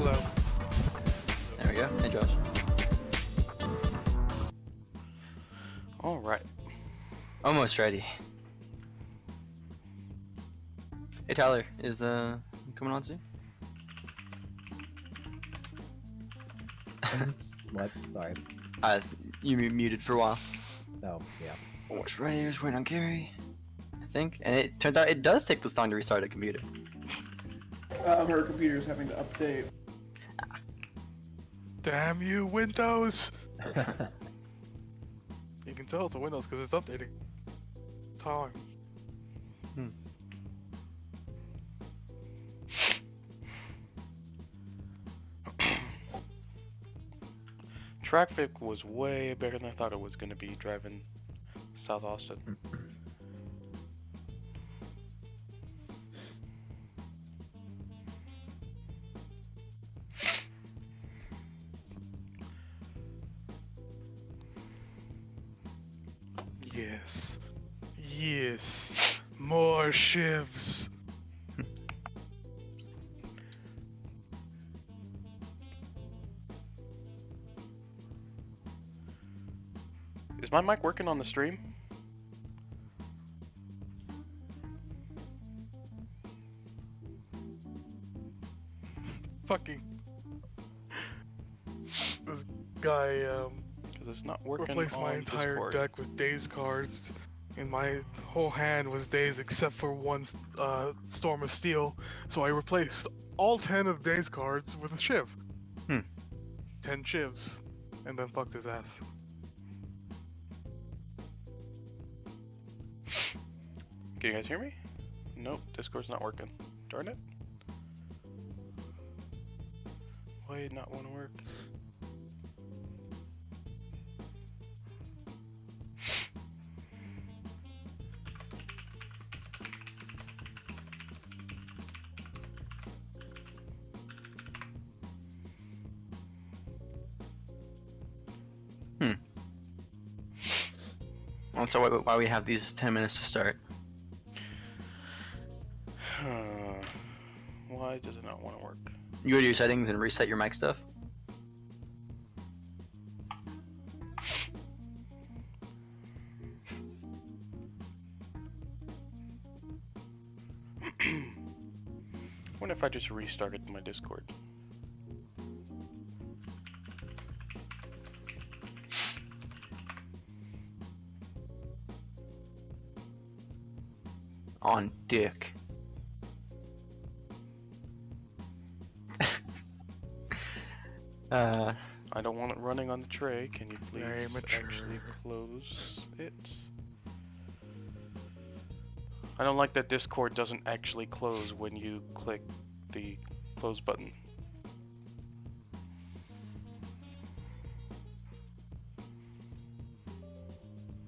Hello. There we go. Hey, Josh. All right. Almost ready. Hey, Tyler, is coming on soon? What? Sorry. You muted for a while. Oh, yeah. Almost ready. Just waiting on Gary, I think. And it turns out it does take this long to restart a computer. Her computer's having to update. Damn you, Windows! You can tell it's a Windows because it's updating. Time. Traffic was way better than I thought it was going to be driving South Austin. Yes. Yes. More shivs. Is my mic working on the stream? Fucking. This guy, Because it's not working replaced my on entire Discord. deck with Daze cards, and my whole hand was Daze except for one Storm of Steel, so I replaced all 10 of Daze cards with a Shiv. 10 Shivs, and then fucked his ass. Can you guys hear me? Nope, Discord's not working. Darn it. Why did it not want to work? Well, so why we have these 10 minutes to start? Why does it not want to work? You go to your settings and reset your mic stuff. What if I just restarted my Discord? On dick. I don't want it running on the tray. Can you please Very mature. actually close it? I don't like that Discord doesn't actually close when you click the close button.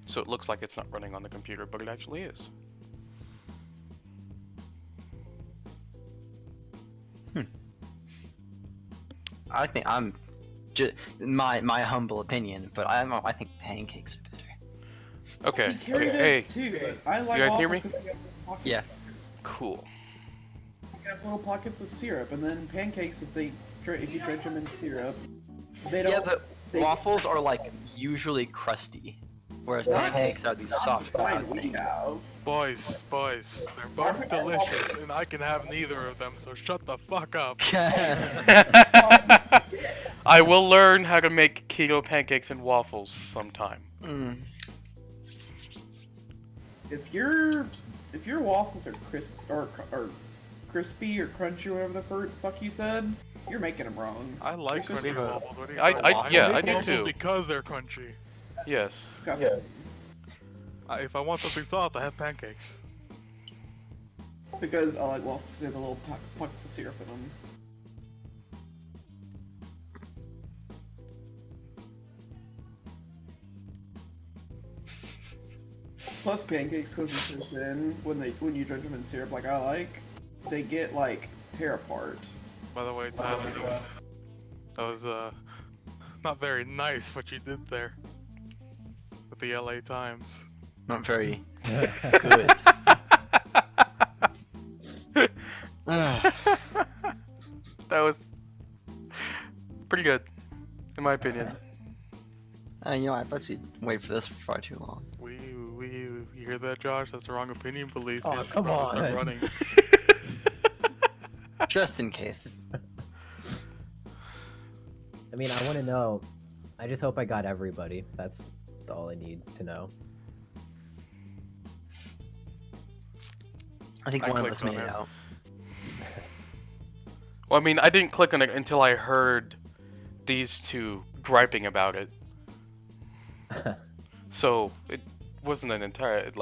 So it looks like it's not running on the computer, but it actually is. I think I'm just my humble opinion, but I think pancakes are better. Okay. He carried Hey, it too, but I like you guys hear waffles me? 'cause they got little pockets. Yeah. cool. They got little pockets of syrup, and then pancakes, if you drench them in syrup, they don't. Yeah, but they- waffles are like usually crusty, whereas What? pancakes are these soft Fine, we things. have. Boys, they're both delicious, and I can have neither of them, so shut the fuck up. I will learn how to make keto pancakes and waffles sometime. If your waffles are crispy or crunchy or whatever the fuck you said, you're making them wrong. I like It's just crunchy a- waffles. What do you I- think? I- yeah, make I do waffles too. Because they're crunchy. Yes. Disgusting. If I want something soft, I have pancakes. Because I like waffles because they have a little pocket of syrup in them. Plus pancakes, because it's so thin, when you drench them in syrup like I like, they get like tear apart. By the way, Tyler, that was not very nice what you did there with the LA Times. Not very good. That was pretty good, in my opinion. You know, I've actually waited for this for far too long. You hear that, Josh? That's the wrong opinion, police. Oh, You should come probably start on. running. Just in case. I mean, I want to know. I just hope I got everybody. That's all I need to know. I think I one of us clicked made on it it. out. Well, I mean, I didn't click on it until I heard these two griping about it. So it wasn't an entire, it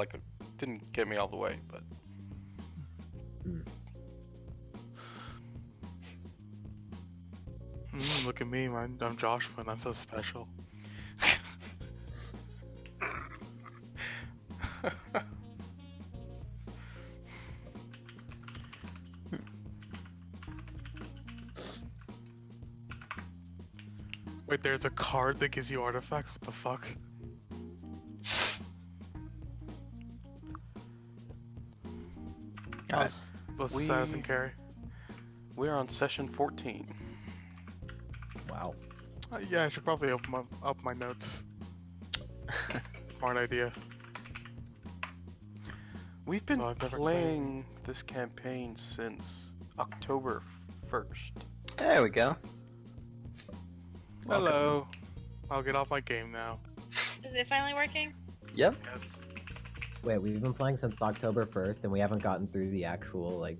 didn't get me all the way, but. Look at me, man. I'm Josh, and I'm so special. Wait, there's a card that gives you artifacts? What the fuck? Guys, Let's we- status and carry. We're on session 14. Wow. Yeah, I should probably open up my notes. Smart idea. We've been Oh, I've never playing this campaign since October 1st. There we go. Hello. I'll get off my game now. Is it finally working? Yep. Yes. Wait, we've been playing since October 1st, and we haven't gotten through the actual, like,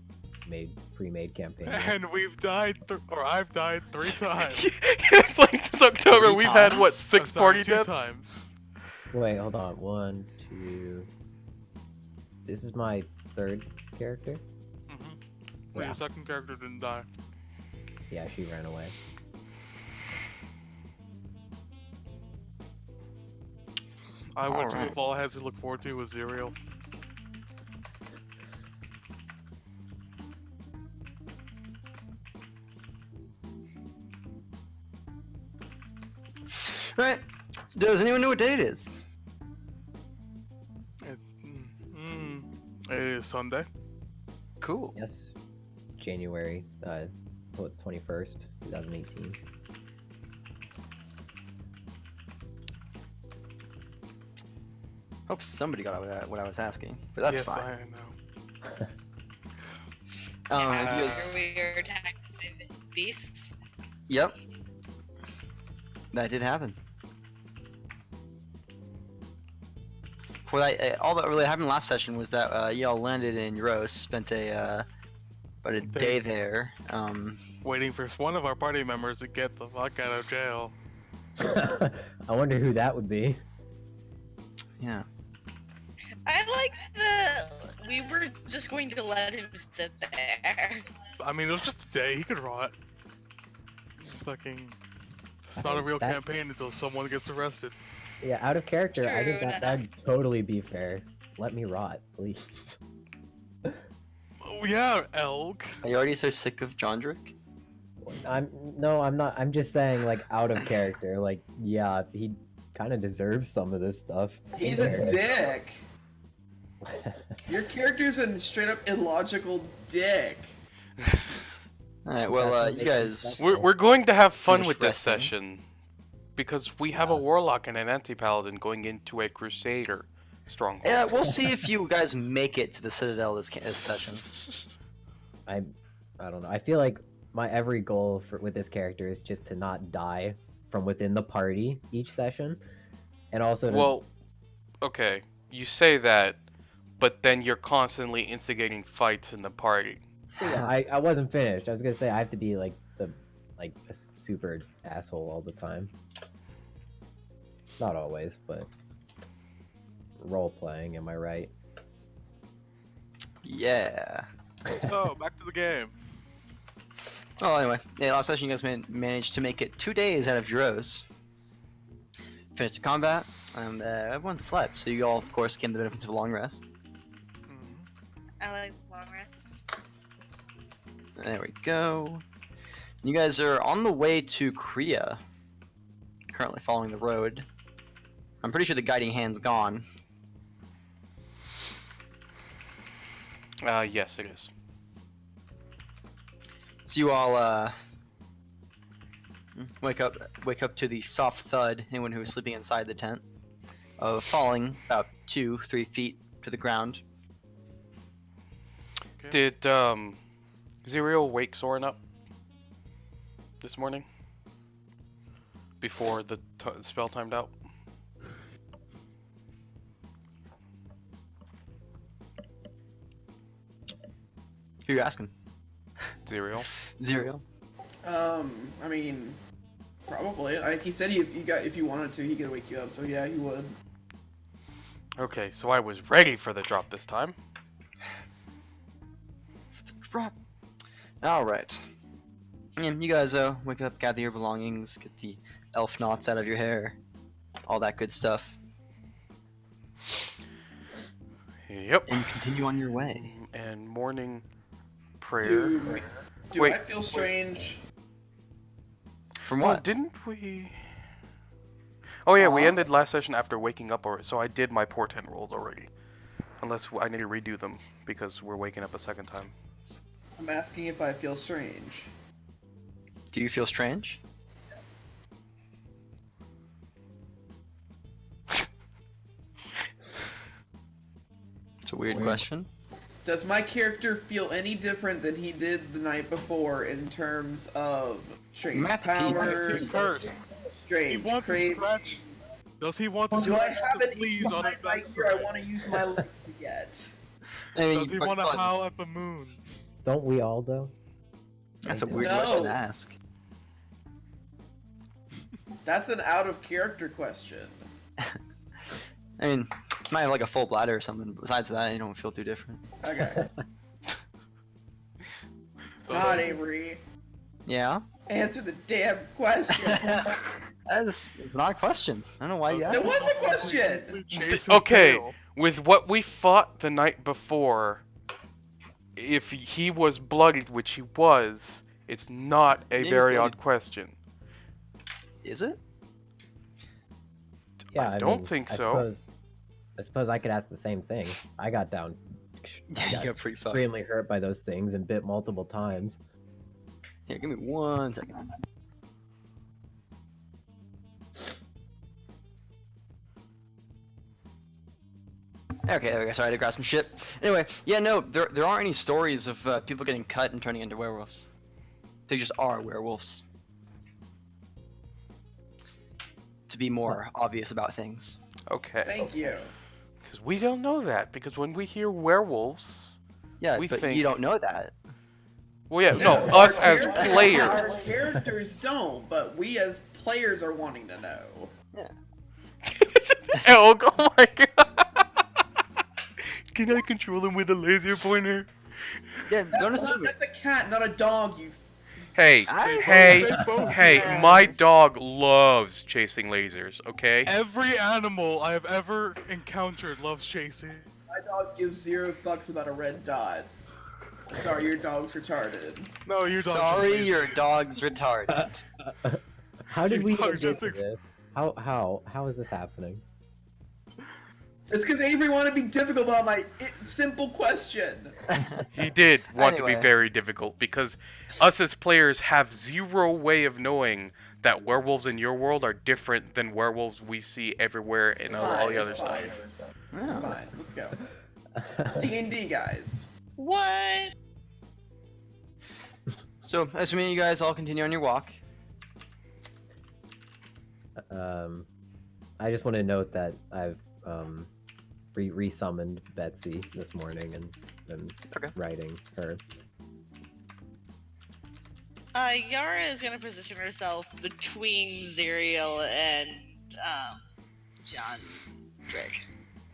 pre-made campaign yet. And we've died, or I've died 3 times. Playing since October, Three we've had, what, times? 6 I'm sorry, party 2 deaths? times. Wait, hold on. 1, 2... This is my 3rd character? Wait, Yeah. your second character didn't die. Yeah, she ran away. I went to the Alright. fall heads to look forward to was Zerial. Right. Does anyone know what day it is? It is Sunday. Cool. Yes. January 21st, 2018. Hope somebody got what I was asking, but that's yes, fine. I know. If you guys... We are attacking the beasts. Yep. That did happen. For that, all that really happened last session was that y'all landed in Euros, spent about a day there. Waiting for one of our party members to get the fuck out of jail. I wonder who that would be. Yeah. I like the. We were just going to let him sit there. I mean, it was just a day. He could rot. Fucking. It's not a real That- campaign until someone gets arrested. Yeah, out of character, I think True that'd totally be fair. Let me rot, please. Oh yeah, Elk. Are you already so sick of Jondrick? I'm not. I'm just saying, like, out of character. Like, yeah, he kind of deserves some of this stuff. He's a dick. Your character's a straight up illogical dick. Alright, well, That's you what makes guys... sense. We're going to have fun Finish with this resting. session. Because we have a warlock and an anti-paladin going into a crusader stronghold. Yeah, we'll see if you guys make it to the Citadel this session. I don't know. I feel like my every goal with this character is just to not die from within the party each session, and also to, Well, okay, you say that, but then you're constantly instigating fights in the party. yeah, I wasn't finished. I was gonna say I have to be like a super asshole all the time. Not always, but role playing. Am I right? Yeah. So back to the game. Well, anyway, yeah, last session you guys managed to make it 2 days out of Euros. Finished the combat, and everyone slept, so you all, of course, came to the benefits of a long rest. I like long rests. There we go. You guys are on the way to Korea. Currently following the road. I'm pretty sure the guiding hand's gone. Yes, it is. So you all Wake up to the soft thud. Anyone who was sleeping inside the tent, of falling about 2-3 feet to the ground. Did Zerial wake Soren up this morning before the spell timed out? Who are you asking? Zerial. Zerial. I mean, probably. He said if you wanted to, he could wake you up. So yeah, he would. Okay, so I was ready for the drop this time. Drop. All right. And you guys wake up, gather your belongings, get the elf knots out of your hair, all that good stuff, Yep. and continue on your way. And morning prayer. Do Wait, I feel strange? From Well, what? didn't we? Oh yeah, we ended last session after waking up already, so I did my portent rolls already. Unless I need to redo them because we're waking up a second time. I'm asking if I feel strange. Do you feel strange? It's a weird question. Does my character feel any different than he did the night before in terms of strange Matt, powers, Is he cursed? He strange wants to cravings? scratch. Does he want to Do I scratch have the an fleas on his right here? I backside? want to use my legs to get. I mean, Does he want to howl at the moon? Don't we all though? That's a weird No. question to ask. That's an out of character question. I mean, might have like a full bladder or something. Besides that, you don't feel too different. Okay. God, Avery, Yeah? answer the damn question. It's not a question. I don't know why you asked. There was a question. Chase his Okay, tail. with what we fought the night before, if he was bloodied, which he was, it's not a He was very bloodied. odd question. Is it? Yeah, I don't mean, think I so. suppose I could ask the same thing. I got down Yeah, you got pretty fucked. extremely hurt by those things and bit multiple times. Here, give me 1 second. Okay, there we go. Sorry, I had to grab some shit. Anyway, yeah, no, there aren't any stories of people getting cut and turning into werewolves. They just are werewolves. To be more obvious about things. Okay. Thank you. Because we don't know that, because when we hear werewolves... Yeah, We but think- you don't know that. Well, yeah, no, us as players. Our characters don't, but we as players are wanting to know. Oh, oh my god! Can I control him with a laser pointer? Yeah, don't assume it. That's a cat, not a dog, you. Hey, They both hey, can. my dog loves chasing lasers, okay? Every animal I have ever encountered loves chasing. My dog gives 0 fucks about a red dot. Sorry, your dog's retarded. No, you don't. Sorry, your dog's retarded. How did we No, even get just to this? How is this happening? It's because Avery wanted to be difficult about my simple question. He did want to be Anyway. very difficult, because us as players have zero way of knowing that werewolves in your world are different than werewolves we see everywhere in all the other stuff. Yeah. Fine, let's go. D&D, guys. What? So, assuming you guys all continue on your walk. I just want to note that I've re-summoned Betsy this morning and been Okay. writing her. Yara is gonna position herself between Zerial and John Drake.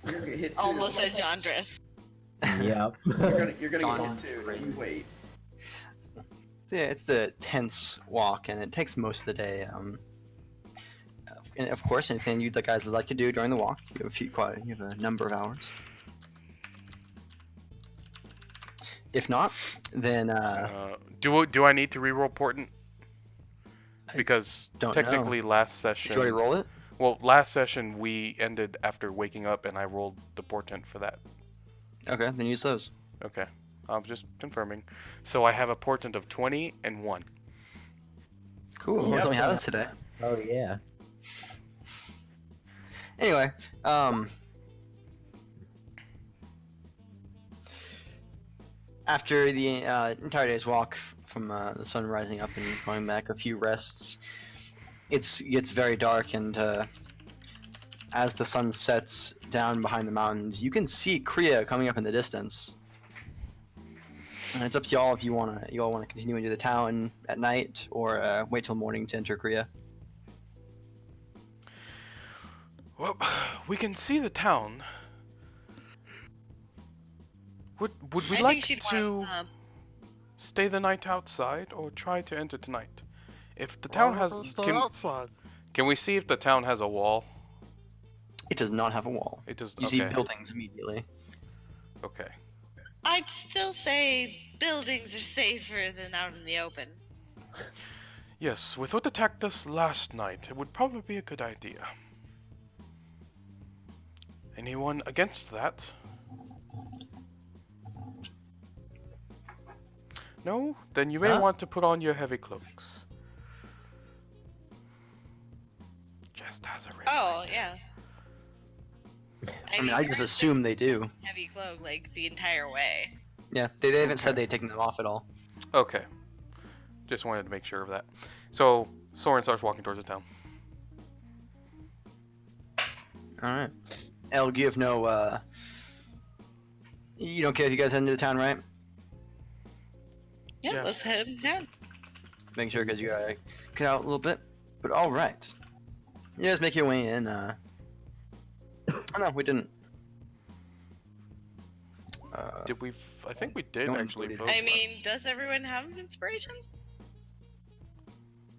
You're gonna get hit too. Almost said John Driss. Yep. You're gonna John get hit too. Drake. You wait. Yeah, it's a tense walk, and it takes most of the day. And of course, anything you guys would like to do during the walk, you have a number of hours. If not, then Do I need to reroll portent? Because don't technically last did session... you already roll it? Well, last session we ended after waking up and I rolled the portent for that. Okay, then use those. Okay, I'm just confirming. So I have a portent of 20 and 1. Cool. Yep. What's something happens today? Oh yeah. Anyway, after the entire day's walk from the sun rising up and going back, a few rests, it gets very dark, and as the sun sets down behind the mountains, you can see Kriya coming up in the distance. And it's up to y'all if you all wanna continue into the town at night or wait till morning to enter Kriya. Well, we can see the town. Would we I like think she'd to want, stay the night outside or try to enter tonight? If the town has, outside. can we see if the town has a wall? It does not have a wall. It does. You see Okay. buildings immediately. Okay. I'd still say buildings are safer than out in the open. Yes, with what attacked us last night, it would probably be a good idea. Anyone against that? No? Then you may Huh? want to put on your heavy cloaks. Just as a reminder. Oh, yeah. I mean, I just assume they do. Heavy cloak, like, the entire way. Yeah, they haven't said they've taken them off at all. Okay. Just wanted to make sure of that. So, Soren starts walking towards the town. Alright. Elg, you have no, you don't care if you guys head into the town, right? Yeah, Yeah. let's head down. Make sure, because you gotta get out a little bit. But alright. You guys make your way in, Oh no, we didn't. Did we? I think we did No one actually voted. vote. I mean, does everyone have inspiration?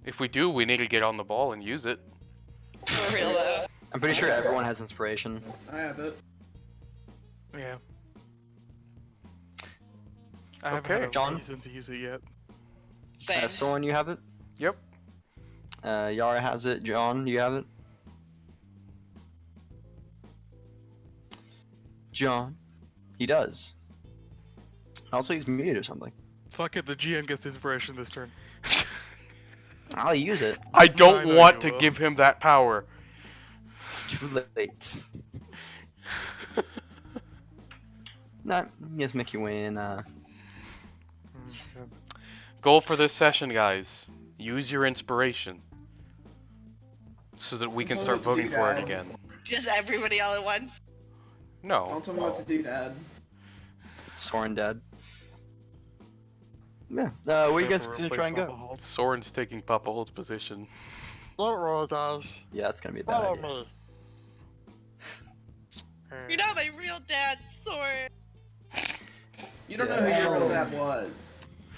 If we do, we need to get on the ball and use it. For real, though. I'm pretty sure everyone has inspiration. I have it. Yeah. I haven't Okay. had a John? reason to use it yet. Same. Soren, you have it? Yep. Yara has it. John, you have it? John? He does. Also, he's muted or something. Fuck it, the GM gets inspiration this turn. I'll use it. I I don't know want you to will. give him that power. Too late. Nah, you guys make your way in. Goal for this session, guys. Use your inspiration. So that we can Tell me start what to voting do, for it Dad. again. Just everybody all at once. No. Don't tell me what to do, Dad. Soren dead. Yeah. Where you guys Except for gonna try and go? replace Papa Soren's taking Papa Holt's position. Don't roll, guys. Yeah, that's gonna be a bad idea. me. You're not my real dad, Soren. You don't know who your real dad was.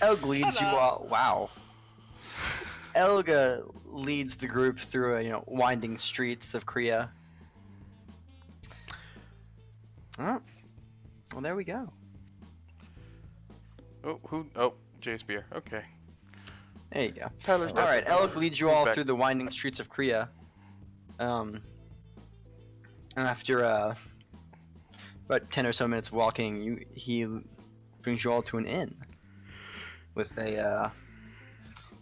Elg leads you Shut all. Wow. Elga leads the group through winding streets of Kriya. Oh. Well, there we go. Oh, who? Oh, Jay Spear. Okay. There you go. Tyler's All dead. right, Elg leads you all Back. through the winding streets of Kriya. And after about 10 or so minutes of walking, he brings you all to an inn with a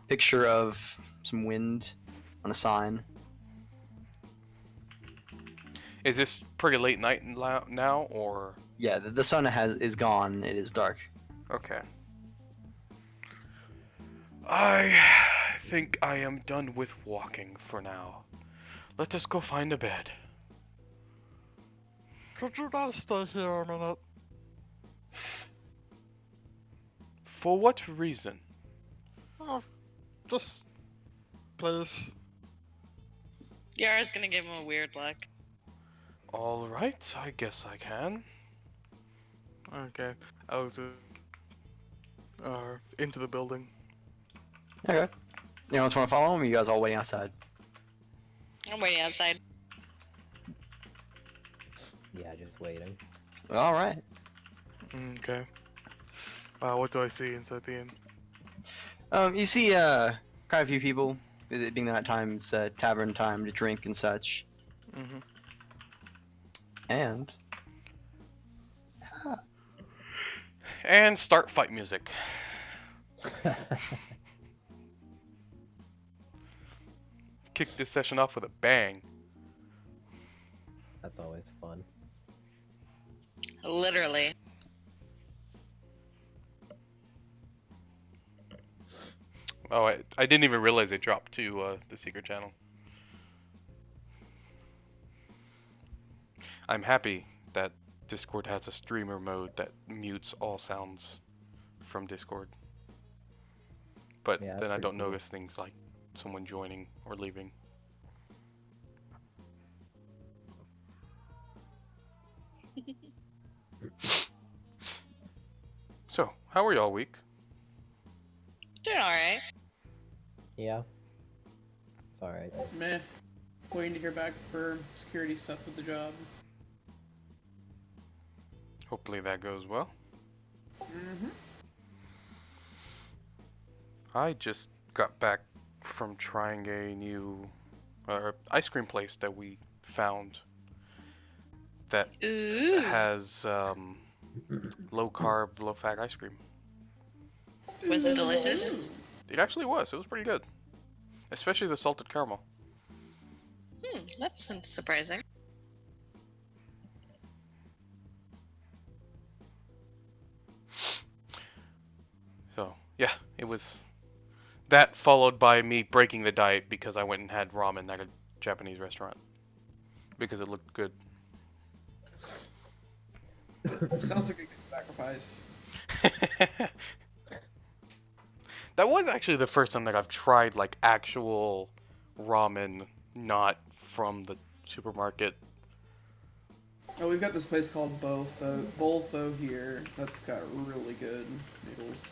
picture of some wind on a sign. Is this pretty late night now, or? Yeah, the sun is gone. It is dark. Okay. I think I am done with walking for now. Let us go find a bed. Could you guys stay here a minute? For what reason? Oh, just... please. Yara's gonna give him a weird look. Alright, I guess I can. Okay. I was into the building. Okay. Anyone want to follow him, or you guys all waiting outside? I'm waiting outside. Yeah, just waiting. All right. Okay. What do I see inside the inn? You see quite a few people. It being that time, it's tavern time to drink and such. Mm-hmm. And And start fight music. kick this session off with a bang. That's always fun. Literally. Oh, I didn't even realize it dropped to the secret channel. I'm happy that Discord has a streamer mode that mutes all sounds from Discord. But Yeah, then I that's don't pretty cool. notice things like someone joining or leaving. So, how were y'all week? Doing alright. Yeah. It's alright. Meh. Waiting to hear back for security stuff with the job. Hopefully that goes well. Mm-hmm. I just got back from trying a new ice cream place that we found that Ooh. has low carb, low fat ice cream. Was it delicious? It actually was. It was pretty good, especially the salted caramel. That's surprising. So yeah, it was that followed by me breaking the diet because I went and had ramen at a Japanese restaurant because it looked good. Sounds like a good sacrifice. That was actually the first time that I've tried like actual ramen, not from the supermarket. Oh, we've got this place called Boltho here. That's got really good noodles.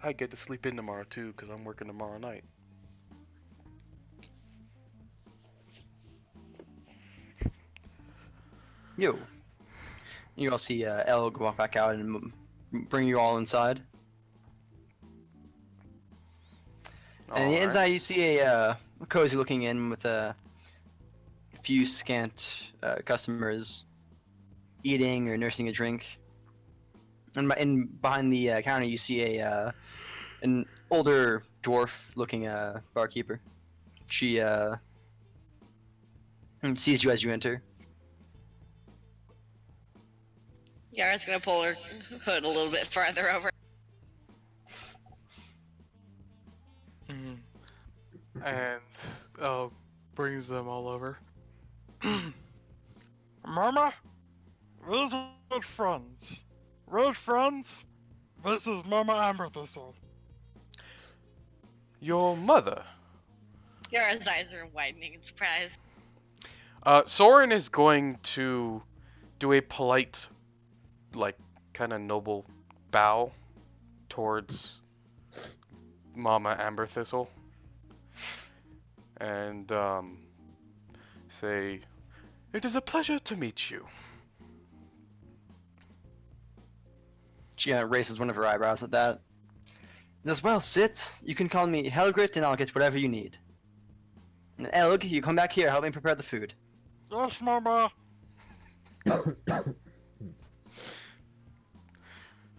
I get to sleep in tomorrow too because I'm working tomorrow night. Yo. You all see El walk back out and bring you all inside. And Alright. inside you see a cozy looking inn with a few scant customers eating or nursing a drink. And behind the counter you see an older dwarf looking barkeeper. She sees you as you enter. Yara's gonna pull her hood a little bit farther over. And brings them all over. Mama, these are road friends. Road friends, this is Mama Amberthistle. Your mother. Yara's eyes are widening in surprise. Soren is going to do a polite, like, kind of noble bow towards Mama Amberthistle. And, say, "It is a pleasure to meet you." She raises one of her eyebrows at that. As well, sit. You can call me Helgrit and I'll get whatever you need. And Elg, you come back here, help me prepare the food. Yes, Mama.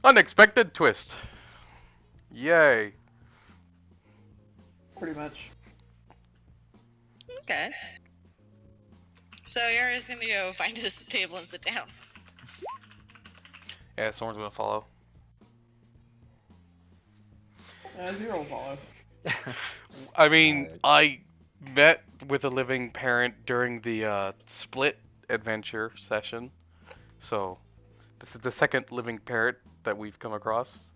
Unexpected twist. Yay. Pretty much. Okay. So Yara's gonna go find us a table and sit down. Yeah, Soren's gonna follow. Zero follow. I mean, I met with a living parent during the split adventure session, so this is the second living parent that we've come across.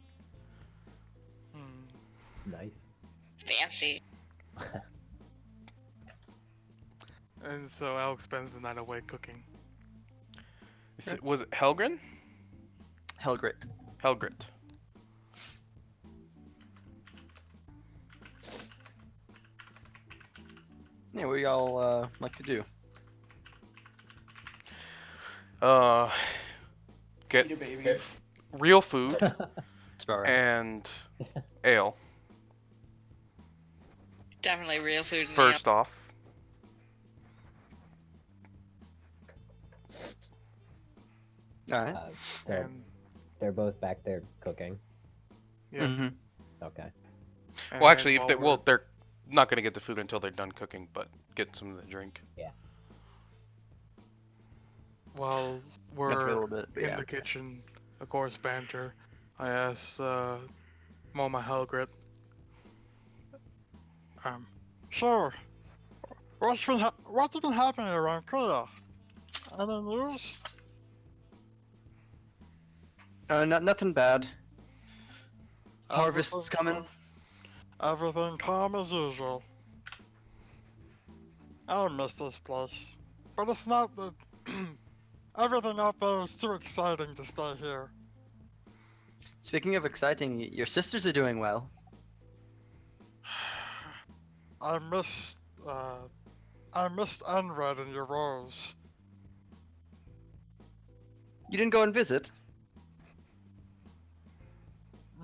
Nice. Fancy. And so Alex spends the night away cooking. Was it Helgrin? Helgrit. Helgrit. Yeah, what do y'all like to do? Get Eat a baby. real food That's about right. and ale. Definitely real food. First off, All right. So And they're both back there cooking. yeah. Mm-hmm. Okay. Well, actually, if while they we're- they're not gonna get the food until they're done cooking, but get some of the drink. while Have to wait a we're little bit, but in yeah. the kitchen, of course, banter, I asked Mama Helgrit, sure, what's been happening around Korea? Any news? Nothing bad. Harvest's coming. Everything calm as usual. I miss this place, but it's not the. Everything out there is too exciting to stay here. Speaking of exciting, your sisters are doing well. I missed Unred and your rose. You didn't go and visit?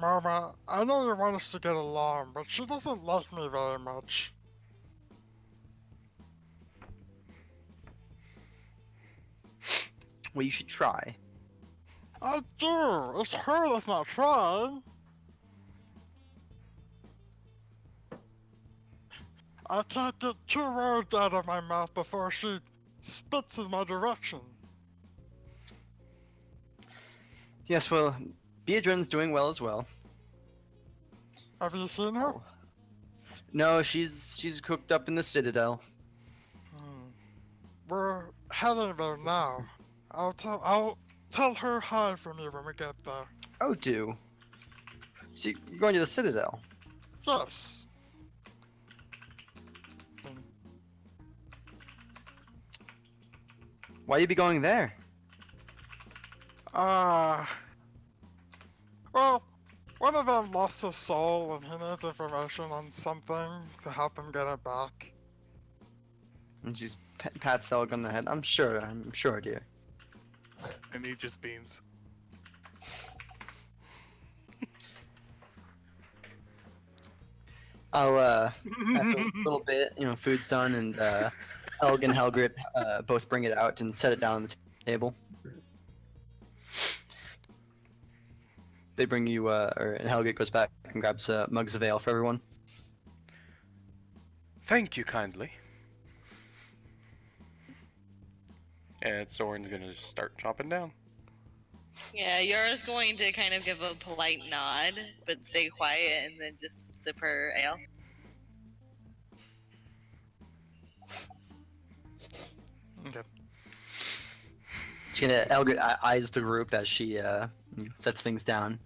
Mama, I know you want us to get along, but she doesn't like me very much. Well, you should try. I do. It's her that's not trying. I can't get 2 words out of my mouth before she spits in my direction. Yes, well, Beadrin's doing well as well. Have you seen her? No, she's cooked up in the Citadel. We're heading there now. I'll tell her hi from you when we get there. Oh, do. So you're going to the Citadel? Yes. Why you be going there? Well, one of them lost his soul and he needs information on something to help him get it back. And she's pats Elg on the head. I'm sure, dear. And he just beams. I'll after a little bit, food's done, and Elg and Helgrit both bring it out and set it down on the table. They bring you, and Helgrit goes back and grabs mugs of ale for everyone. Thank you kindly. And Soren's gonna just start chopping down. Yeah, Yara's going to kind of give a polite nod, but stay quiet and then just sip her ale. Okay. She's gonna Elgrit eyes the group as she sets things down.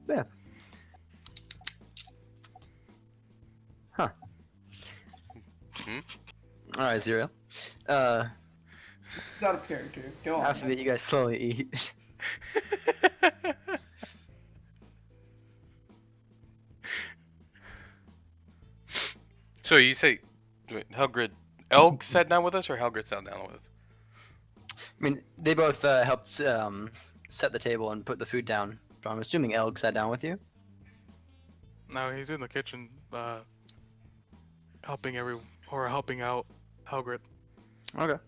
Yeah. Huh. All right, Zero. Not a character. Go on. After that, you guys slowly eat. So you say, wait, Elg sat down with us, or Helgrit sat down with us? I mean, they both helped set the table and put the food down. So I'm assuming Elg sat down with you. No, he's in the kitchen, helping out Helgrit. Okay.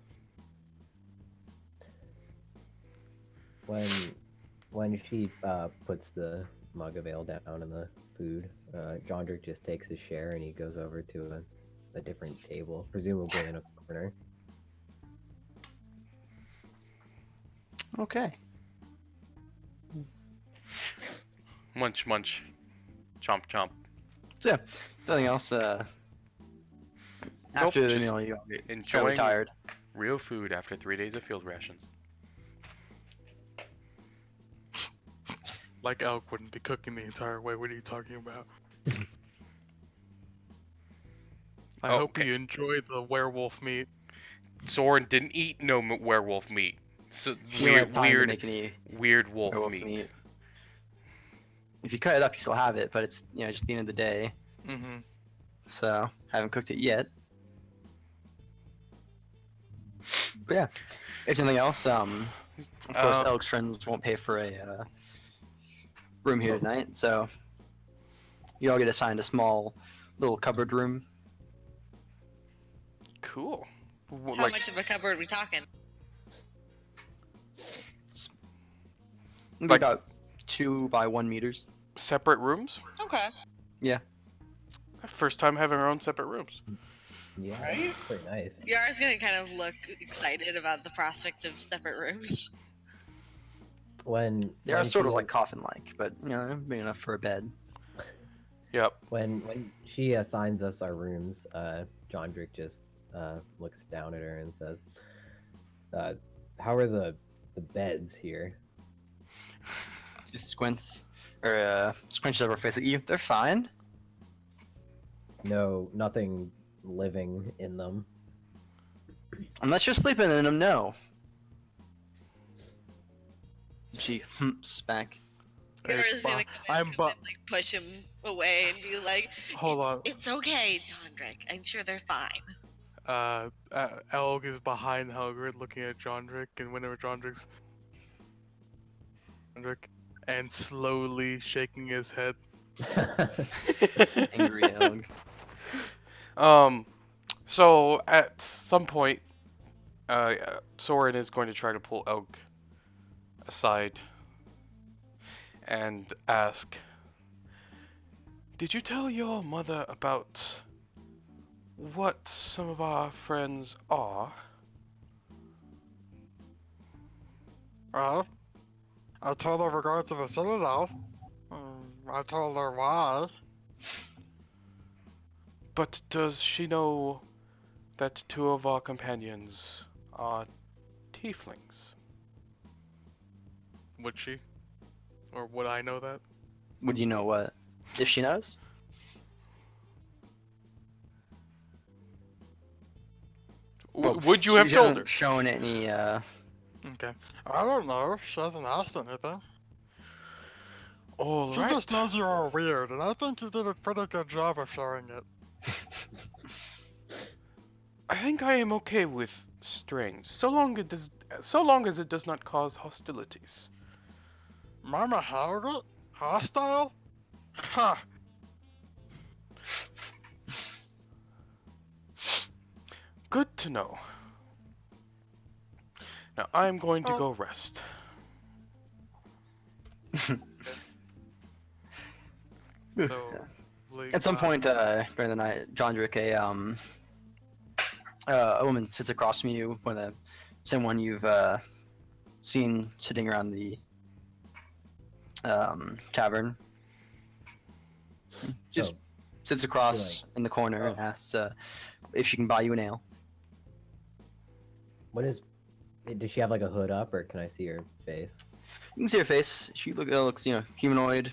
When she puts the mug of ale down in the food, Jondrick just takes his share and he goes over to a different table, presumably in a corner. Okay. Munch, munch. Chomp, chomp. So yeah, nothing else. After the just meal, you're fairly enjoying tired. real food after 3 days of field rations. Like Elk wouldn't be cooking the entire way. What are you talking about? I hope Okay. you enjoy the werewolf meat. Soren didn't eat no werewolf meat. So You don't have time to make any weird wolf werewolf meat. meat. If you cut it up, you still have it, but it's just the end of the day. Mm-hmm. So haven't cooked it yet. But yeah, if nothing else, of course, Elk's friends won't pay for a room here tonight, so you all get assigned a small little cupboard room. Cool. How much of a cupboard are we talking? Maybe about 2 by 1 meters. Separate rooms? Okay. Yeah. First time having our own separate rooms. Yeah, Right? pretty nice. Yara's gonna kind of look excited about the prospect of separate rooms. They are sort of like coffin-like, but you know, big enough for a bed. Yep. When she assigns us our rooms, Jondrick just looks down at her and says, "How are the beds here?" Just squints or squinches over her face at you. They're fine. No, nothing living in them. Unless you're sleeping in them, no. She humps back. Yara's gonna I'm come and, like push him away and be like, Hold on. It's okay, Jondrick. I'm sure they're fine. Elg is behind Helgrid looking at Jondrick, and whenever Jondrick and slowly shaking his head. Angry Elg. So at some point, Soren is going to try to pull Elg aside and ask, "Did you tell your mother about what some of our friends are?" I told her we're going to the Citadel. I told her why. But does she know that 2 of our companions are tieflings? Would she? Or would I know that? Would you know what? If she knows? Would you have She told hasn't her? shown any, Okay. I don't know. She hasn't asked anything. All She right. just knows you're weird, and I think you did a pretty good job of showing it. I think I am okay with strange, so long as it does not cause hostilities. Mama Helga? Hostile? Ha! Good to know. Now I'm going to go rest. So, At some point during the night, Jondrick, a woman sits across from you, same one you've seen sitting around the tavern. Just sits across in the corner and asks if she can buy you an ale. Does she have like a hood up, or can I see her face? You can see her face. She looks, humanoid,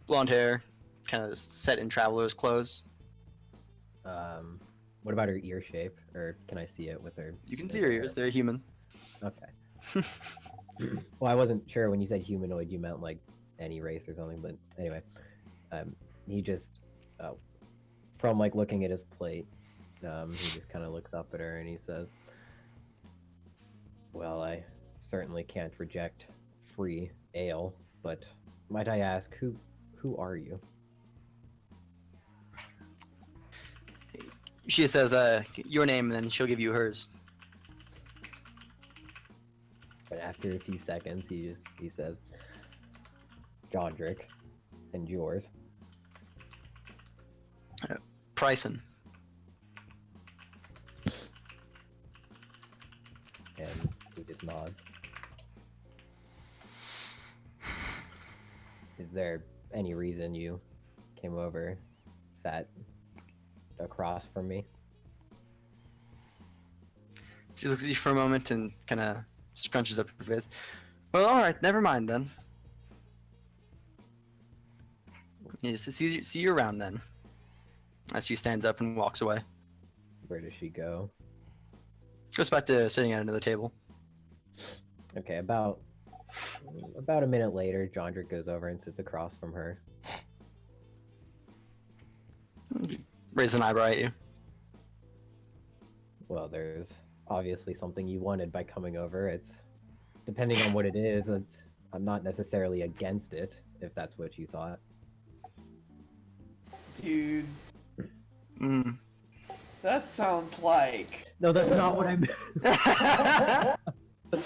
blonde hair, kind of set in traveler's clothes. What about her ear shape, or can I see it with her? You can see her ears. They're human. Okay. Well, I wasn't sure when you said humanoid, you meant like any race or something, but anyway, he just, from like looking at his plate, he just kind of looks up at her and he says, "Well, I certainly can't reject free ale, but might I ask, who are you?" She says your name, and then she'll give you hers. But after a few seconds, he says, "Jondrick, and yours?" Bryson. And he just nods. Is there any reason you came over, sat across from me? She looks at you for a moment and kind of scrunches up her face. Well, all right, never mind then. Yes, see you around then. As she stands up and walks away. Where does she go? Goes back to sitting at another table. Okay, about a minute later, Jondrick goes over and sits across from her. Raise an eyebrow at you. Well, there's obviously something you wanted by coming over. It's depending on what it is. I'm not necessarily against it, if that's what you thought. Dude, That sounds like. No, that's not what I meant.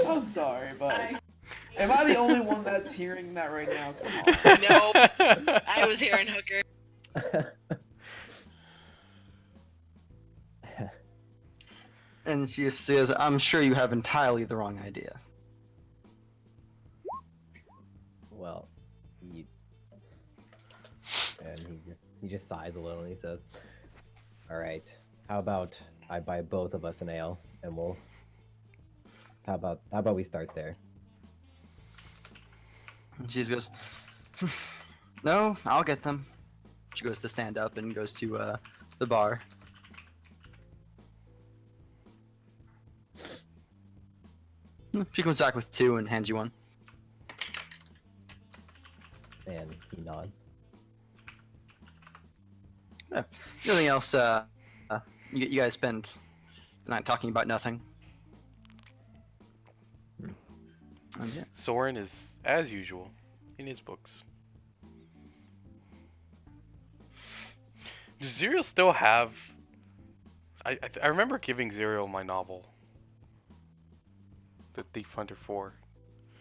I'm sorry, but am I the only one that's hearing that right now? Come on. No, I was hearing hooker. And she says, I'm sure you have entirely the wrong idea. Well, and he just sighs a little and he says, "All right, how about I buy both of us an ale, and how about we start there?" And she goes, no, I'll get them. She goes to stand up and goes to the bar. She comes back with 2 and hands you one. And he nods. Yeah. Nothing else. You guys spend the night talking about nothing. And yeah. Soren is, as usual, in his books. Does Zerial still have... I remember giving Zerial my novel. The Thief Hunter 4.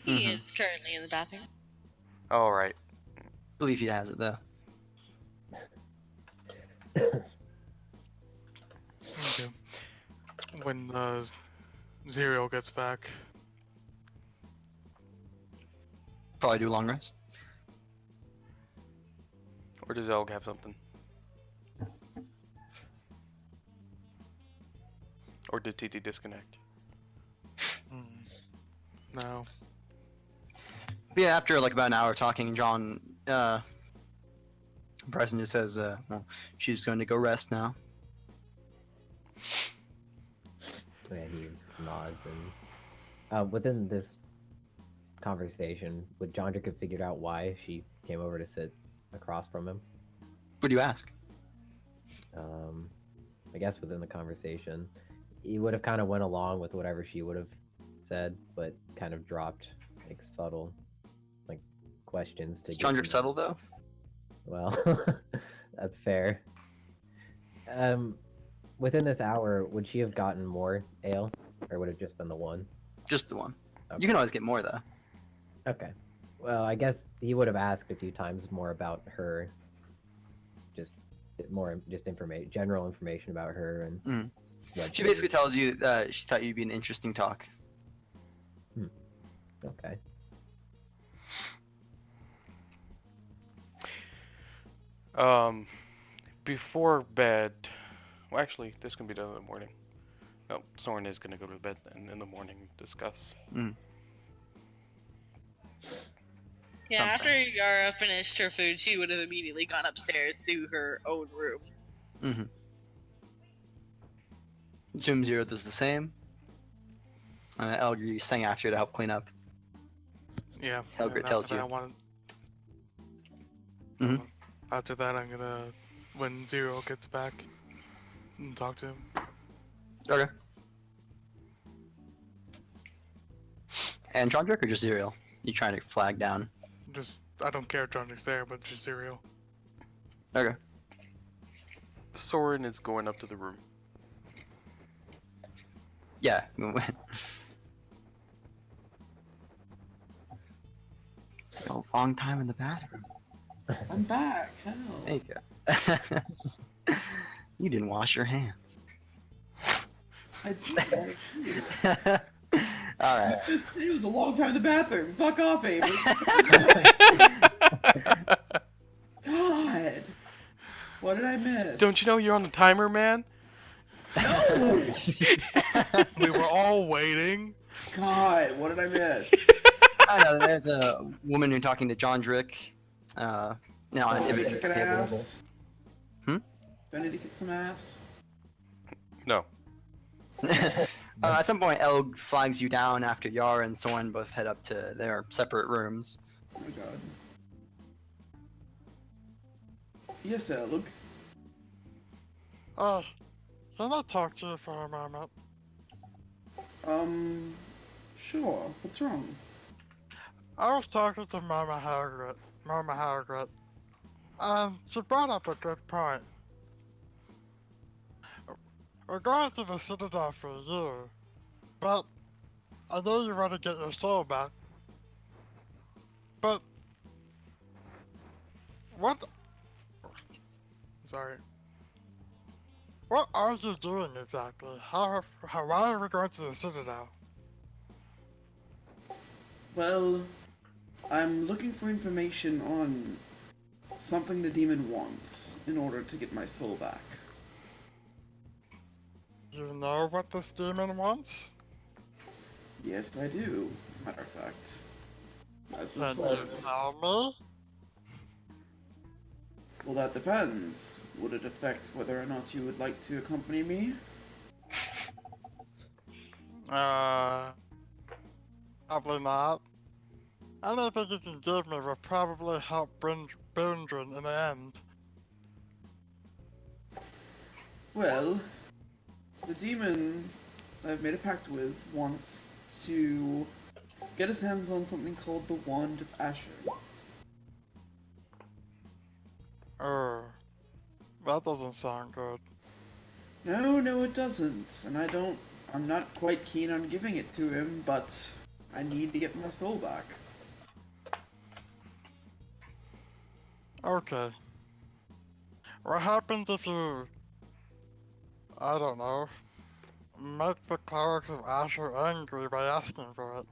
He is currently in the bathroom. Oh, right. I believe he has it though. Okay. When Zerial gets back, Probably do a long rest. Or does Elg have something? Or did TT disconnect? no. But yeah, after like about an hour talking, John, Bryson just says, well, she's going to go rest now. And he nods, and within this conversation, would Jondrick have figured out why she came over to sit across from him? What do you ask? I guess within the conversation, he would have kind of went along with whatever she would have said, but kind of dropped like subtle, like questions to. Is Jondrick subtle though? Well, that's fair. Within this hour, would she have gotten more ale, or would it have just been the one? Just the one. Okay. You can always get more though. Okay. Well, I guess he would have asked a few times more about her. Just information, general information about her, and She basically tells you that she thought you'd be an interesting talk. Okay. Before bed. Well, actually, this can be done in the morning. No, Soren is gonna go to bed and in the morning discuss. Yeah, Something. after Yara finished her food, she would have immediately gone upstairs to her own room. Zoom Zero does the same. Elgar sang after to help clean up. Yeah. Helgrit and tells after that, you. After that, I'm gonna, when Zero gets back, and talk to him. Okay. And Jondrick or just Zerial? You trying to flag down? Just, I don't care if Jondrick's there, but just Zerial. Okay. Soren is going up to the room. Yeah. A long time in the bathroom. I'm back. Hell. There you go. You didn't wash your hands. I did. Alright. It was a long time in the bathroom. Fuck off, Amy. God. What did I miss? Don't you know you're on the timer, man? No! We were all waiting. God, what did I miss? I know, there's a woman who's talking to Jondrick. On Do an I need to Ivic kick an table. ass? Hmm? Do I need to kick some ass? No. At some point, Elg flags you down after Yara and Soren both head up to their separate rooms. Oh my god. Yes, look. Can I talk to you for a moment? Sure. What's wrong? I was talking to Mama Hagrid. She brought up a good point. we're going to the Citadel for a year, but I know you want to get your soul back. But what? Sorry. What are you doing exactly? Why are we going to the Citadel? Well, I'm looking for information on something the demon wants in order to get my soul back. You know what this demon wants? Yes, I do. Matter of fact. That's the Can soul. you tell me? Well, that depends. Would it affect whether or not you would like to accompany me? Probably not. Anything you can give me will probably help Bundren in the end. Well, the demon I've made a pact with wants to get his hands on something called the Wand of Asher. That doesn't sound good. No, it doesn't. And I'm not quite keen on giving it to him, but I need to get my soul back. Okay. What happens if you, I don't know, make the clerics of Asher angry by asking for it?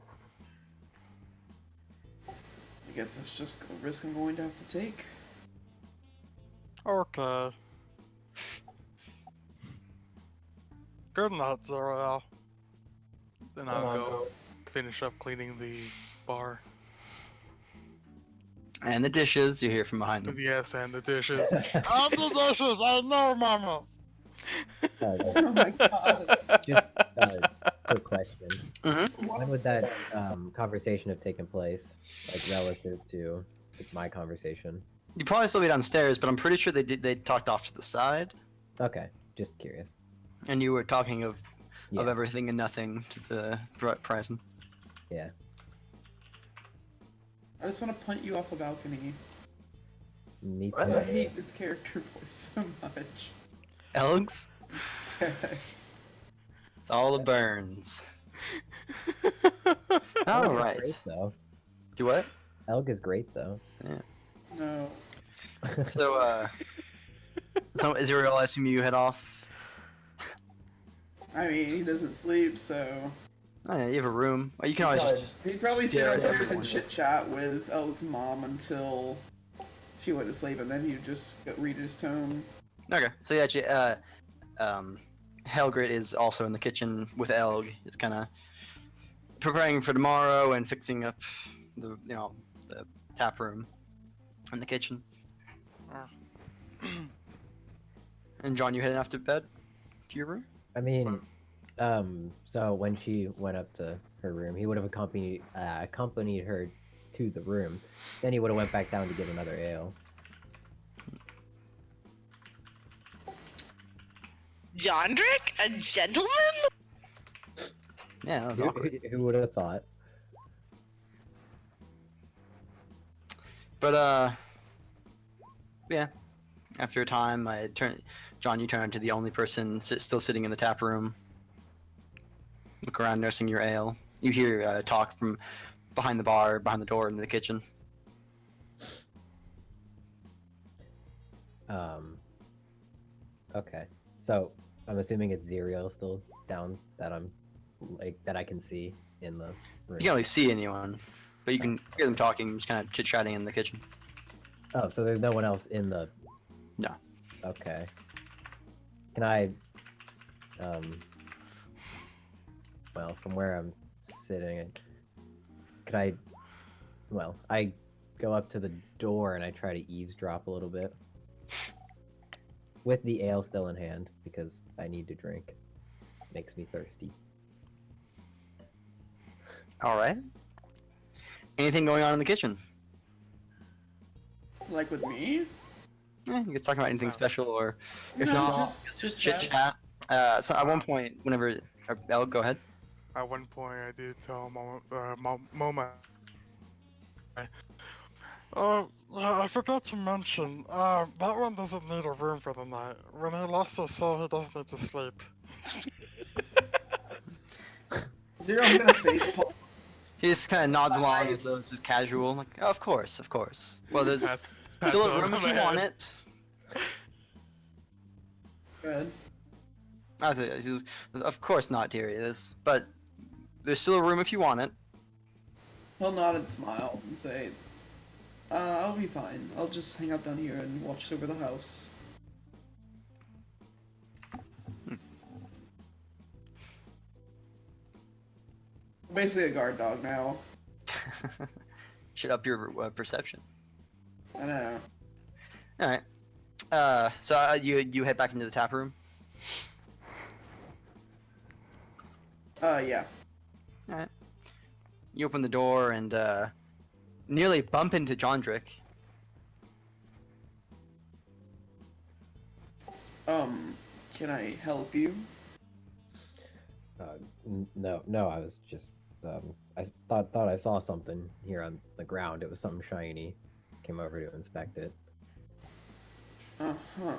I guess that's just a risk I'm going to have to take. Okay. Good night, Zoriel. Then I'll go finish up cleaning the bar. And the dishes, you hear from behind them. Yes, and the dishes. And the dishes! I know, Mama! Oh my god. Just quick question. Mm-hmm. When would that conversation have taken place, like relative to my conversation? You'd probably still be downstairs, but I'm pretty sure they talked off to the side. Okay, just curious. And you were talking of Yeah. everything and nothing to the present. Yeah. I just want to punt you off a balcony. Me too. I hate this character voice so much. Elgs? Yes. It's all the burns. Elg All is right. Great, though. Do what? Elg is great though. No. So, so Israel, I assume you head off. I mean, he doesn't sleep, so... Oh, yeah, you have a room. Oh, you can always just. He'd probably sit stare at downstairs and everyone. chit-chat with Elle's mom until she went to sleep, and then he'd just read his tome. Okay, so yeah, actually, Helgrit is also in the kitchen with Elg. It's kind of preparing for tomorrow and fixing up the the tap room in the kitchen. And John, you heading off to bed to your room? I mean, so when she went up to her room, he would have accompanied her to the room. Then he would have went back down to get another ale. Jondrick? A gentleman? Yeah, that was awkward. Who would have thought? But yeah. After a time, John, you turn into the only person still sitting in the tap room. Look around, nursing your ale. You hear talk from behind the bar, behind the door, into the kitchen. Okay. So I'm assuming it's Zeriel still down that I can see in the room. You can't really see anyone, but you can hear them talking, just kind of chit-chatting in the kitchen. Oh, so there's no one else in the... No. Okay. Can I... Well, from where I'm sitting, could I... Well, I go up to the door and I try to eavesdrop a little bit. With the ale still in hand, because I need to drink. Makes me thirsty. Alright. Anything going on in the kitchen? Like with me? Yeah, you could talk about anything special, or if No, not, just chit chat. So at one point, whenever Elle, go ahead. At one point, I did tell Moma. I forgot to mention, that one doesn't need a room for the night. When he lost his soul, he doesn't need to sleep. Zero's gonna face palm. He just kind of nods along as though this is casual. Like, oh, of course, of course. Well, there's Pat still on a room the if you head. want it. Good. He says, of course not, dearie. But there's still a room if you want it. He'll nod and smile and say, I'll be fine. I'll just hang out down here and watch over the house. Basically a guard dog now. Should up your perception. I know. All right. So you head back into the tap room. Yeah. All right. You open the door and nearly bump into Jondrick. Can I help you? No, I was just I thought I saw something here on the ground. It was something shiny. Came over to inspect it. Uh-huh.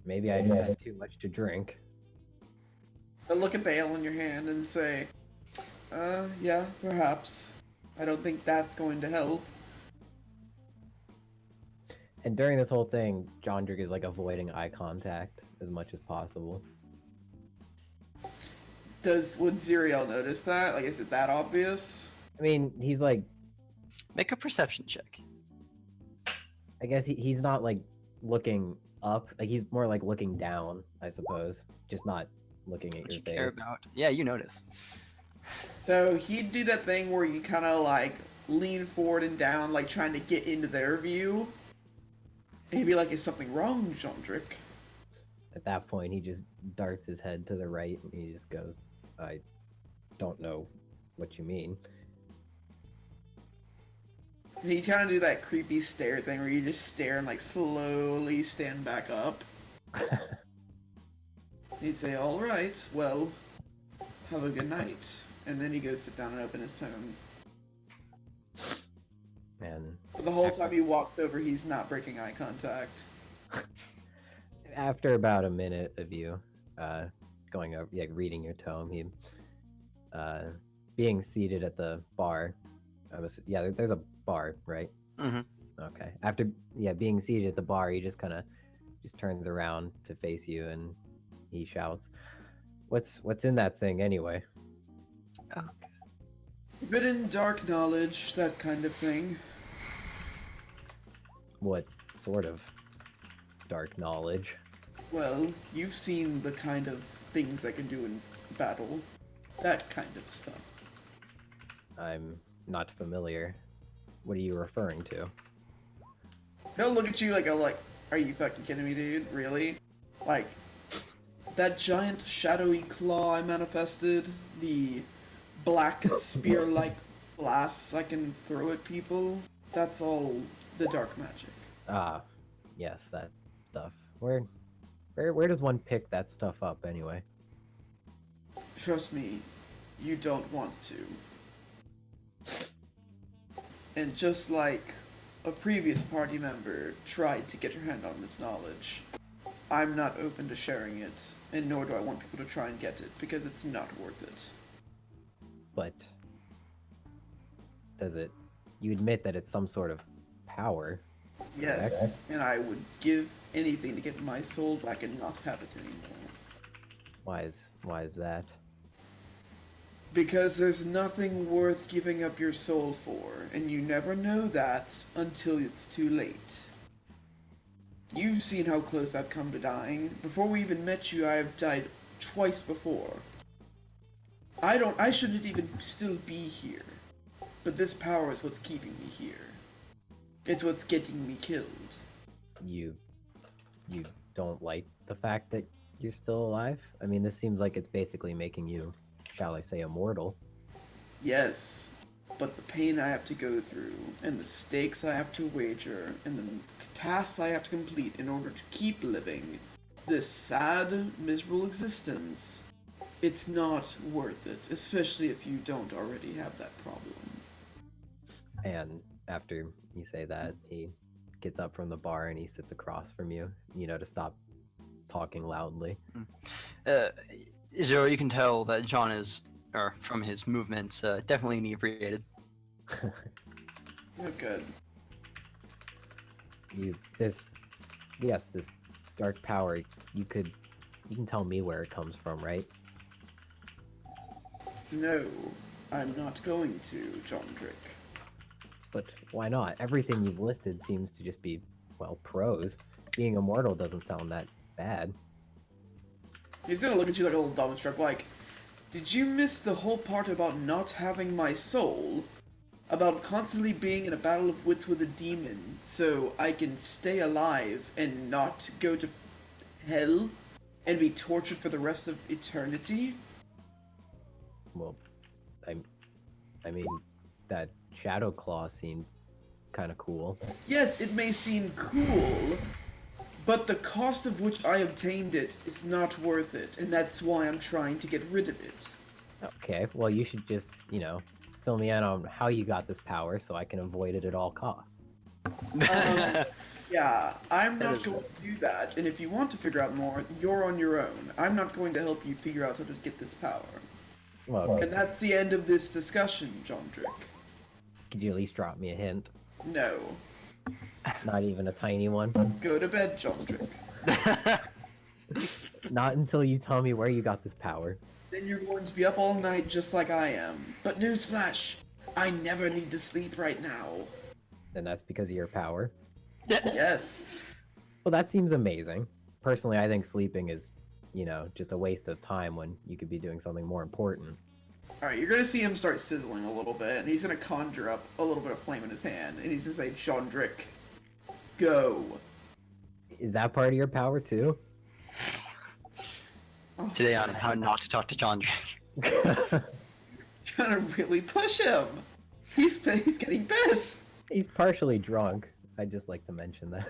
Maybe I just had too much to drink. I look at the ale in your hand and say, yeah, perhaps. I don't think that's going to help. And during this whole thing, Jondrick is like avoiding eye contact as much as possible. Would Ziriel notice that? Like, is it that obvious? I mean, he's like, Make a perception check. I guess he's not like looking up. Like he's more like looking down, I suppose. Just not looking at What your you care face. about? Yeah, you notice. So he'd do that thing where you kind of like lean forward and down, like trying to get into their view. And he'd be like, is something wrong, Jondrick? At that point, he just darts his head to the right and he just goes, I don't know what you mean. And he'd kind of do that creepy stare thing where you just stare and like slowly stand back up. He'd say, all right, well, have a good night. And then he goes sit down and open his tome. And The whole time he walks over, he's not breaking eye contact. after about a minute of you going over, reading your tome, he being seated at the bar. There's a bar, right? Mm-hmm. Okay. After being seated at the bar, he just kind of just turns around to face you and he shouts, "What's in that thing anyway?" Forbidden dark knowledge, that kind of thing. What sort of dark knowledge? Well, you've seen the kind of things I can do in battle. That kind of stuff. I'm not familiar. What are you referring to? He'll look at you like, are you fucking kidding me, dude? Really? Like, that giant shadowy claw I manifested, the black spear-like blasts I can throw at people, that's all the dark magic. Ah, yes, that stuff. Where does one pick that stuff up anyway? Trust me, you don't want to. And just like a previous party member tried to get her hand on this knowledge, I'm not open to sharing it, and nor do I want people to try and get it, because it's not worth it. But you admit that it's some sort of power? Yes, correct? and I would give anything to get my soul back and not have it anymore. Why is that? Because there's nothing worth giving up your soul for, and you never know that until it's too late. You've seen how close I've come to dying. Before we even met you, I've died twice before. I shouldn't even still be here. But this power is what's keeping me here. It's what's getting me killed. You don't like the fact that you're still alive? I mean, this seems like it's basically making you, shall I say, immortal. Yes, but the pain I have to go through, and the stakes I have to wager, and the tasks I have to complete in order to keep living this sad, miserable existence, it's not worth it, especially if you don't already have that problem. And after you say that, he gets up from the bar and he sits across from you, to stop talking loudly. Zero, you can tell that John is, or from his movements, definitely inebriated. Oh, good. This dark power. You can tell me where it comes from, right? No, I'm not going to, John Drick. But why not? Everything you've listed seems to just be, well, pros. Being immortal doesn't sound that bad. He's gonna look at you like a little dumbstruck, like, did you miss the whole part about not having my soul? About constantly being in a battle of wits with a demon, so I can stay alive and not go to hell and be tortured for the rest of eternity? Well, I mean, that Shadow Claw seemed kind of cool. Yes, it may seem cool, but the cost of which I obtained it is not worth it, and that's why I'm trying to get rid of it. Okay, well, you should just, fill me in on how you got this power so I can avoid it at all costs. Yeah, I'm That not is- going to do that, and if you want to figure out more, you're on your own. I'm not going to help you figure out how to get this power. Well, And that's the end of this discussion, John Drick. could you at least drop me a hint? No. Not even a tiny one? Go to bed, John Drick. Not until you tell me where you got this power. Then you're going to be up all night just like I am. But newsflash, I never need to sleep right now. Then that's because of your power. Yes. Well, that seems amazing. Personally, I think sleeping is, just a waste of time when you could be doing something more important. Alright, you're gonna see him start sizzling a little bit, and he's gonna conjure up a little bit of flame in his hand, and he's gonna say, John Drick, go. Is that part of your power too? Oh, Today on how not to talk to John Drake. you're gonna really push him. He's getting pissed. He's partially drunk. I'd just like to mention that.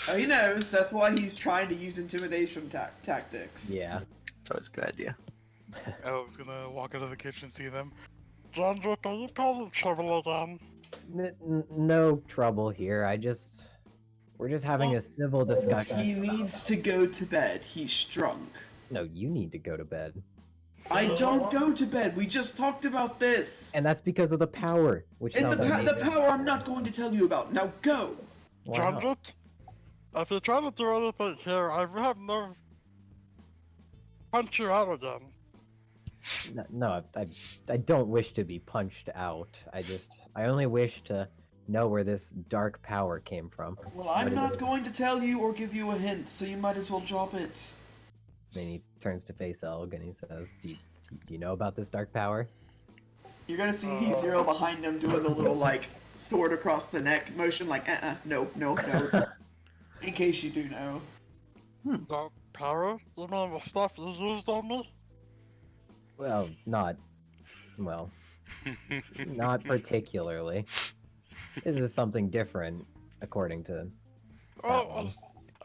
Oh, he knows. That's why he's trying to use intimidation tactics. Yeah. It's always a good idea. Elg's gonna walk into the kitchen and see them. John Drick, are you causing trouble again? No trouble here. We're just having a civil discussion. He needs to go to bed. He's drunk. No, you need to go to bed. I don't go to bed. We just talked about this. And that's because of the power, which And sounds the amazing. power I'm not going to tell you about. Now go. Why John not? Drick, if you're trying to do anything here, I have no punch you out again. No, I don't wish to be punched out. I only wish to know where this dark power came from. Well, I'm What is not it? going to tell you or give you a hint, so you might as well drop it. Then he turns to face Elg and he says, do you know about this dark power? You're gonna see Zero behind him doing the little, like, sword across the neck motion, like, no. In case you do know. Dark power? You mean the stuff you used on me? Well, not particularly. This is something different, according to Well, one.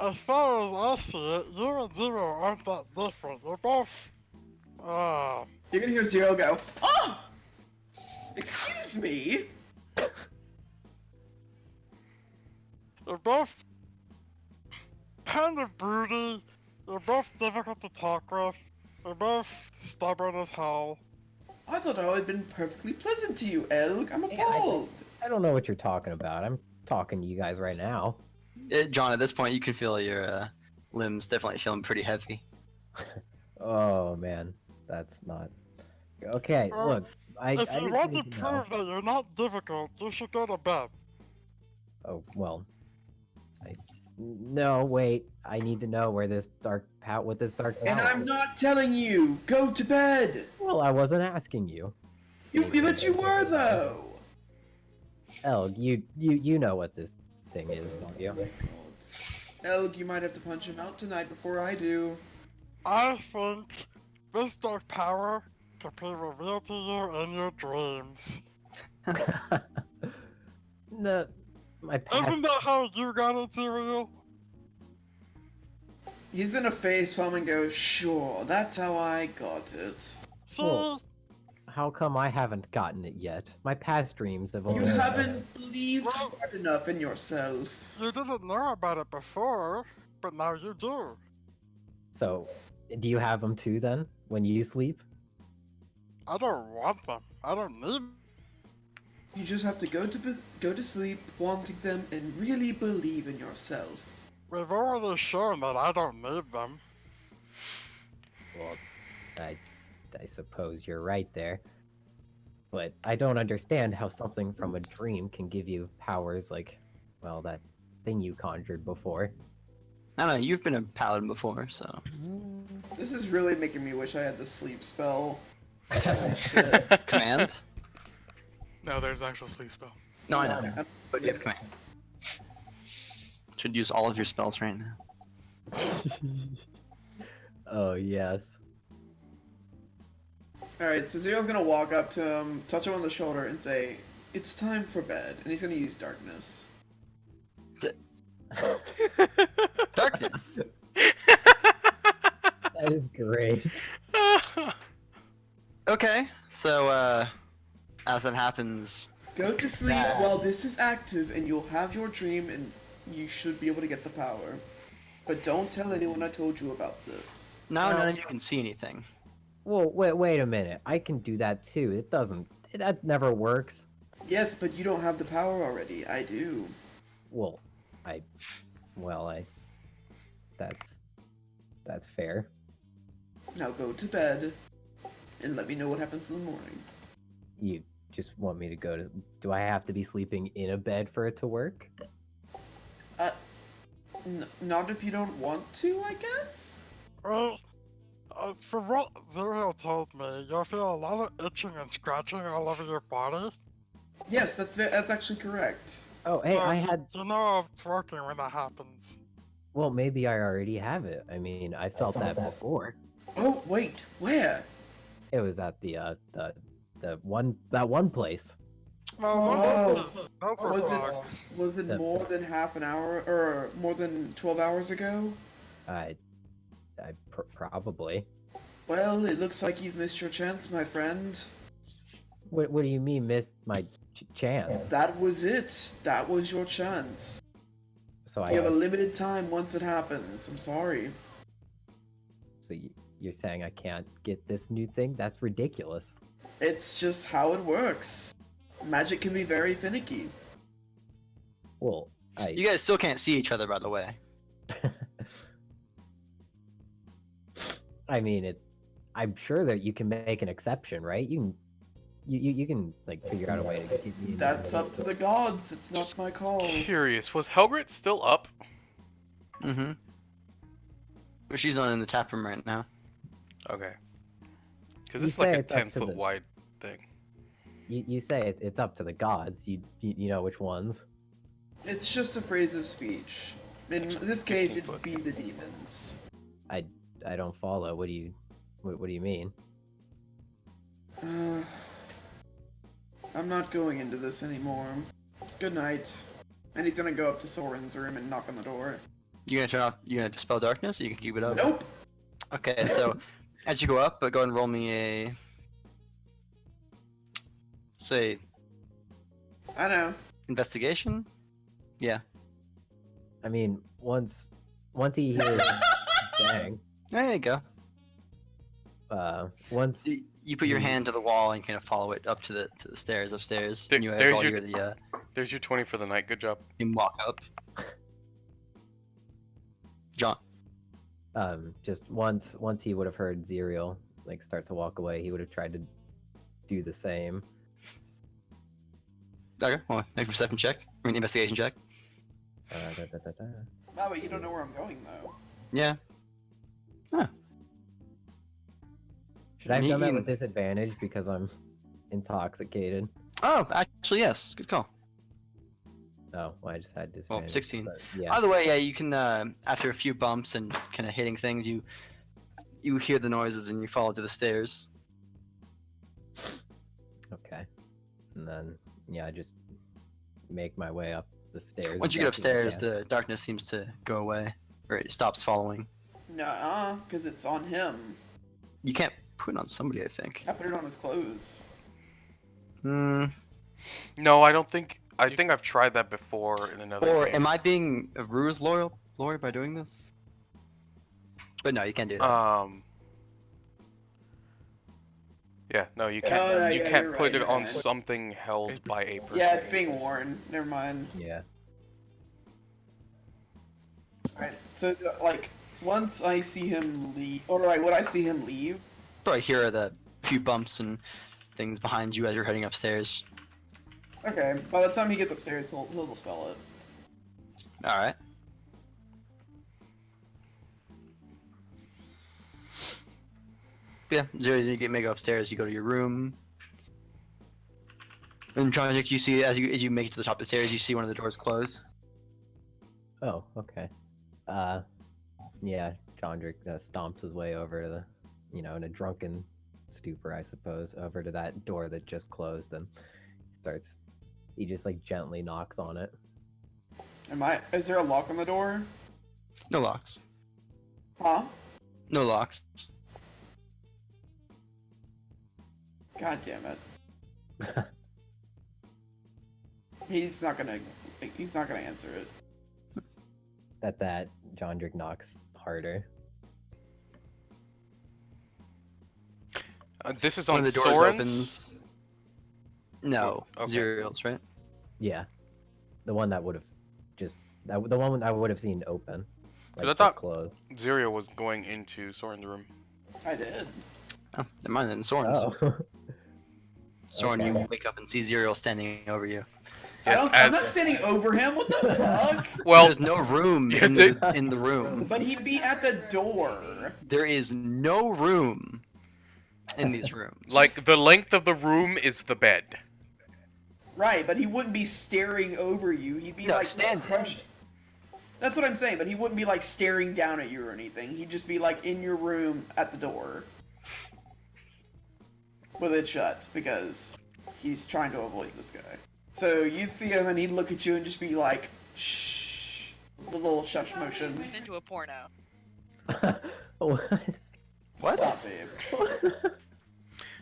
as far as I see it, you and Zero aren't that different. You're both, You're gonna hear Zero go, oh! Excuse me? you're both kind of broody. You're both difficult to talk with. You're both stubborn as hell. I thought I had been perfectly pleasant to you, Elg. I'm appalled. I don't know what you're talking about. I'm talking to you guys right now. John, at this point, you can feel your limbs definitely feeling pretty heavy. Oh man, that's not okay. Look, I If you just want to need to know. prove that you're not difficult, you should go to bed. Oh well, no wait. I need to know where this what this dark power. And I'm not telling you. Go to bed. Well, I wasn't asking you. But you were though. Elg, you know what this thing is, don't you? Elg, you might have to punch him out tonight before I do. I think this dark power can be revealed to you in your dreams. No, my past. Isn't that how you got it, Zero? He's gonna face palm and go, sure, that's how I got it. See? Well, how come I haven't gotten it yet? My past dreams have You only. haven't believed hard enough in yourself. You didn't know about it before, but now you do. So, do you have them too then when you sleep? I don't want them. I don't need them. You just have to go to sleep wanting them and really believe in yourself. We've already shown that I don't need them. Well, I suppose you're right there. But I don't understand how something from a dream can give you powers like, well, that thing you conjured before. I don't know, you've been a paladin before, so. This is really making me wish I had the sleep spell. Holy shit. Command? No, there's actual sleep spell. No, I know. But you have command. Should use all of your spells right now. Oh, yes. Alright, so Zero's gonna walk up to him, touch him on the shoulder, and say, "It's time for bed." And he's gonna use darkness. Darkness. That is great. Okay, so as that happens, Go to sleep Yes. while this is active, and you'll have your dream, and you should be able to get the power. But don't tell anyone I told you about this. now none of you can see anything. Well, wait a minute. I can do that too. It doesn't. That never works. Yes, but you don't have the power already. I do. Well, that's fair. Now go to bed, and let me know what happens in the morning. You just want me to go to? Do I have to be sleeping in a bed for it to work? Not if you don't want to, I guess? Well, from what Zero told me, you'll feel a lot of itching and scratching all over your body. Yes, that's actually correct. Oh, hey, So I had. You know it's working when that happens. Well, maybe I already have it. I mean, I felt that before. Oh, wait, where? It was at the one place. No, those were Was bugs. Was it The- more than half an hour, or more than 12 hours ago? I probably. Well, it looks like you've missed your chance, my friend. What do you mean missed my chance? That was it. That was your chance. So You have a limited time once it happens. I'm sorry. So you're saying I can't get this new thing? That's ridiculous. It's just how it works. Magic can be very finicky. Well, You guys still can't see each other, by the way. I mean, I'm sure that you can make an exception, right? You can like figure out a way to get me. That's up to the gods. It's not my call. Curious, was Helgrit still up? Mm-hmm. But she's not in the tap room right now. Okay. Because You this is like say a it's up 10 to foot the- wide thing. You say it's up to the gods. You know which ones? It's just a phrase of speech. In this case, it'd be the demons. I don't follow. What do you mean? I'm not going into this anymore. Good night. And he's gonna go up to Soren's room and knock on the door. You gonna dispel darkness, or you can keep it up? Nope. Okay, so as you go up, go ahead and roll me a say I know. investigation. Yeah. I mean, once he hears bang, There you go. once You put your hand to the wall and kind of follow it up to the stairs upstairs. There- and you guys there's all your- hear There's your 20 for the night. Good job. him walk up. John. just once he would have heard Zerial like start to walk away, he would have tried to do the same. Okay, well, make a perception check. I mean, investigation check. No, but you don't know where I'm going, though. Yeah. Should I have done that Mean. with disadvantage because I'm intoxicated? Oh, actually, yes. Good call. No, well, I just had disadvantage. 16. but yeah. By the way, yeah, you can after a few bumps and kind of hitting things, you hear the noises and you follow to the stairs. Okay. And then yeah, I just make my way up the stairs. Once as you get best as I upstairs, can. the darkness seems to go away, or it stops following. Nuh-uh, because it's on him. You can't put it on somebody, I think. I put it on his clothes. Hmm. No, I don't think. I think I've tried that before in another Or game. am I being a ruse, Lori, by doing this? But no, you can't do that. Yeah, no, you Oh, can't. no, you yeah, can't you're put right, it you're on right. something held by a person. Yeah, it's being worn. Never mind. Yeah. Alright, so, like, once I see him leave, or like, would I see him leave? Probably hear the few bumps and things behind you as you're heading upstairs. Okay, by the time he gets upstairs, he'll dispel it. Alright. Yeah, Zero, you make it upstairs, you go to your room. And John, you see, as you make it to the top of the stairs, you see one of the doors close. Oh, okay. Yeah, Jondrick stomps his way over to the, in a drunken stupor, I suppose, over to that door that just closed, and he just like gently knocks on it. Is there a lock on the door? No locks. Huh? No locks. God damn it. He's not gonna answer it. At that, Jondrick knocks harder. This is One on of the doors Soren's? opens. No, Oh, okay. Zerial's, right? Yeah, the one that would have the one I would have seen open, like I just thought- closed. Zero was going into Soren's room. I did. Oh, never mind then, Soren's. Oh, Soren, okay. you wake up and see Zerial standing over you. Yes, I'm not standing over him. What the fuck? Well, There's no room Yeah, in the room. But he'd be at the door. There is no room in these rooms. like the length of the room is the bed. Right, but he wouldn't be staring over you. He'd be No, like standing. crunched. That's what I'm saying, but he wouldn't be like staring down at you or anything. He'd just be like in your room at the door. With it shut, because he's trying to avoid this guy. So you'd see him and he'd look at you and just be like, shh. The little shush motion. Turned into a porno. What? What? Stop, babe.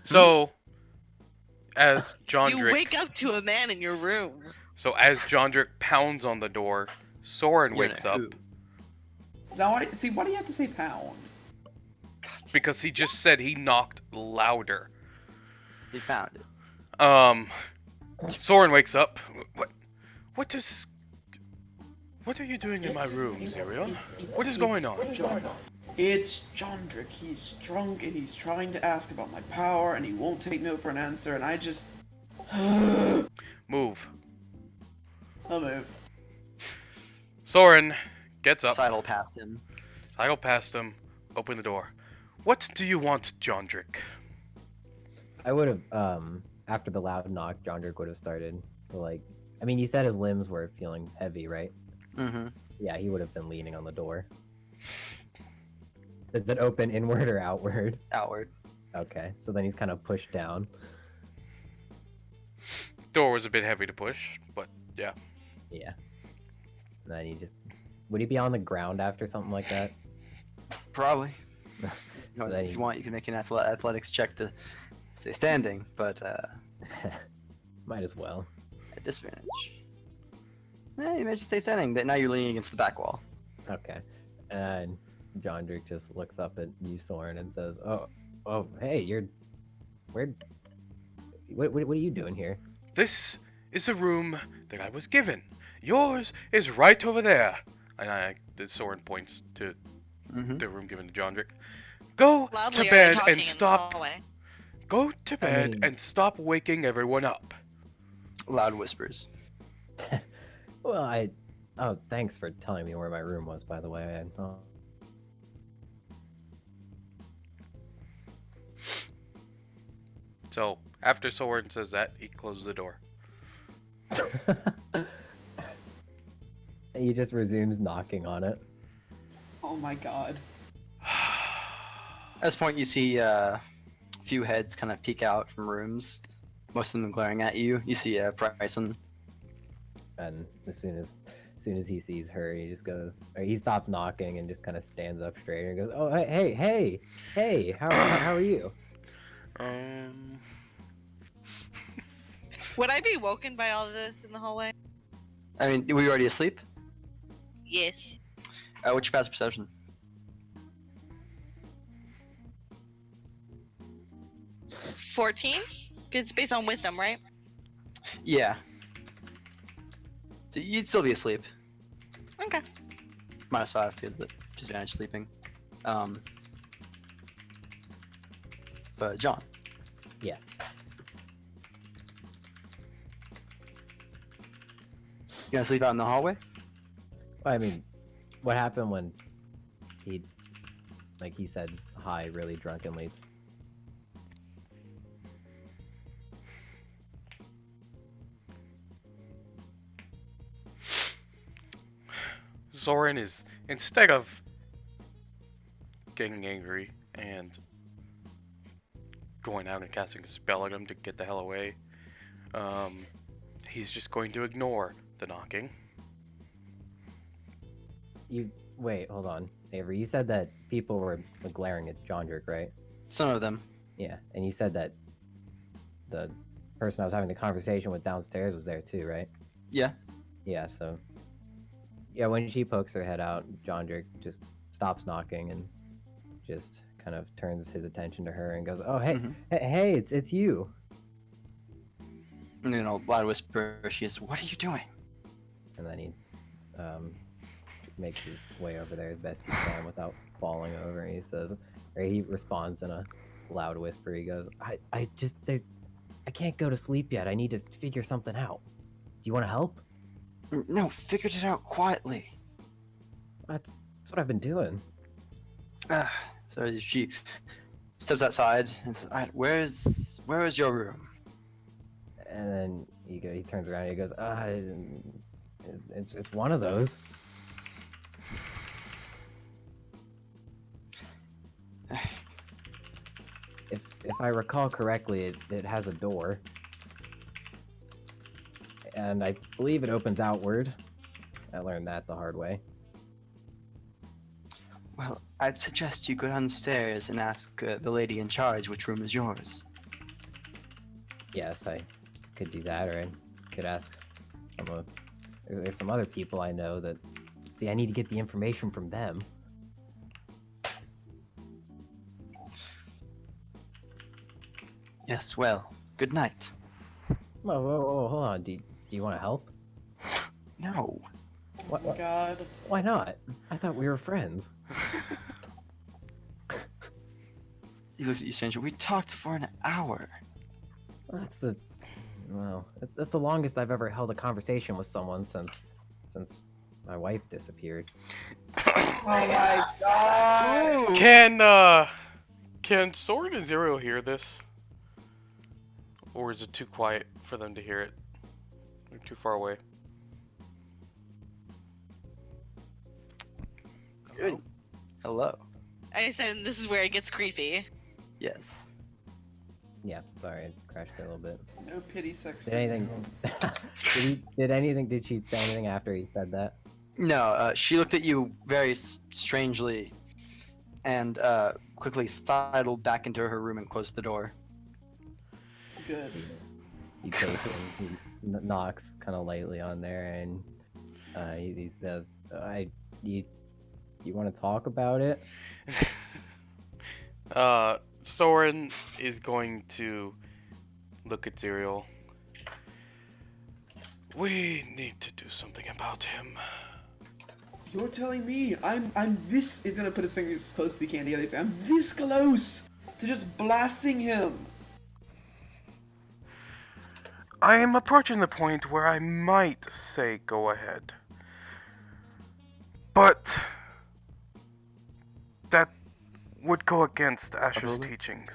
So, as You Jondrick, wake up to a man in your room. so as Jondrick pounds on the door, Soren You're in wakes a up who? Now, why do you have to say pound? because he just said he knocked louder. He found it. Soren wakes up. What are you doing in my room, Zerial? What is going on? It's Jondrick. He's drunk and he's trying to ask about my power and he won't take no for an answer and I just... Move. I'll move. Soren gets up, Sidle past him. sidle past him, open the door. What do you want, Jondrick? I would have, after the loud knock, Jondrick would have started to like. I mean, you said his limbs were feeling heavy, right? Mm-hmm. Yeah, he would have been leaning on the door. Is it open inward or outward? Outward. Okay, so then he's kind of pushed down. Door was a bit heavy to push, but yeah. Yeah. And then he just. Would he be on the ground after something like that? Probably. So then If you want, you can make an athletics check to stay standing, but Might as well. at disadvantage. You managed to stay standing, but now you're leaning against the back wall. Okay. And Jondrick just looks up at you, Soren, and says, "Oh, hey, you're. What are you doing here?" This is a room that I was given. Yours is right over there. And the Soren points to Mm-hmm. the room given to Jondrick. Go Loudly to are they bed talking and in this stop. hallway? Go to bed mean- and stop waking everyone up. Loud whispers. Well, Oh, thanks for telling me where my room was, by the way. So after Soren says that, he closes the door. He just resumes knocking on it. Oh my god. At this point, you see a few heads kind of peek out from rooms. Most of them glaring at you. You see Bryson. And as soon as he sees her, he just goes, or he stops knocking and just kind of stands up straight and goes, "Oh, hey, how are you?" Would I be woken by all of this in the hallway? I mean, were you already asleep? Yes. What's your passive perception? 14? Because it's based on wisdom, right? Yeah. So you'd still be asleep. Okay. -5 because the disadvantage sleeping. But John. Yeah. You gonna sleep out in the hallway? Well, I mean, what happened when he said hi really drunkenly? Zoran is, instead of getting angry and going out and casting a spell at him to get the hell away, he's just going to ignore the knocking. Wait, hold on. Avery, you said that people were glaring at Jondrick, right? Some of them. Yeah, and you said that the person I was having the conversation with downstairs was there too, right? Yeah. Yeah, so... Yeah, when she pokes her head out, Jondrick just stops knocking and just kind of turns his attention to her and goes, "Oh, hey, hey, it's you." And then a loud whisper, she's, "What are you doing?" And then he makes his way over there as best he can without falling over. And he says, or he responds in a loud whisper. He goes, I can't go to sleep yet. I need to figure something out. Do you want to help?" No, figured it out quietly. That's what I've been doing. So she steps outside and says, where is your room? And then he turns around and he goes, it's one of those. If I recall correctly, it has a door. And I believe it opens outward. I learned that the hard way. Well, I'd suggest you go downstairs and ask the lady in charge which room is yours. Yes, I could do that, or I could ask there's some other people I know that... See, I need to get the information from them. Yes, well, good night. Whoa, hold on. Do you want to help? No. What? Oh God. Why not? I thought we were friends. He looks at you, stranger. We talked for an hour. That's the longest I've ever held a conversation with someone since my wife disappeared. Oh my God. Can Sword and Zero hear this? Or is it too quiet for them to hear it? They're too far away. Good. Hello. I said this is where it gets creepy. Yes. Yeah, sorry, I crashed a little bit. No pity sex. Did anything? Did she say anything after he said that? No, she looked at you very strangely and quickly sidled back into her room and closed the door. Good. He takes it and he knocks kind of lightly on there, and he says, you want to talk about it?" Soren is going to look at Zerial. We need to do something about him. You're telling me I'm this... He's gonna put his fingers as close as he can together. I'm this close to just blasting him. I am approaching the point where I might say go ahead. But that would go against Asher's teachings.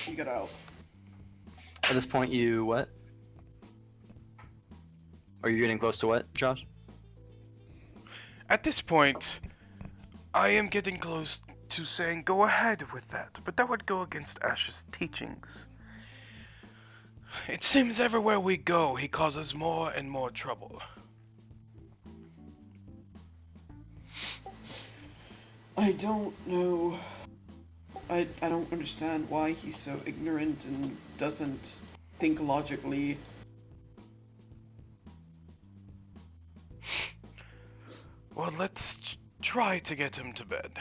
You got out. At this point, you what? Are you getting close to what, Josh? At this point, I am getting close to saying go ahead with that, but that would go against Asher's teachings. It seems everywhere we go, he causes more and more trouble. I don't know. I don't understand why he's so ignorant and doesn't think logically. Well, let's try to get him to bed.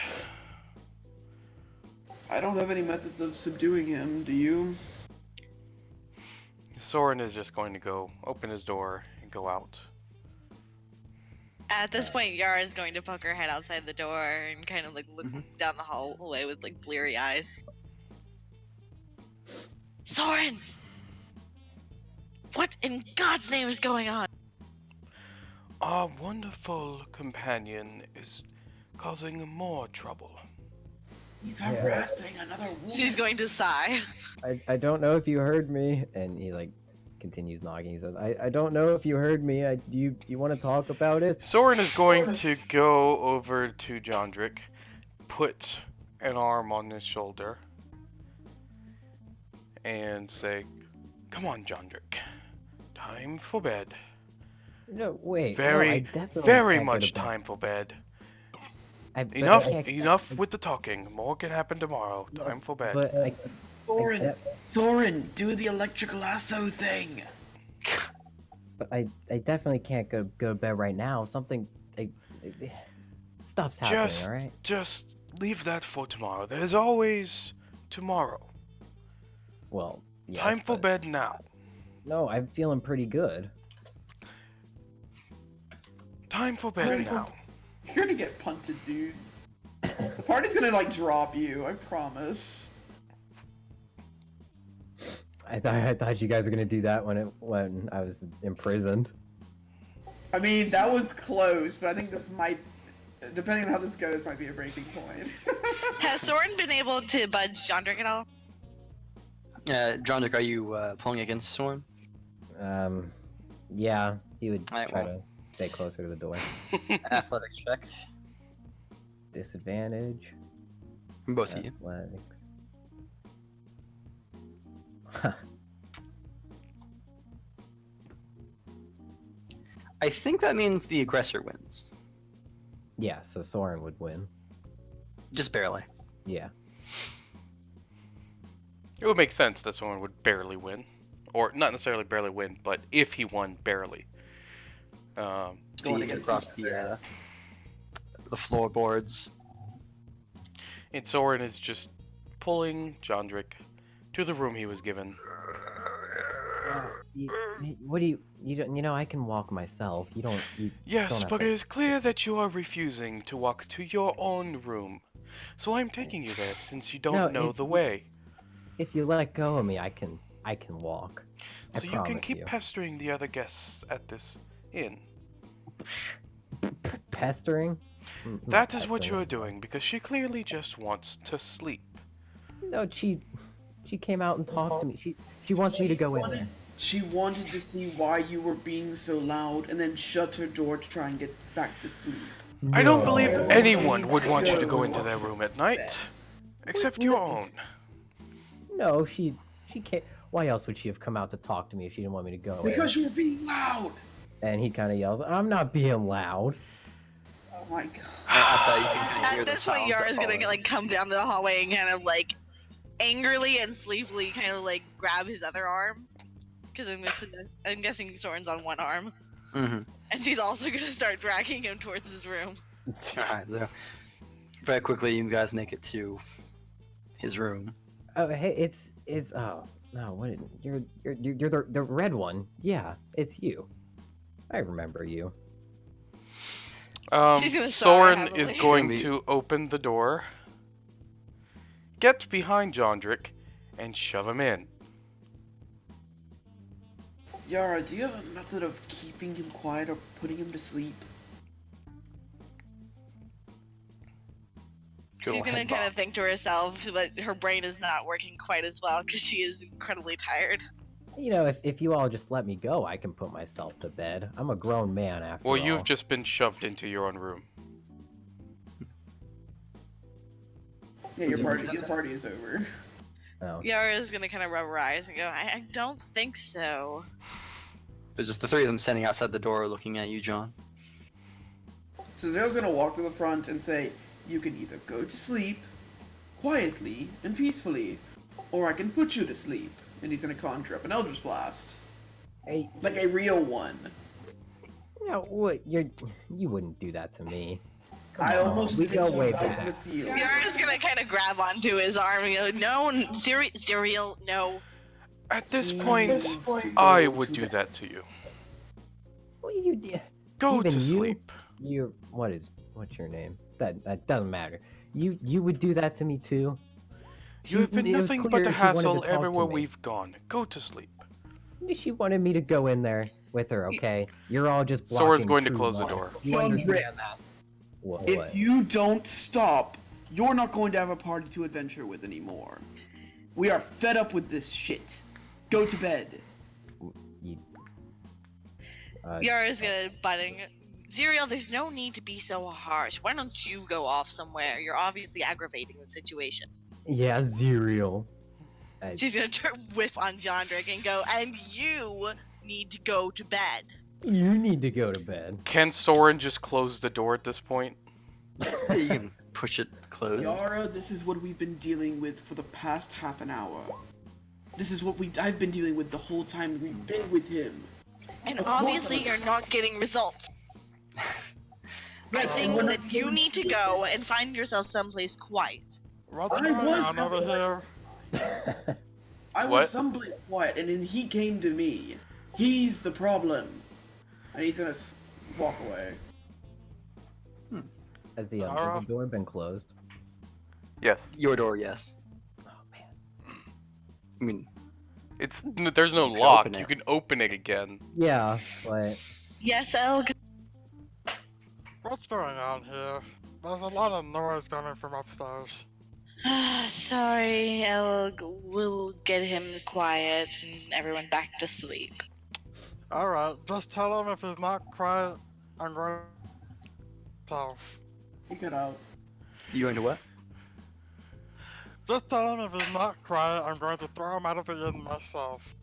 I don't have any methods of subduing him, do you? Soren is just going to go open his door and go out. At this point, Yara is going to poke her head outside the door and kind of like look down the hallway with like bleary eyes. Soren! What in God's name is going on? Our wonderful companion is causing more trouble. He's harassing another woman. She's going to sigh. I don't know if you heard me, and he like continues knocking. He says, I don't know if you heard me. Do you want to talk about it? Soren is going to go over to Jondrick, put an arm on his shoulder, and say, "Come on, Jondrick. Time for bed. No, wait. Very, no, I very can't go much to bed. time for bed. But Enough, I can't- enough with the talking. More can happen tomorrow. No, Time for bed." But Thorin, Thorin, do the electric lasso thing. But I definitely can't go to bed right now. Something, stuff's happening. Just, all right. just leave that for tomorrow. There's always tomorrow. Well, yes, Time for but- bed now. No, I'm feeling pretty good. Time for bed now. You're gonna get punted, dude. The party's gonna like drop you, I promise. I thought you guys were gonna do that when I was imprisoned. I mean, that was close, but I think this might, depending on how this goes, might be a breaking point. Has Soren been able to budge Jondrick at all? Jondrick, are you pulling against Soren? Yeah, he would Alright, try well. to stay closer to the door. Athletics check. Disadvantage. From both of you. Athletics. Huh. I think that means the aggressor wins. Yeah, so Soren would win. Just barely. Yeah. It would make sense that someone would barely win. Or not necessarily barely win, but if he won, barely. Going Feet against across each other. the floorboards. And Soren is just pulling Jondrick to the room he was given. What do you don't, I can walk myself. You don't. Yes, don't have but to- it is clear that you are refusing to walk to your own room. So I'm taking you there since you don't No, know if the you- way. If you let go of me, I can walk. I So you can promise keep you. pestering the other guests at this inn. Pestering? I'm not That is what pestering you're doing because she clearly just wants to sleep. No, she came out and talked to me. She wants me to go in there. She wanted to see why you were being so loud and then shut her door to try and get back to sleep. I don't No. believe anyone would want you to go into their room at night, except your own. No, she can't. Why else would she have come out to talk to me if she didn't want me to go? Because you were being loud! And he kind of yells, "I'm not being loud." Oh my god. I thought you could kinda hear At the this point, sounds Yara's that gonna follow. like come down the hallway and kind of like angrily and sleepily kind of like grab his other arm, because I'm guessing Soren's on one arm, Mhm. and she's also gonna start dragging him towards his room. Alright, so very quickly you guys make it to his room. Oh, hey, it's oh no, what? You're the red one. Yeah, it's you. I remember you. She's gonna sigh Soren heavily. is It's going gonna be- to open the door, get behind Jondrick, and shove him in. Yara, do you have a method of keeping him quiet or putting him to sleep? Go She's gonna ahead, kind Bob. of think to herself that her brain is not working quite as well because she is incredibly tired. You know, if you all just let me go, I can put myself to bed. I'm a grown man after Well, all. you've just been shoved into your own room. Yeah, your party is over. Oh. Yara's gonna kind of rub her eyes and go, I don't think so. There's just the three of them standing outside the door looking at you, John. So Zale's gonna walk to the front and say, you can either go to sleep, quietly and peacefully, or I can put you to sleep. And he's gonna conjure up an Eldritch Blast. Hey, Like a real one. you know what? You wouldn't do that to me. I on, almost we spit go you way out to back. the field. Yara's gonna kind of grab onto his arm and go, no, Cereal, no. At this He point, needs to I go would to do bed. that to you. Well, you Go Even to you? sleep. What's your name? That doesn't matter. You would do that to me too. You have been It was nothing clear but a she wanted to hassle talk to everywhere me. we've gone. Go to sleep. She wanted me to go in there with her. Okay, you're all just blocking. Sora's going to true close the love. door. You Chandra, understand that? What? If you don't stop, you're not going to have a party to adventure with anymore. We are fed up with this shit. Go to bed. You, Yara's gonna butting. Cereal, there's no need to be so harsh. Why don't you go off somewhere? You're obviously aggravating the situation. yeah, Zerial. She's gonna whiff on Jondrick and go, and you need to go to bed. You need to go to bed. Can Soren just close the door at this point? You can push it closed. Yara, this is what we've been dealing with for the past half an hour. This is what I've been dealing with the whole time we've been with him. And Of course obviously I'm- you're not getting results. I think we're that not you going need to go and find yourself someplace quiet. What's I going was on over here? I What? was someplace quiet, and then he came to me. He's the problem. And he's gonna walk away. Has the door been closed? Yes. Your door, yes. Oh man. I mean, There's no You can lock. open You it. can open it again. Yeah, but Yes, Elg. What's going on here? There's a lot of noise coming from upstairs. Sorry, Elg. We'll get him quiet and everyone back to sleep. Alright, just tell him if he's not quiet, I'm going south. He got out. you going to what? Just tell him if he's not quiet, I'm going to throw him out of the inn myself.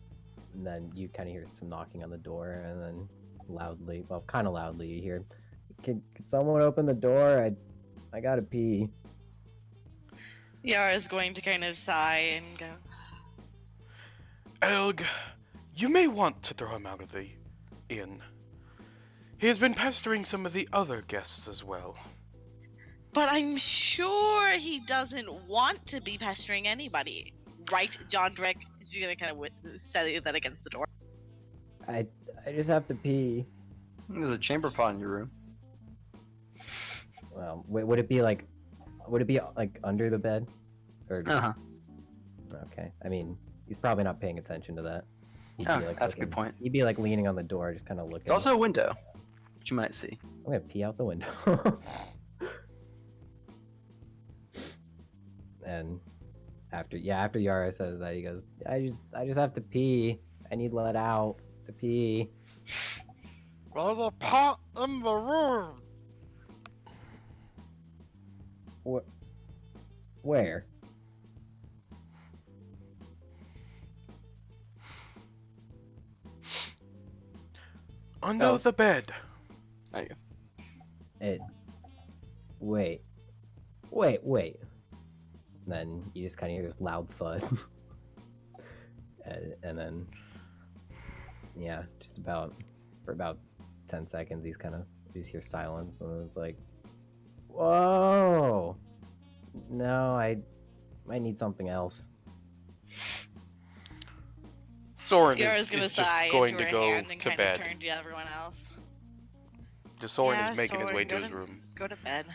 and then you kind of hear some knocking on the door, and then loudly, well, kind of loudly, you hear, "Can someone open the door? I gotta pee." Yara's going to kind of sigh and go, Elg, you may want to throw him out of the inn. He has been pestering some of the other guests as well. but I'm sure he doesn't want to be pestering anybody. Right, Jondrick? She's gonna kind of say that against the door. I just have to pee. There's a chamber pot in your room. Well, would it be like under the bed, or? Uh-huh. Okay, I mean, he's probably not paying attention to that. He'd Oh, be, like, that's a good looking- point. He'd be like leaning on the door, just kind of looking. It's also a window, which you might see. I'm gonna pee out the window. And after Yara says that, he goes, I just have to pee. I need let out to pee. There's a pot in the room! Where? Under Oh. the bed. There you go. Wait. And then you just kind of hear this loud thud. and then, yeah, for about 10 seconds, you just hear silence, and then it's like, whoa! No, I might need something else. Soren Yara's is gonna just sigh going into to her go hand and to kind bed. of turn to everyone else. Just Soren Yeah, is making his Soren, way to go his room. Go to bed.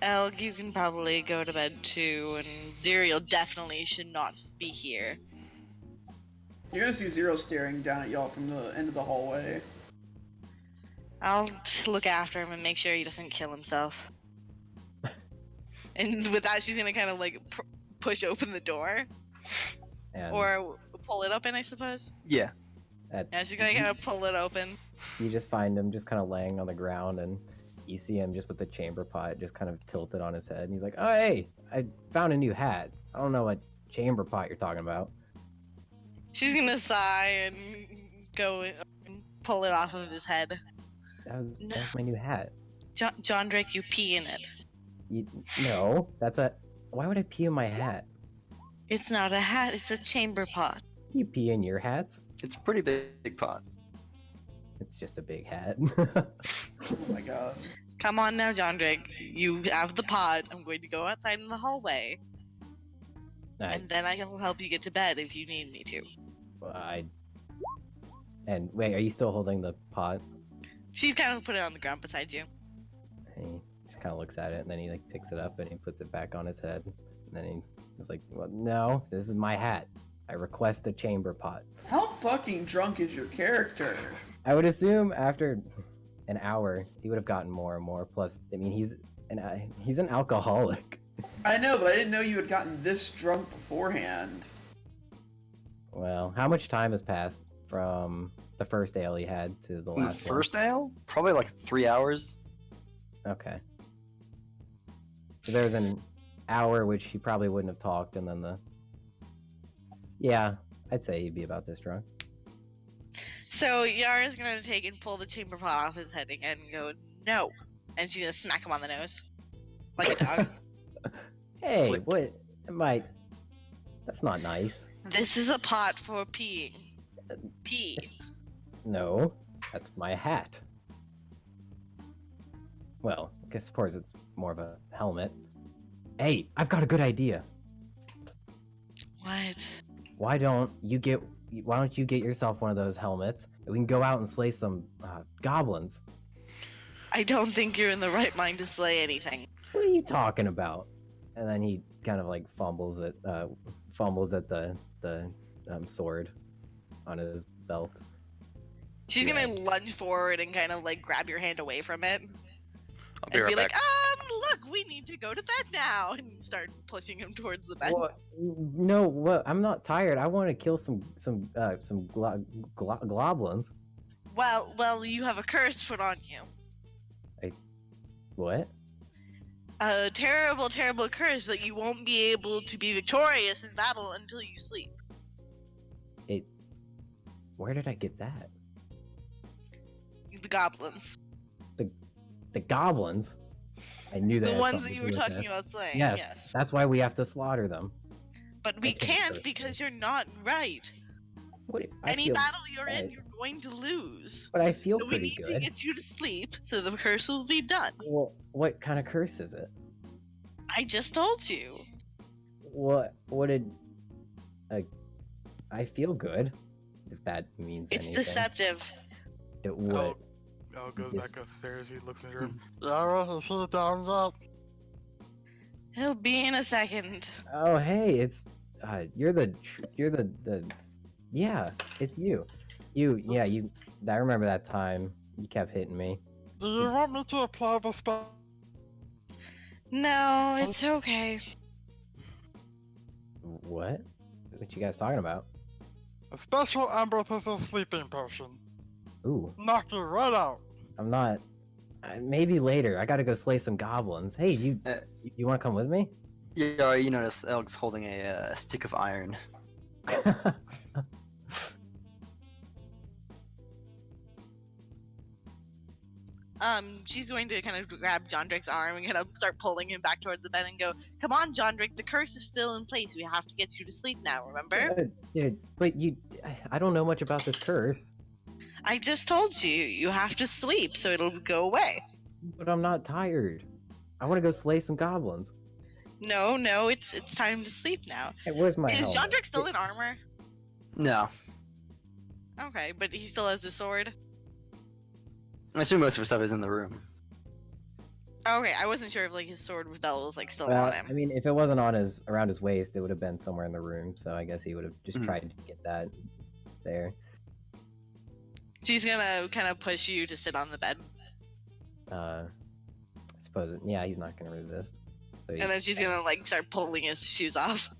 Elg, you can probably go to bed too, and Zerial definitely should not be here. You're gonna see Zero staring down at y'all from the end of the hallway. I'll look after him and make sure he doesn't kill himself. And with that, she's gonna kind of like push open the door, And or pull it open, I suppose. Yeah. Yeah, she's gonna kind of pull it open. you just find him just kind of laying on the ground, and you see him just with the chamber pot just kind of tilted on his head, and he's like, "Oh, hey, I found a new hat. I don't know what chamber pot you're talking about." She's gonna sigh and go and pull it off of his head. That was my new hat. John Drake, you pee in it. No, why would I pee in my hat? It's not a hat, it's a chamber pot. You pee in your hats? It's a pretty big pot. It's just a big hat. Oh my god. Come on now, John Drake. You have the pod. I'm going to go outside in the hallway, and then I will help you get to bed if you need me to. And wait, are you still holding the pot? She kind of put it on the ground beside you. He just kind of looks at it, and then he like picks it up and he puts it back on his head. And then he's like, "Well, no, this is my hat. I request a chamber pot." How fucking drunk is your character? I would assume after an hour he would have gotten more and more. Plus, I mean, he's an alcoholic. I know, but I didn't know you had gotten this drunk beforehand. Well, how much time has passed from the first ale he had to the The last first ale? Probably like 3 hours. one? Okay. So there's an hour which he probably wouldn't have talked, and then yeah, I'd say he'd be about this drunk. So Yara's gonna take and pull the chamber pot off his head again and go, no. And she's gonna smack him on the nose. Like a dog. Hey, Flick. what am I? That's not nice. This is a pot for peeing. Pee. No, that's my hat. Well, I suppose it's more of a helmet. Hey, I've got a good idea. What? Why don't you get yourself one of those helmets, and we can go out and slay some goblins? I don't think you're in the right mind to slay anything. What are you talking about? And then he kind of like fumbles at the sword on his belt. She's Yeah. gonna lunge forward and kind of like grab your hand away from it. I'll be And right be back. like, look, we need to go to bed now, and start pushing him towards the bed. No, what? I'm not tired. I want to kill some goblins. Well, you have a curse put on you. What? A terrible, terrible curse that you won't be able to be victorious in battle until you sleep. Where did I get that? The goblins. The goblins? I knew that. The had ones something that to you do were with talking this. about slaying. Yes, Yes. that's why we have to slaughter them. But we Okay, can't sure. because you're not right. Any feel battle you're in, right. you're going to lose. But I feel So we pretty need to good. get you to sleep so the curse will be done. Well, what kind of curse is it? I just told you. What did? I feel good. If that means It's anything. deceptive. What? Oh, goes Just- back upstairs. He looks in your room. Yara, is he down yet? He'll be in a second. Oh, hey, it's you're the yeah, it's you. I remember that time you kept hitting me. Do you want me to apply the spell? No, it's okay. What? What you guys talking about? A special Amber Thistle sleeping potion. Ooh, Knock you right out. I'm not. Maybe later. I gotta go slay some goblins. Hey, you want to come with me? Yeah, you notice Elg's holding a stick of iron. She's going to kind of grab John Drake's arm and kind of start pulling him back towards the bed and go, "Come on, John Drake, the curse is still in place. We have to get you to sleep now, remember? Dude, but I don't know much about this curse. I just told you, you have to sleep so it'll go away." But I'm not tired. I want to go slay some goblins. No, it's time to sleep now. Hey, where's my Is helmet? John Drake still in armor? No. Okay, but he still has the sword? I assume most of his stuff is in the room. Okay, I wasn't sure if like his sword with bell was like still Well, on him. I mean, if it wasn't on around his waist, it would have been somewhere in the room. So I guess he would have just Mhm. tried to get that there. She's gonna kind of push you to sit on the bed. I suppose. Yeah, he's not gonna resist. So And then she's gonna like start pulling his shoes off.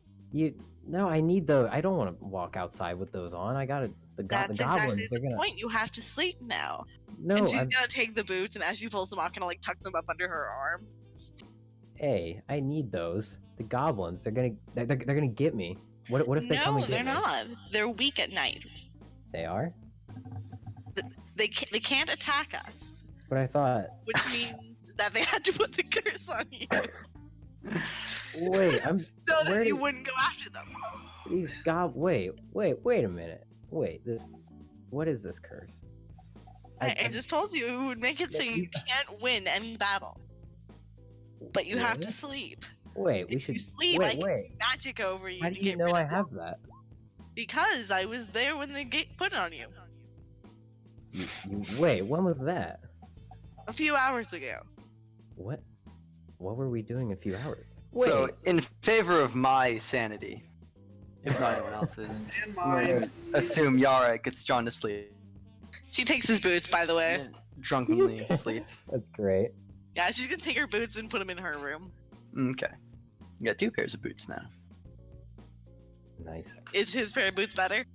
No, I need those. I don't want to walk outside with those on. I gotta. The That's goblins. exactly They're the gonna. point. You have to sleep now. No, And she's I'm, gonna take the boots, and as she pulls them off, kind of like tuck them up under her arm. hey, I need those. The goblins. They're gonna get me. What if they come No, and get they're me? not. They're weak at night. They are. They can't attack us, But I thought. which means that they had to put the curse on you Wait, I'm. so Where that you did- wouldn't go after them. These Wait a minute. Wait, this. What is this curse? I just told you it would make it so you can't win any battle. But you have to sleep. Wait, we If should. you sleep, I can magic over you How to do you get know rid I of have that? Because I was there when they put it on you. Wait, when was that? A few hours ago. What? What were we doing a few hours? So, Wait. in favor of my sanity, if not anyone else's, And I'm mine. gonna assume Yara gets John to sleep. She takes his boots, by the way. Drunkenly sleep. That's great. Yeah, she's gonna take her boots and put them in her room. Okay. You got 2 pairs of boots now. Nice. Is his pair of boots better?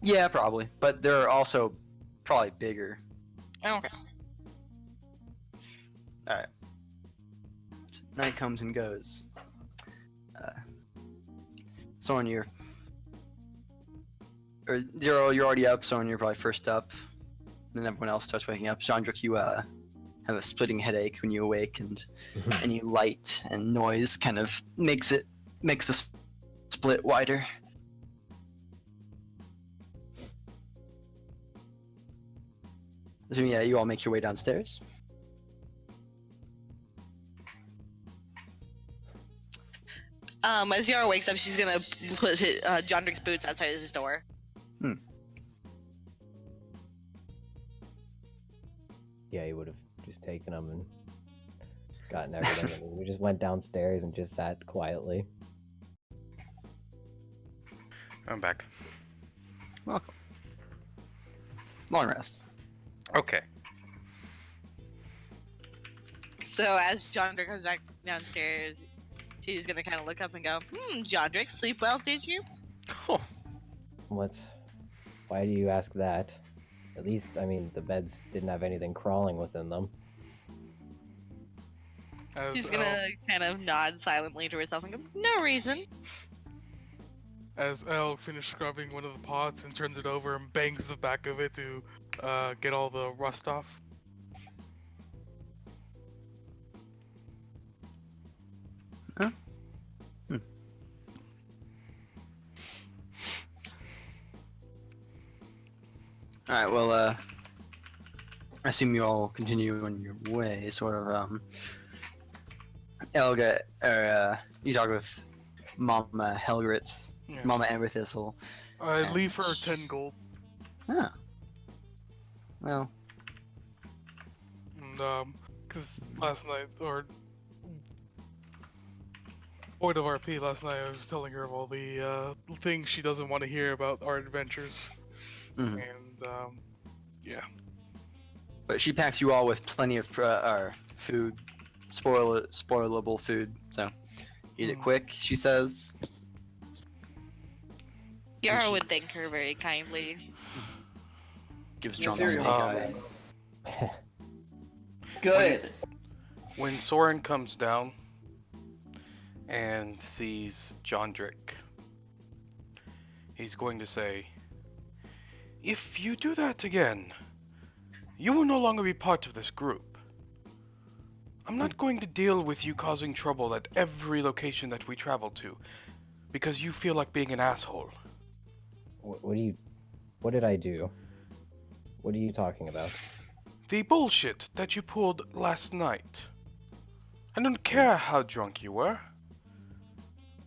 Yeah, probably. But they're also probably bigger. Okay. Alright. Night comes and goes. Soren, you're already up. Soren, you're probably first up. Then everyone else starts waking up. Jandrik, you have a splitting headache when you awake, and any light and noise kind of makes the split wider. So yeah, you all make your way downstairs. As Yara wakes up, she's gonna put Jandrik's boots outside of his door. Yeah, he would have just taken them and gotten everything. And we just went downstairs and just sat quietly. I'm back. Welcome. Long rest. Okay. So as Jandrik comes back downstairs, she's gonna kind of look up and go, Jandrik, sleep well, did you? Oh, What? Why do you ask that? At least, I mean, the beds didn't have anything crawling within them. She's gonna kind of nod silently to herself and go, no reason. As Elle finishes scrubbing one of the pots and turns it over and bangs the back of it to get all the rust off. Huh? Alright, well, I assume you all continue on your way, sort of, Elga, you talk with Mama Helgrit, Yes. Mama Amberthistle. I leave her 10 gold. Ah. Well, And, cause last night, or point of RP last night, I was telling her of all the, things she doesn't want to hear about our adventures. mhm. And, yeah. But she packs you all with plenty of food, spoilable food, so eat it quick, she says. Yara would thank her very kindly. Gives Yeah, John cereal. the Good. when Soren comes down and sees Jandrik, he's going to say, "If you do that again, you will no longer be part of this group. I'm not going to deal with you causing trouble at every location that we travel to, because you feel like being an asshole." What did I do? What are you talking about? The bullshit that you pulled last night. I don't care how drunk you were.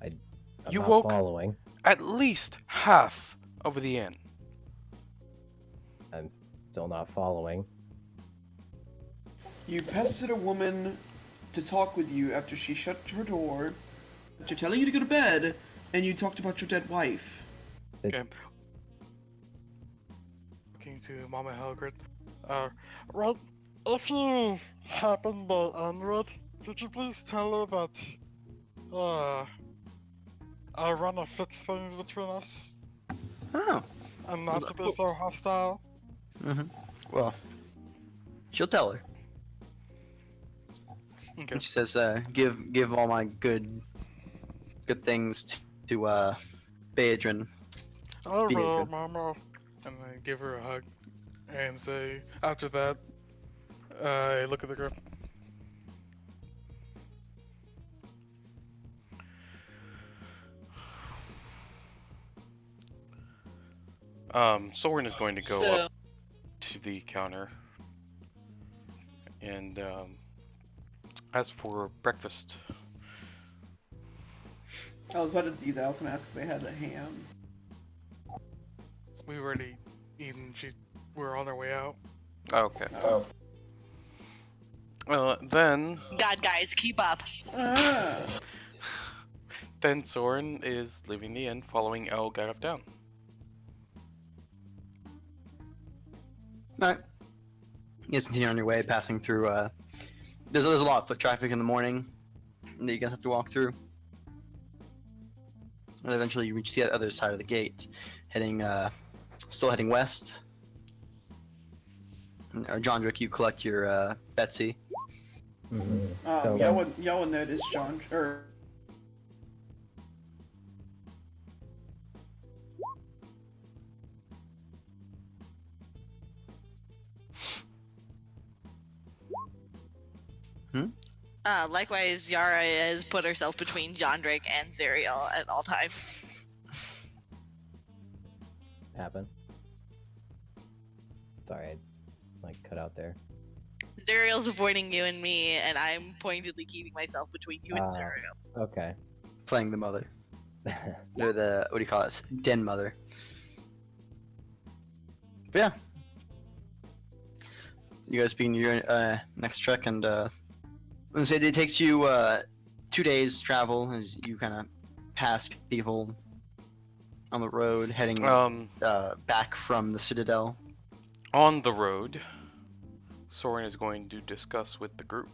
I'm You not woke- following. At least half over the inn. I'm still not following. You pestered a woman to talk with you after she shut her door, after telling you to go to bed, and you talked about your dead wife. Okay. Looking to Mama Helgrid. Well, if you happen by Enred, could you please tell her that, I wanna fix things between us, Oh. and not to be so hostile? Mm-hmm. Well, she'll tell her. Okay. And she says, give all my good things to Beadrin. I will, Beadrin. Mama. And I give her a hug and say, after that, I look at the group. Soren is going to go So- up to the counter and ask for breakfast. I was about to do that. I was gonna ask if they had a ham. We've already eaten. We're on our way out. Okay. Oh. Then God, guys, keep up. Ah. Soren is leaving the inn, following El Garab down. Alright. You guys continue on your way, passing through, there's a lot of foot traffic in the morning that you guys have to walk through. And eventually you reach the other side of the gate, still heading west. John Drick, you collect your, Betsy. So- Y'all would notice John, or Likewise, Yara has put herself between John Drake and Zerial at all times. Happen. Sorry, I cut out there. Zerial's avoiding you and me, and I'm pointedly keeping myself between you and Ah. Zerial. Okay. Playing the mother. They're the, what do you call it? Den mother. But yeah. You guys begin your next trek, and let's say it takes you 2 days travel as you kind of pass people on the road heading back from the Citadel. On the road, Soren is going to discuss with the group.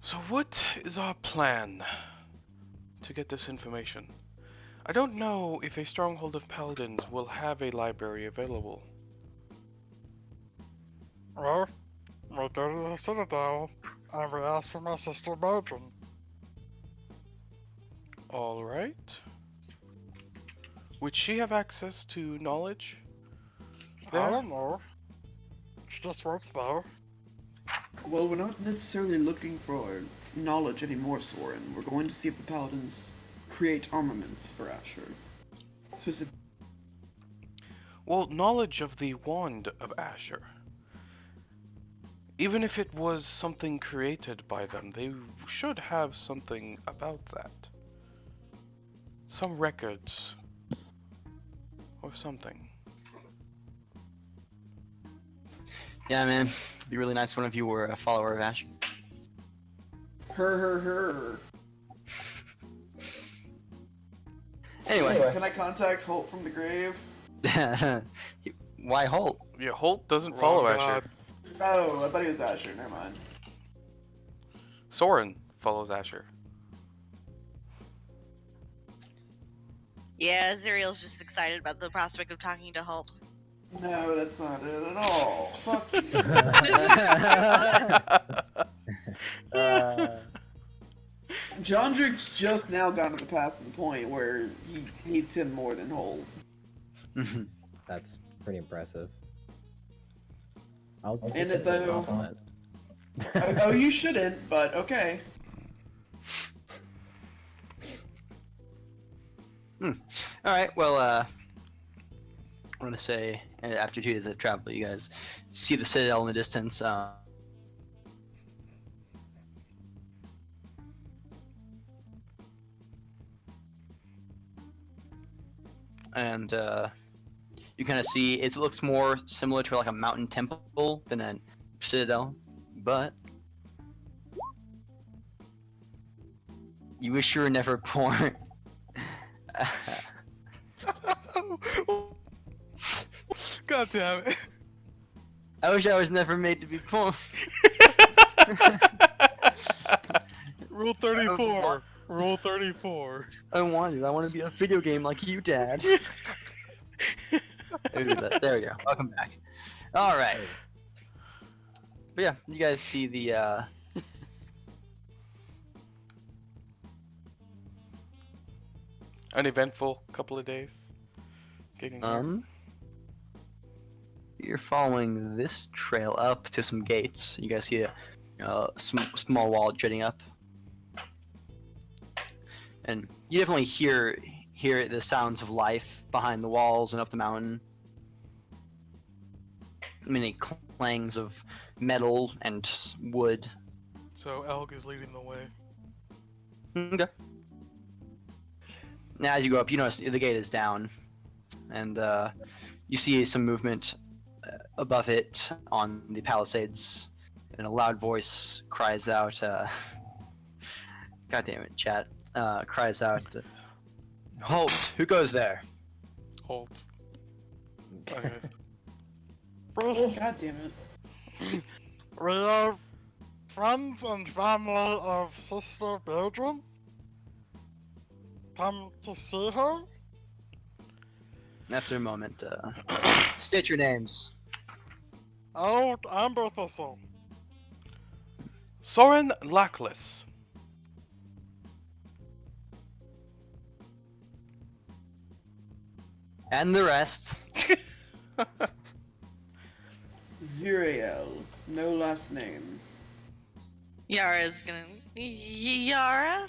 So what is our plan to get this information? I don't know if a stronghold of paladins will have a library available. Well, we go to the Citadel and we ask for my sister Modron. Alright. Would she have access to knowledge? I There? don't know. She just works there. well, we're not necessarily looking for knowledge anymore, Soren. We're going to see if the paladins create armaments for Asher. Specific. Well, knowledge of the Wand of Asher. Even if it was something created by them, they should have something about that. Some records. Or something. Yeah, man. It'd be really nice if one of you were a follower of Ash. Her. Anyway. Can I contact Holt from the grave? Why Holt? Yeah, Holt doesn't follow Wrong Asher. god. Oh, I thought he was Asher. Never mind. Soren follows Asher. Yeah, Zerial's just excited about the prospect of talking to Holt. No, that's not it at all. Fuck you. John Drick's just now gotten to the passing point where he needs him more than Holt. That's pretty impressive. I'll And take it, as a though- compliment. Oh, you shouldn't, but okay. Alright, well, I'm gonna say, after 2 days of travel, you guys see the Citadel in the distance. And you kind of see it looks more similar to like a mountain temple than a citadel, but you wish you were never born. God damn it. I wish I was never made to be born. Rule 34. Rule 34. I want it. I want to be a video game like you, Dad. There we go. Welcome back. All right. But yeah, you guys see the An eventful couple of days. Getting here. You're following this trail up to some gates. You guys see a small wall jutting up, and you definitely hear hear the sounds of life behind the walls and up the mountain. Many clangs of metal and wood. So Elg is leading the way. Okay. Now, as you go up, you notice the gate is down, and you see some movement above it on the palisades, and a loud voice cries out, God damn it, chat, cries out, "Halt! Who goes there?" Halt. Okay. Oh, God damn it. We are friends and family of Sister Bildren. Come to see her? After a moment, state your names. Old Amber Thistle. Soren Lackless. And the rest. Zuriel. No last name. Yara's gonna. Yara?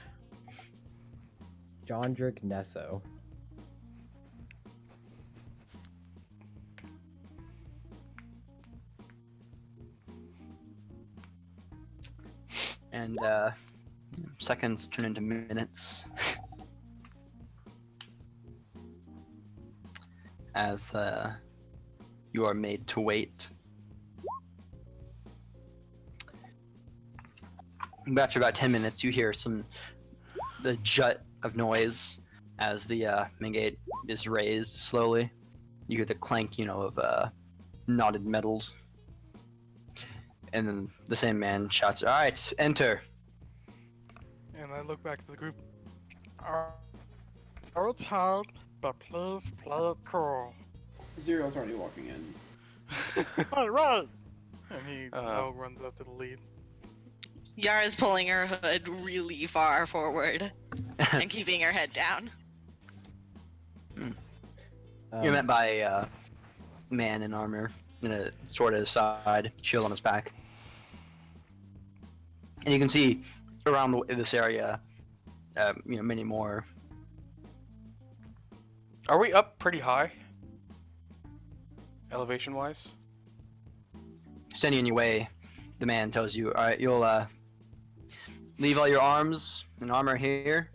Jondrick Nesso. And seconds turn into minutes. As you are made to wait. But after about 10 minutes, you hear the jut of noise as the main gate is raised slowly. You hear the clank, of knotted metals. And then the same man shouts, "All right, enter." And I look back at the group. It's hard, but please play it cool. Zuriel's already walking in. Hey, right! And he Uh-huh. runs up to the lead. Yara's pulling her hood really far forward and keeping her head down. You're met by a man in armor, and a sword at his side, shield on his back. And you can see around this area, many more. Are we up pretty high? Elevation-wise? Standing in your way, the man tells you, "All right, you'll leave all your arms and armor here.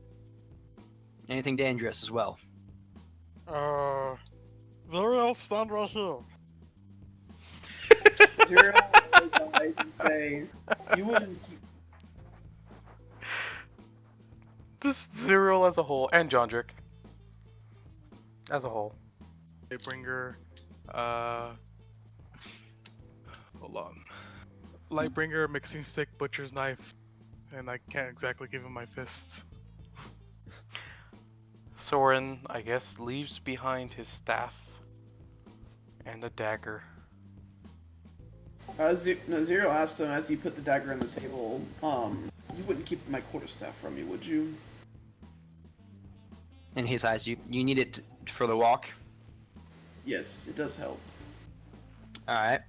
Anything dangerous as well." Zuriel, stand right here. Zuriel will eyes and say, "You wouldn't keep." Just Zero as a whole, and Jondrick. As a whole. They bring her, hold on. Lightbringer, mixing stick, butcher's knife, and I can't exactly give him my fists. Soren, I guess, leaves behind his staff and a dagger. Zuriel asked him as he put the dagger on the table, "You wouldn't keep my quarterstaff from me, would you?" In his eyes, you need it for the walk. Yes, it does help. All right.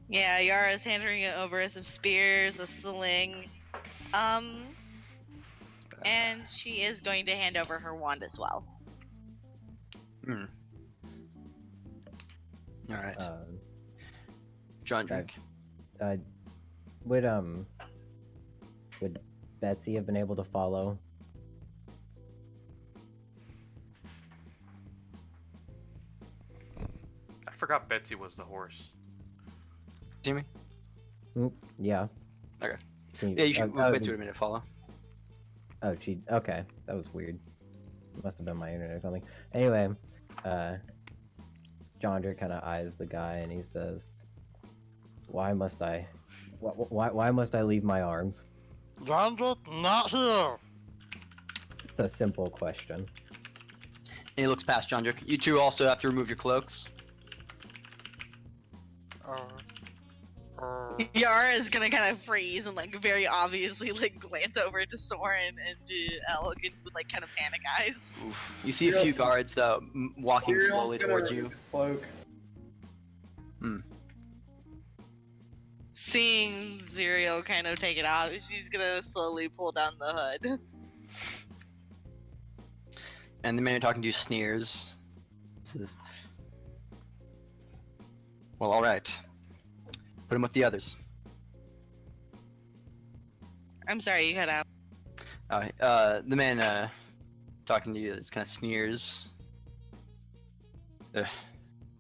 Yeah, Yara's handing it over some spears, a sling, and she is going to hand over her wand as well. All right. John Drink. Would Betsy have been able to follow? I forgot Betsy was the horse. See me? Yeah. Okay. Can Yeah, you should. Betsy would have made it follow. Oh, okay. That was weird. Must have been my internet or something. Anyway, Jondrick kind of eyes the guy and he says, "Why must I? Why must I leave my arms?" Jondrick, not here! It's a simple question. And he looks past Jondrick. You two also have to remove your cloaks. Yara is gonna kind of freeze and very obviously glance over to Soren and Elg and with kind of panic eyes. Oof. You see a few guards though walking Zuriel's slowly gonna towards remove you. his cloak. Seeing Zuriel kind of take it off, she's gonna slowly pull down the hood. And the man you're talking to sneers. Says, well, all right. Put him with the others. I'm sorry, you cut out. The man talking to you is kind of sneers.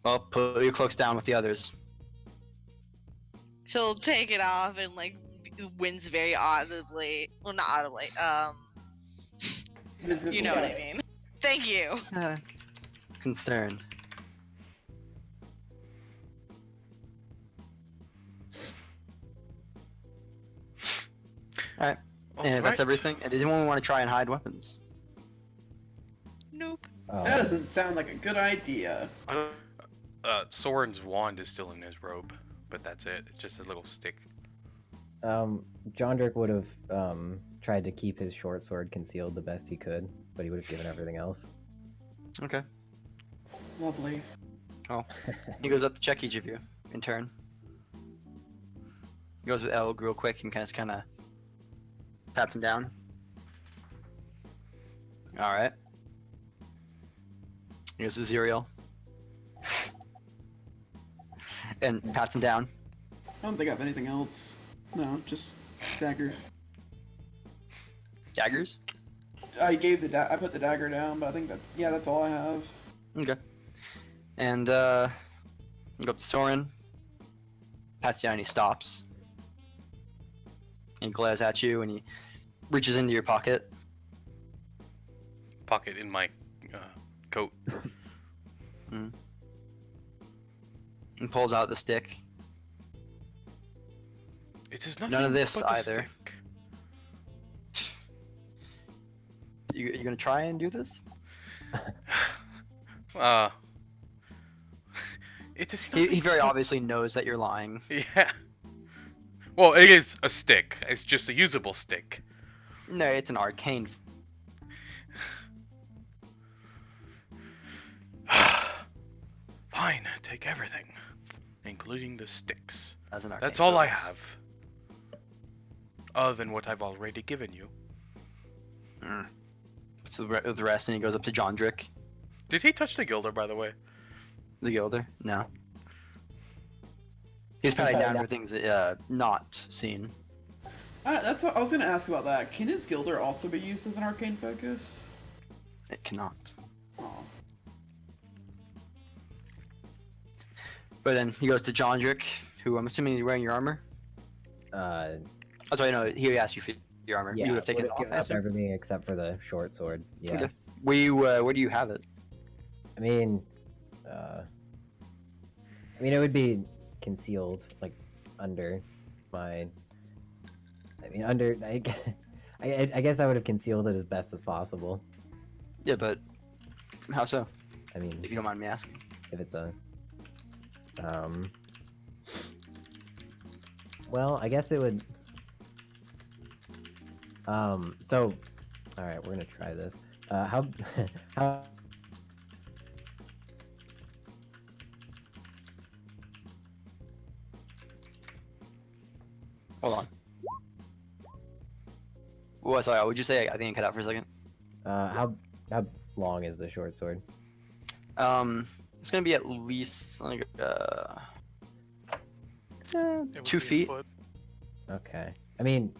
Well, put your cloaks down with the others. She'll take it off and like wince very audibly. Well, not audibly. You know what I mean. Thank you. Concern. Alright, and if that's everything, did anyone want to try and hide weapons? Nope. That doesn't sound like a good idea. Soren's wand is still in his robe, but that's it. It's just a little stick. Jondrick would have tried to keep his short sword concealed the best he could, but he would have given everything else. Okay. Lovely. Oh. He goes up to check each of you in turn. He goes with Elg real quick and kind of pats him down. Alright. He goes to Zerial. And pats him down. I don't think I have anything else. No, just dagger. Daggers? I gave I put the dagger down, but I think that's all I have. Okay. And you go up to Soren. Pats you down and he stops. And he glares at you and he reaches into your pocket. Pocket in my coat. And pulls out the stick. It is nothing None of this but a either. stick. You gonna try and do this? It is He nothing very but- obviously knows that you're lying. Yeah. Well, it is a stick. It's just a usable stick. No, it's an arcane. Fine, take everything, including the sticks. As an arcane That's all I focus. have. Other than what I've already given you. So the rest, and he goes up to Jondrick, Did he touch the gilder, by the way? the Gilder. No. He's patting down for things not seen. That's what I was gonna ask about that. Can his Gilder also be used as an arcane focus? It cannot. Oh. But then he goes to Jondrick, who I'm assuming is wearing your armor. Uh, Oh, sorry, no, he asked you for your armor. yeah, You would have taken it would've off. given I up assume? everything except for the short sword. Yeah. Okay. Where do you have it? I mean, it would be concealed, like, under my. I guess I would have concealed it as best as possible. Yeah, but how so? I mean, If you don't mind me asking. if it's a. Well, I guess it would. So, all right, we're gonna try this. How Hold on. What? Sorry, would you say? I think it cut out for a second. how long is the short sword? It's gonna be at least like It would 2 be a feet. foot. Okay. I mean,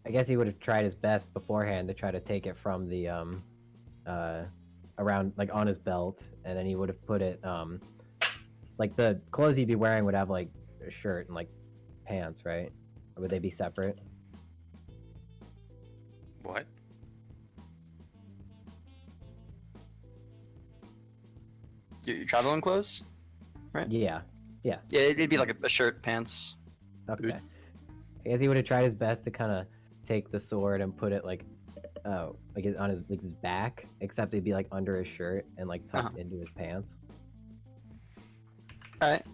I guess he would have tried his best beforehand to try to take it from the around, like, on his belt, and then he would have put it like the clothes he'd be wearing would have like a shirt and like pants, right? Or would they be separate? What? Your traveling clothes? Right. Yeah. Yeah, it'd be like a shirt, pants, Okay. boots. I guess he would have tried his best to kind of take the sword and put it like on his back, except it'd be like under his shirt and like tucked into his pants. All right.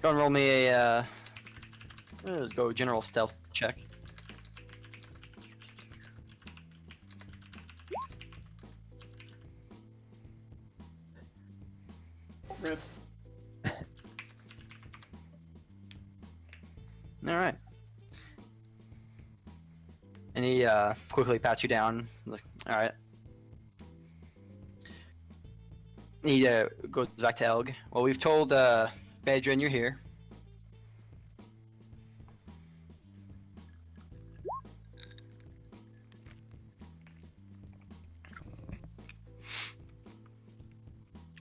Go and roll me a let's go general stealth check. Rip. All right. And he quickly pats you down. Like, All right. He goes back to Elg. Well, we've told Badrin you're here.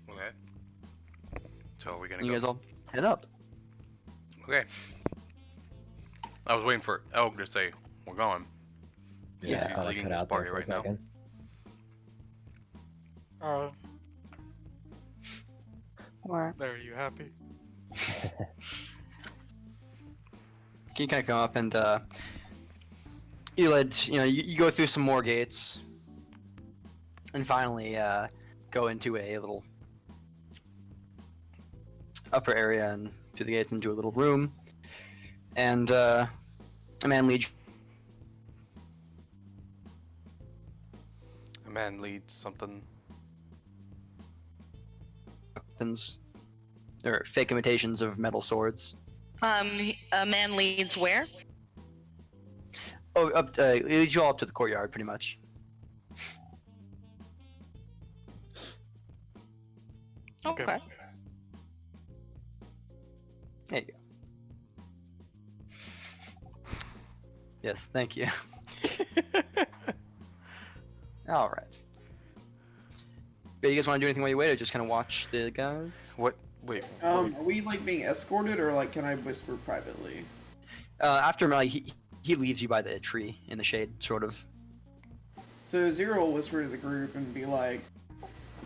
Okay. So are we gonna You go? guys all head up. Okay. I was waiting for Elg to say we're going. Since Yeah, I he's thought I leading cut this out there party for a right now. second. There, are you happy? Can you kind of come up and you go through some more gates, and finally go into a little upper area and through the gates into a little room, and a man leads. A man leads something. Weapons, or fake imitations of metal swords. A man leads where? Oh, it leads you all up to the courtyard, pretty much. Okay. Okay. There you go. Yes, thank you. All right. But you guys want to do anything while you wait, or just kind of watch the guys? What? Wait. Are we like being escorted, or like can I whisper privately? After like, he leaves you by the tree in the shade, sort of. So Zero will whisper to the group and be like,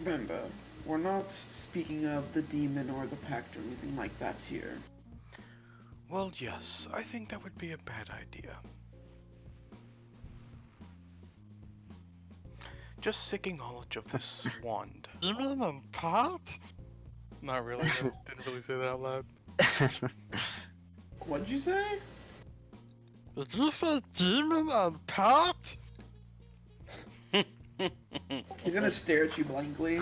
"Remember, we're not speaking of the demon or the pact or anything like that here." Well, yes. I think that would be a bad idea. Just seeking knowledge of this wand. Demon and pot? Not really. I didn't really say that out loud. What'd you say? Did you say demon and pot? He's gonna stare at you blankly.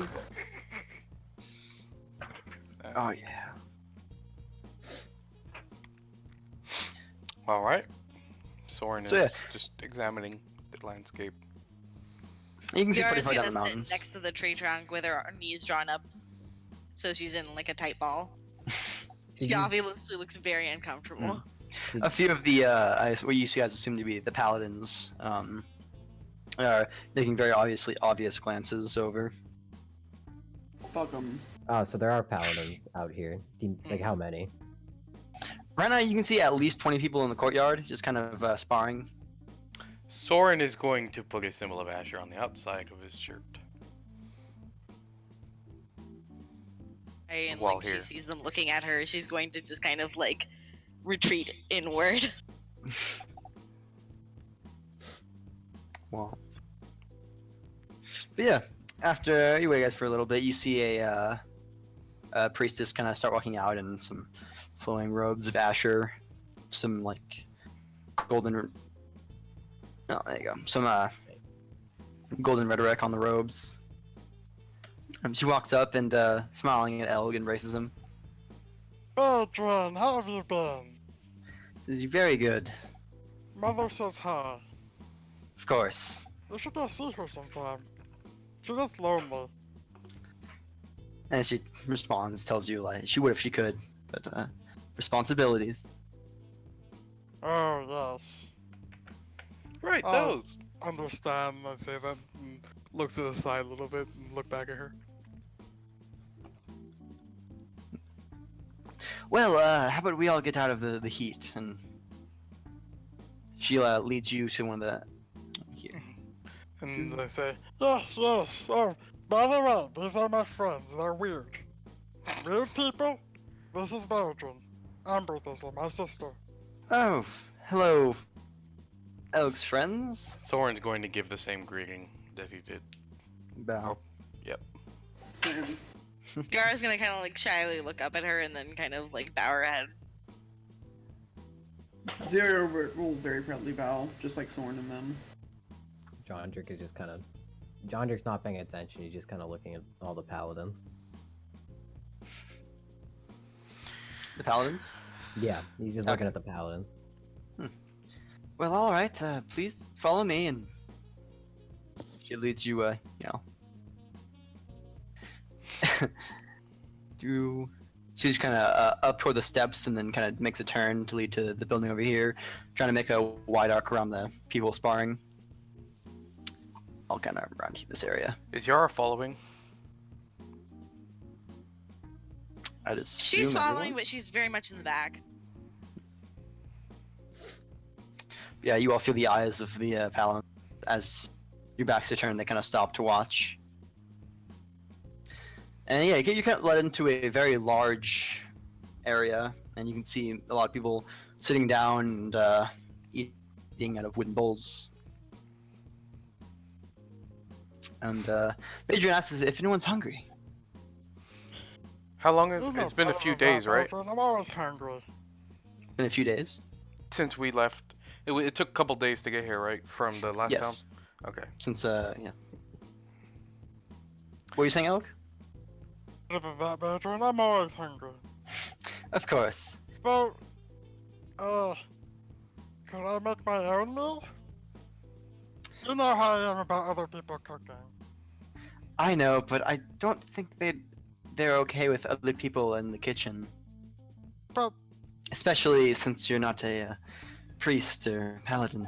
Oh yeah. All right. Soren So, is just examining the landscape. You can see pretty Yara's far down gonna the sit mountains. next to the tree trunk with her knees drawn up, so she's in like a tight ball. She obviously looks very uncomfortable. A few of the what you guys assume to be the paladins are making very obvious glances over. Fuck 'em. Oh, so there are paladins out here. Like how many? Right now, you can see at least 20 people in the courtyard, just kind of sparring. Soren is going to put a symbol of Asher on the outside of his shirt. And While like she here. sees them looking at her, she's going to just kind of like retreat inward. Well, but yeah, after you wait guys for a little bit, you see a priestess kind of start walking out in some flowing robes of Asher, some like golden. Oh, there you go. Some golden rhetoric on the robes. She walks up and smiling at Elg, embraces him. Badrin, how have you been? Says, "You're very good." Mother says hi. Of course. You should go see her sometime. She gets lonely. And she responds, tells you like she would if she could, but responsibilities. Oh, yes. Right, Oh. those. Understand, I say that, and look to the side a little bit and look back at her. Well, how about we all get out of the heat, and she leads you to one of the here. And I say, Yes, yes. Oh, by the way, these are my friends. They're weird. Weird people? This is Badrin. Amber, this is my sister. Oh, hello, Elg's friends. Soren's going to give the same greeting that he did. Bow. Same. Yara's gonna kind of like shyly look up at her and then kind of like bow her head. Zero will very proudly bow, just like Soren and them. Jondrick is just kind of. Jondrick's not paying attention. He's just kind of looking at all the paladins. The paladins. Yeah, he's just Okay. looking at the paladins. Well, all right. Please follow me, and She leads you, through. She's kind of up toward the steps and then kind of makes a turn to lead to the building over here, trying to make a wide arc around the people sparring. All kind of around this area. Is Yara following? I'd assume She's following, everyone. but she's very much in the back. Yeah, you all feel the eyes of the Paladin as your backs are turned. They kind of stop to watch. And yeah, you get led into a very large area, and you can see a lot of people sitting down and eating out of wooden bowls. And Adrian asks if anyone's hungry. How long There's no it's been a problem few with days, that, right? Belgian. I'm always hungry. In a few days. Since we left. It took a couple days to get here, right? From the last town? Yes. Okay. Since yeah. What were you saying, Alec? Other than that, Belgian, I'm always hungry. Of course. Well, could I make my own meal? You know how I am about other people cooking. I know, but I don't think they're okay with other people in the kitchen. But Especially since you're not a priest or paladin.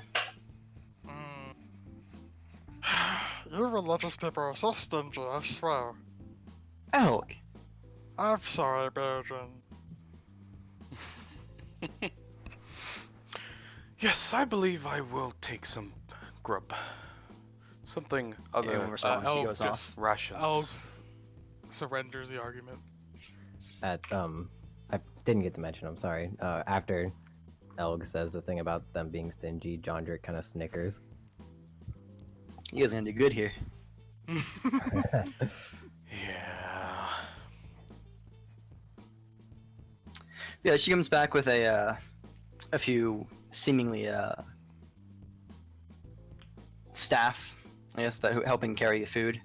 you religious people are so stingy, I swear. Elk. I'm sorry, Belgian. Yes, I believe I will take some grub. Something other Everyone responds. She Elk goes off. just- rations. Alex surrenders the argument. I didn't get to mention, I'm sorry. After Elg says the thing about them being stingy, Jondrick kind of snickers. You guys are gonna do good here. Yeah. Yeah, she comes back with a few seemingly staff, I guess, that helping carry the food.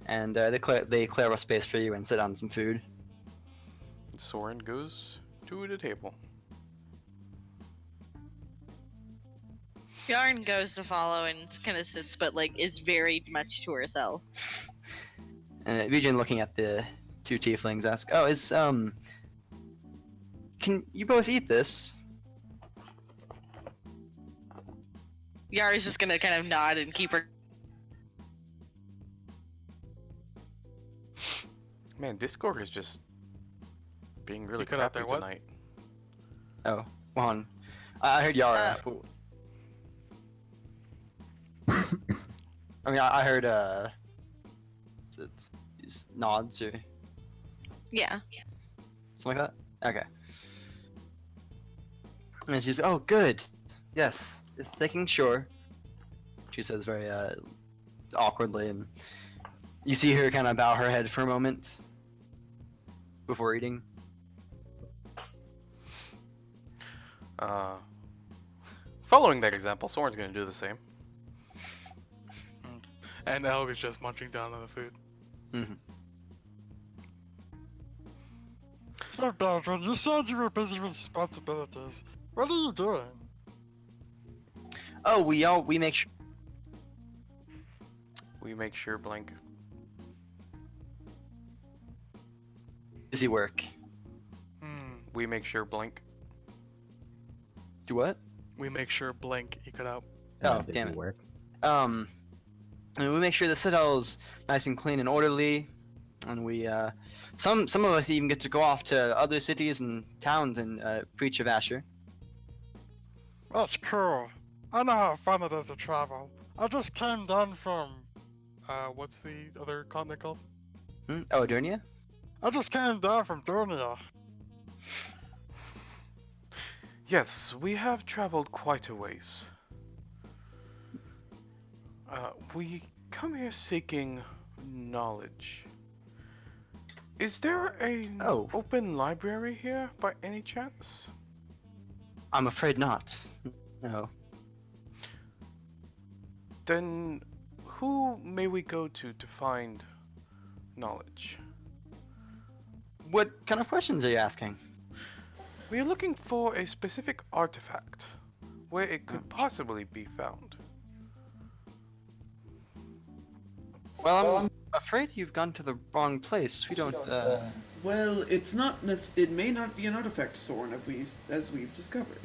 And they clear a space for you and sit on some food. Soren goes to the table. Yarn goes to follow and kind of sits, but like is very much to herself. And Regin, looking at the two tieflings, asks, "Oh, can you both eat this?" Yara's just gonna kind of nod and keep her. Man, Discord is just being really You cut out crappy there, what? tonight. Oh, Juan. I heard Yara. I mean, I heard just nods or Yeah. something like that. Okay. And she's, "Oh, good. Yes, just making sure." She says very awkwardly, and you see her kind of bow her head for a moment before eating. Following that example, Soren's gonna do the same. And Elg is just munching down on the food. Mm-hmm. So, Belgian, you said you were busy with responsibilities. What are you doing? Oh, we make sure. We make sure blank. Busy work. We make sure blank. Do what? We make sure blank you cut out. Oh, Busy damn it. Work. And we make sure the Citadel's nice and clean and orderly, and we some of us even get to go off to other cities and towns and preach of Asher. That's cool. I know how fun it is to travel. I just came down from... What's the other continent called? Oh, Durnia? I just came down from Durnia. Yes, we have traveled quite a ways. We come here seeking knowledge. Is there an Oh. open library here by any chance? I'm afraid not. No. Then who may we go to find knowledge? What kind of questions are you asking? We are looking for a specific artifact where it could possibly be found. Well, I'm afraid you've gone to the wrong place. We don't, Well, it's not. It may not be an artifact, Soren, as we've discovered.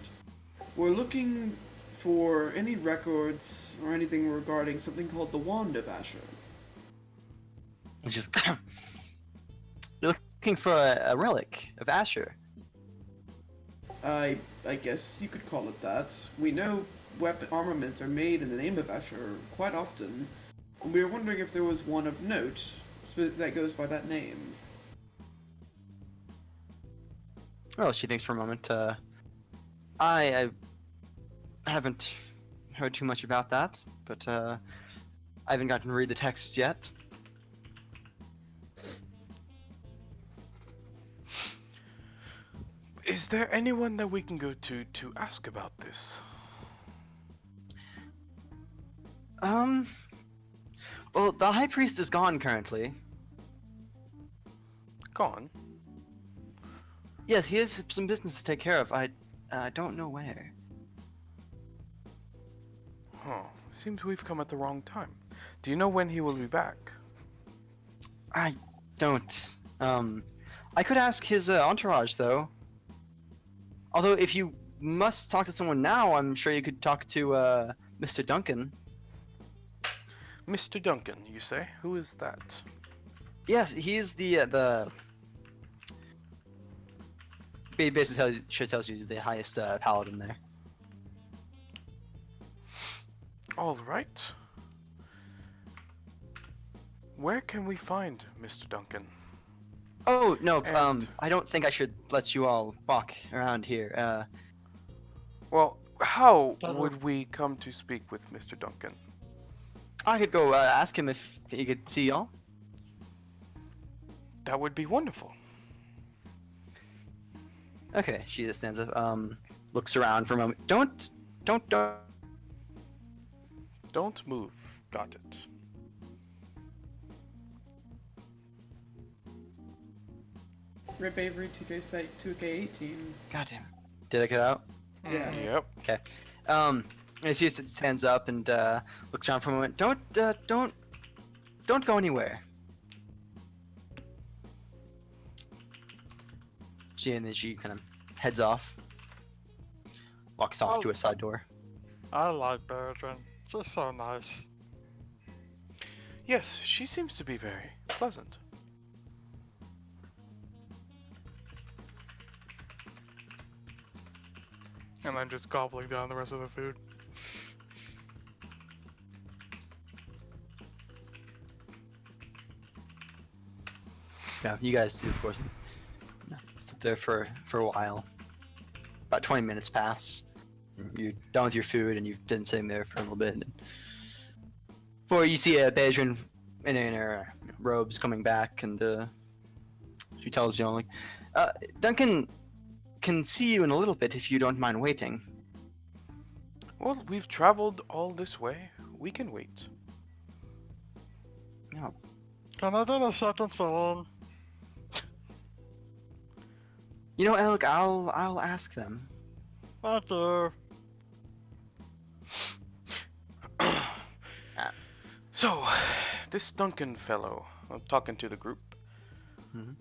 We're looking for any records or anything regarding something called the Wand of Asher. It's just you're looking for a relic of Asher. I guess you could call it that. We know armaments are made in the name of Asher quite often. And we were wondering if there was one of note that goes by that name. Well, she thinks for a moment. I haven't heard too much about that, but I haven't gotten to read the text yet. Is there anyone that we can go to ask about this? Well, the High Priest is gone currently. Gone? Yes, he has some business to take care of. I don't know where. Huh. Seems we've come at the wrong time. Do you know when he will be back? I don't. I could ask his entourage, though. Although, if you must talk to someone now, I'm sure you could talk to Mr. Duncan. Mr. Duncan, you say? Who is that? Yes, he's the. Basically tells you he's the highest paladin there. All right. Where can we find Mr. Duncan? Oh no, And- I don't think I should let you all walk around here. Well, how would we come to speak with Mr. Duncan? I could go ask him if he could see y'all. That would be wonderful. Okay, she just stands up, looks around for a moment. Don't. Don't move. Got it. Rip Avery, 2K site, 2K18. Goddamn. Did I get out? Yeah. Yep. Okay. And she just stands up and looks around for a moment. Don't go anywhere. And then she kind of heads off, walks off to a side door. I like Bertrand. She's so nice. Yes, she seems to be very pleasant. And I'm just gobbling down the rest of the food. Yeah, you guys do, of course. Sit there for a while. About 20 minutes pass. You're done with your food, and you've been sitting there for a little bit. And before you see a Bedrin in her robes coming back, and she tells you, like, Duncan can see you in a little bit if you don't mind waiting. Well, we've traveled all this way. We can wait. No. Can I get a second phone? You know, Elk, I'll ask them. Thank you. So, this Duncan fellow, I'm talking to the group. Mhm.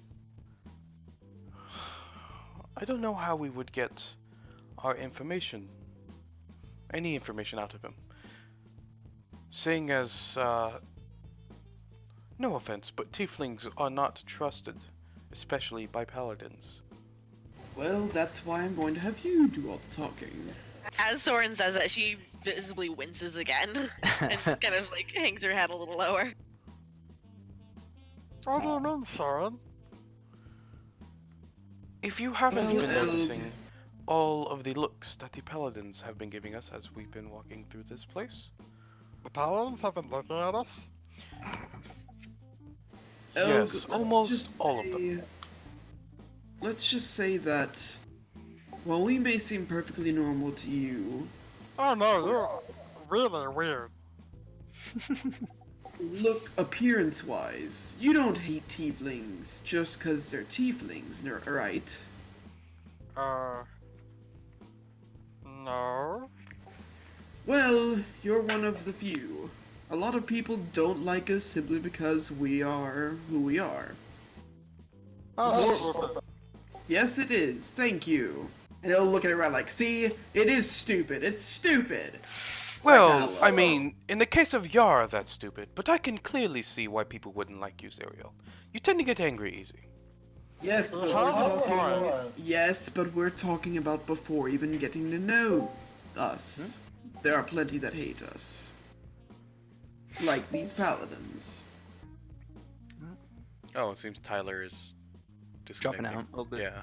I don't know how we would get our information, any information out of him. Seeing as, no offense, but tieflings are not trusted, especially by paladins. Well, that's why I'm going to have you do all the talking. As Soren says that, she visibly winces again and kind of like hangs her head a little lower. What do you mean, Soren? If you haven't Well, been noticing all of the looks that the paladins have been giving us as we've been walking through this place. The paladins have been looking at us? Yes, let's almost just all of them. Let's just say that while we may seem perfectly normal to you, Oh no, you're really weird. look appearance-wise, you don't hate tieflings just because they're tieflings, right? No. Well, you're one of the few. A lot of people don't like us simply because we are who we are. Oh, Yes, it is. Thank you. And he'll look at it around like, see, it is stupid. It's stupid. Well, That I kind of- mean, in the case of Yara, that's stupid, but I can clearly see why people wouldn't like you, Zerial. You tend to get angry easy. Yes, but we're talking about before even getting to know us. There are plenty that hate us. Like these paladins. Oh, it seems Tyler is Dropping disconnecting. out a little bit. Yeah.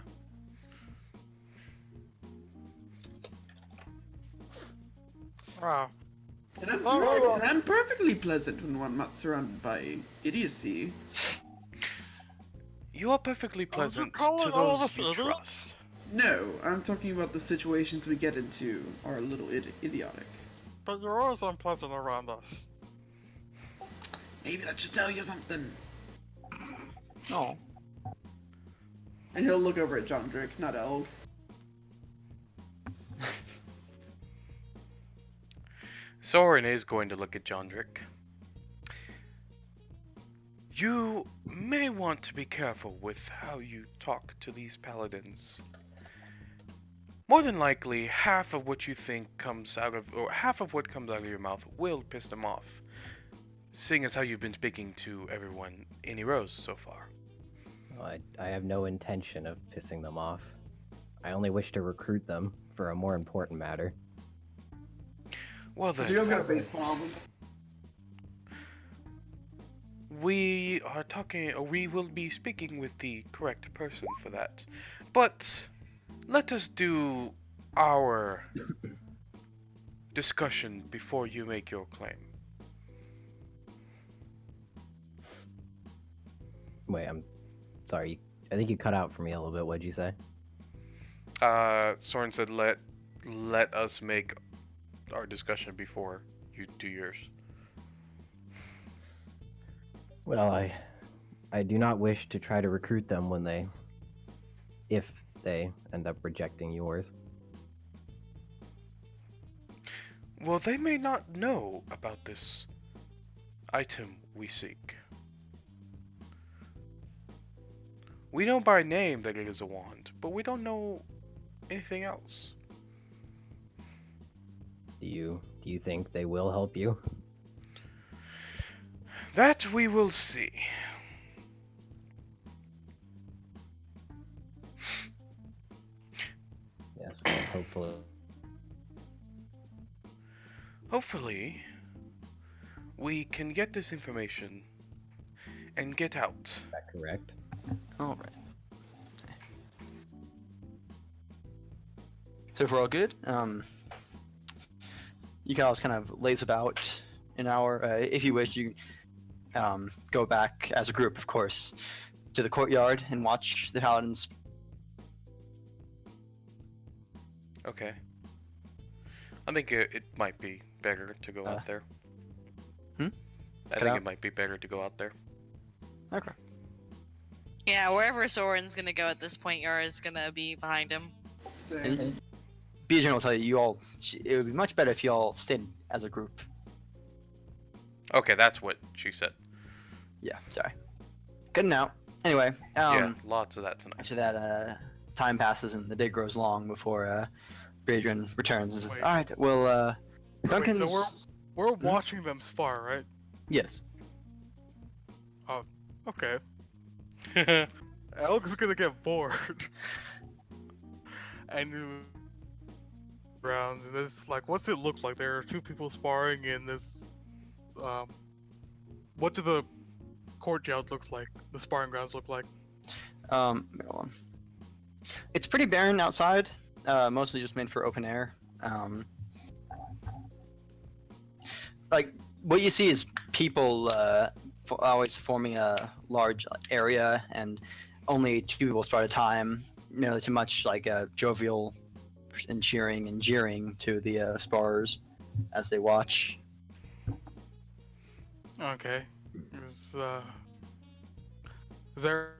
wow. And I'm perfectly pleasant when I'm not surrounded by idiocy. You are perfectly pleasant calling to all of those us you idiots? trust. No, I'm talking about the situations we get into are a little idiotic. But you're always unpleasant around us. Maybe that should tell you something. Oh. And he'll look over at John Drake, not Elg. Soren is going to look at Jondrick. You may want to be careful with how you talk to these paladins. More than likely, half of what comes out of your mouth will piss them off, seeing as how you've been speaking to everyone in Heroes so far. Well, I have no intention of pissing them off. I only wish to recruit them for a more important matter. Well So then, you guys got a baseball. we will be speaking with the correct person for that. But let us do our discussion before you make your claim. Wait, I'm sorry. I think you cut out for me a little bit. What'd you say? Soren said let us make our discussion before you do yours. Well, I do not wish to try to recruit them if they end up rejecting yours. Well, they may not know about this item we seek. We know by name that it is a wand, but we don't know anything else. Do you think they will help you? That we will see. Yes, well, hopefully. Hopefully, we can get this information and get out. Is that correct? All right. So if we're all good, you can always kind of laze about an hour. If you wish, you go back as a group, of course, to the courtyard and watch the paladins. Okay. I think it might be better to go out there. I think out? it might be better to go out there. Okay. Yeah, wherever Soren's gonna go at this point, Yara's gonna be behind him. And Bijan will tell you, it would be much better if you all stayed as a group. Okay, that's what she said. Yeah, sorry. Good now. Anyway, Yeah, lots of that tonight. after that, time passes and the day grows long before Adrian returns. And says, Wait. all right, well, Duncan's... Wait, so we're watching them spar, right? Yes. Okay. Elg's gonna get bored. And rounds and this, like, what's it look like? There are two people sparring in this. What do the courtyard look like? The sparring grounds look like? Hold on. It's pretty barren outside. Mostly just made for open air. Like what you see is people always forming a large area, and only two people spar at a time. Nearly too much like jovial and cheering and jeering to the sparrers as they watch. Okay. Is there?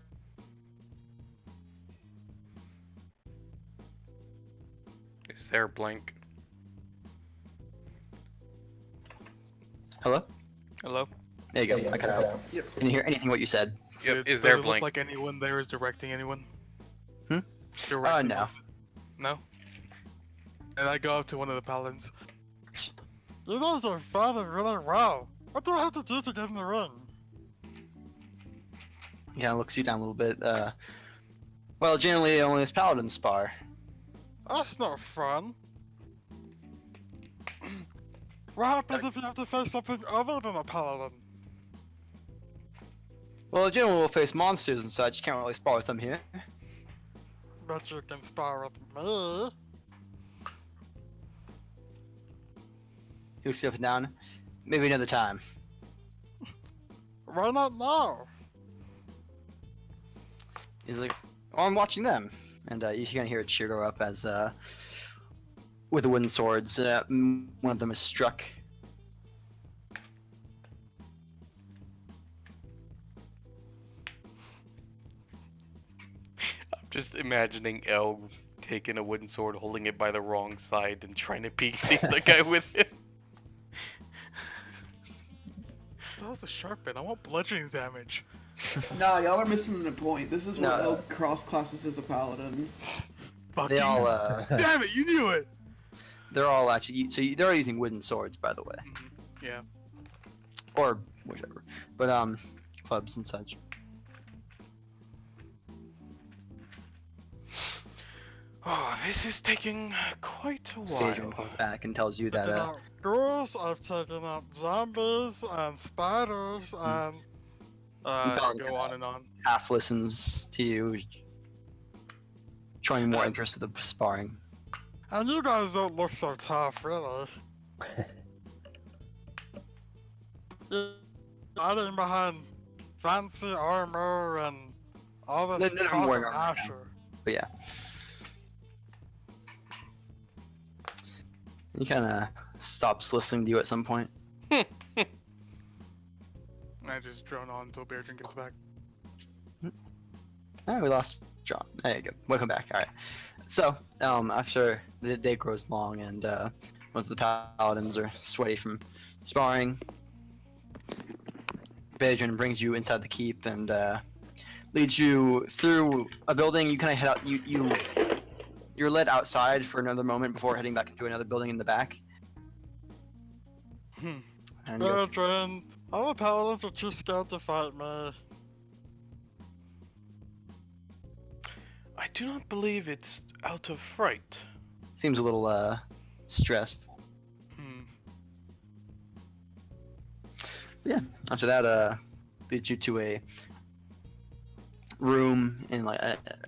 Is there blank? Hello? Hello. There you go. I cut out. Yep. Didn't hear anything what you said. Yep. Does Is there it look blink? like anyone there is directing anyone? Hmm? Directing No. No? And I go up to one of the paladins. You guys are fighting really well. What do I have to do to get in the ring? He kind of looks you down a little bit. Well, generally only as paladins spar. That's not fun. What happens if you have to face something other than a paladin? Well, generally we'll face monsters and such. Can't really spar with them here. Bet you can spar with me. He looks you up and down. Maybe another time. Why not now? He's like, oh, I'm watching them. And you can hear a cheer go up as, with the wooden swords, one of them is struck. I'm just imagining El taking a wooden sword, holding it by the wrong side, and trying to beat the other guy with it. That was a sharp bit. I want bludgeoning damage. Nah, y'all are missing the point. This is what No. Elk cross classes as a paladin. Fuck They you. all, Damn it, you knew it! they're all actually, they're all using wooden swords, by the way. Yeah. Or whichever. But, clubs and such. Oh, this is taking quite a Adrian while. comes back and tells you that, Taken out ghouls, I've taken out zombies and spiders and Go on and on. half listens to you, showing more interest in the sparring. and you guys don't look so tough, really. You're hiding behind fancy armor and all this None of them talk wearing of armor now. Asher. But yeah. He kind of stops listening to you at some point. I just drone on until Beardron gets back. Oh, we lost John. There you go. Welcome back. All right. So, after the day grows long and most of the paladins are sweaty from sparring, Beardron brings you inside the keep and leads you through a building. You kind of head out. You're led outside for another moment before heading back into another building in the back. Hmm. And you go Bertrand, all the paladins are too scared to fight me. I do not believe it's out of fright. seems a little stressed. Hmm. After that, leads you to a room and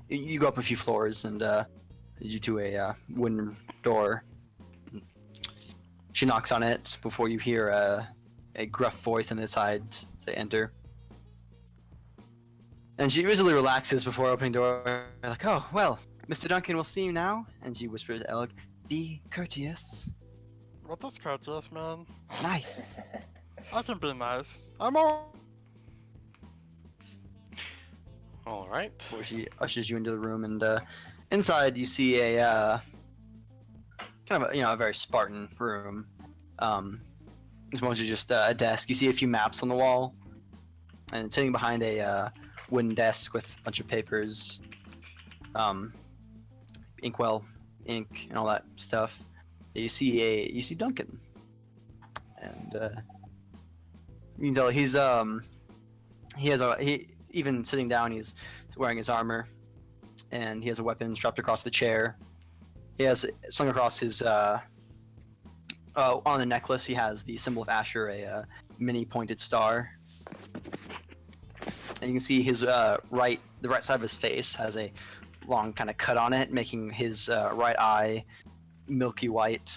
you go up a few floors and leads you to a wooden door. She knocks on it before you hear a gruff voice on the side say enter. And she easily relaxes before opening the door. Like, oh, well, Mr. Duncan will see you now. And she whispers to Elg, be courteous. What does courteous mean? Nice. I can be nice. I'm all. All right. Before she ushers you into the room, and inside you see a kind of a very Spartan room. It's mostly just a desk. You see a few maps on the wall, and sitting behind a wooden desk with a bunch of papers, inkwell, ink, and all that stuff. You see Duncan, and you can tell he even sitting down, he's wearing his armor, and he has a weapon strapped across the chair. He has slung across his on the necklace. He has the symbol of Asher, a mini pointed star, and you can see his the right side of his face has a long kind of cut on it, making his right eye milky white.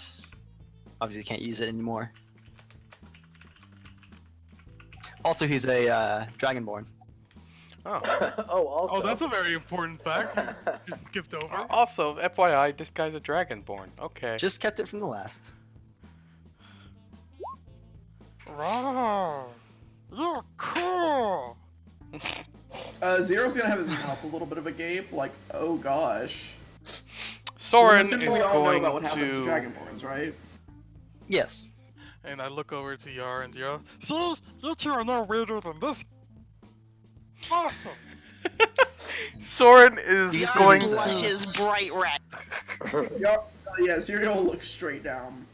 Obviously, can't use it anymore. Also, he's a dragonborn. Oh. Oh, also. Oh, that's a very important fact. Just skipped over. Also, FYI, this guy's a dragonborn. Okay. Just kept it from the last. Wow, you're cool. Zero's gonna have his mouth a little bit of a gape, like, oh gosh. Soren Assuming is we all know going about what happens to to. Dragonborns, right? Yes. And I look over to Yar and Yar. See, you two are no weirder than this. Awesome. Soren is You see going him to. Blushes bright red. Yeah, Serial looks straight down.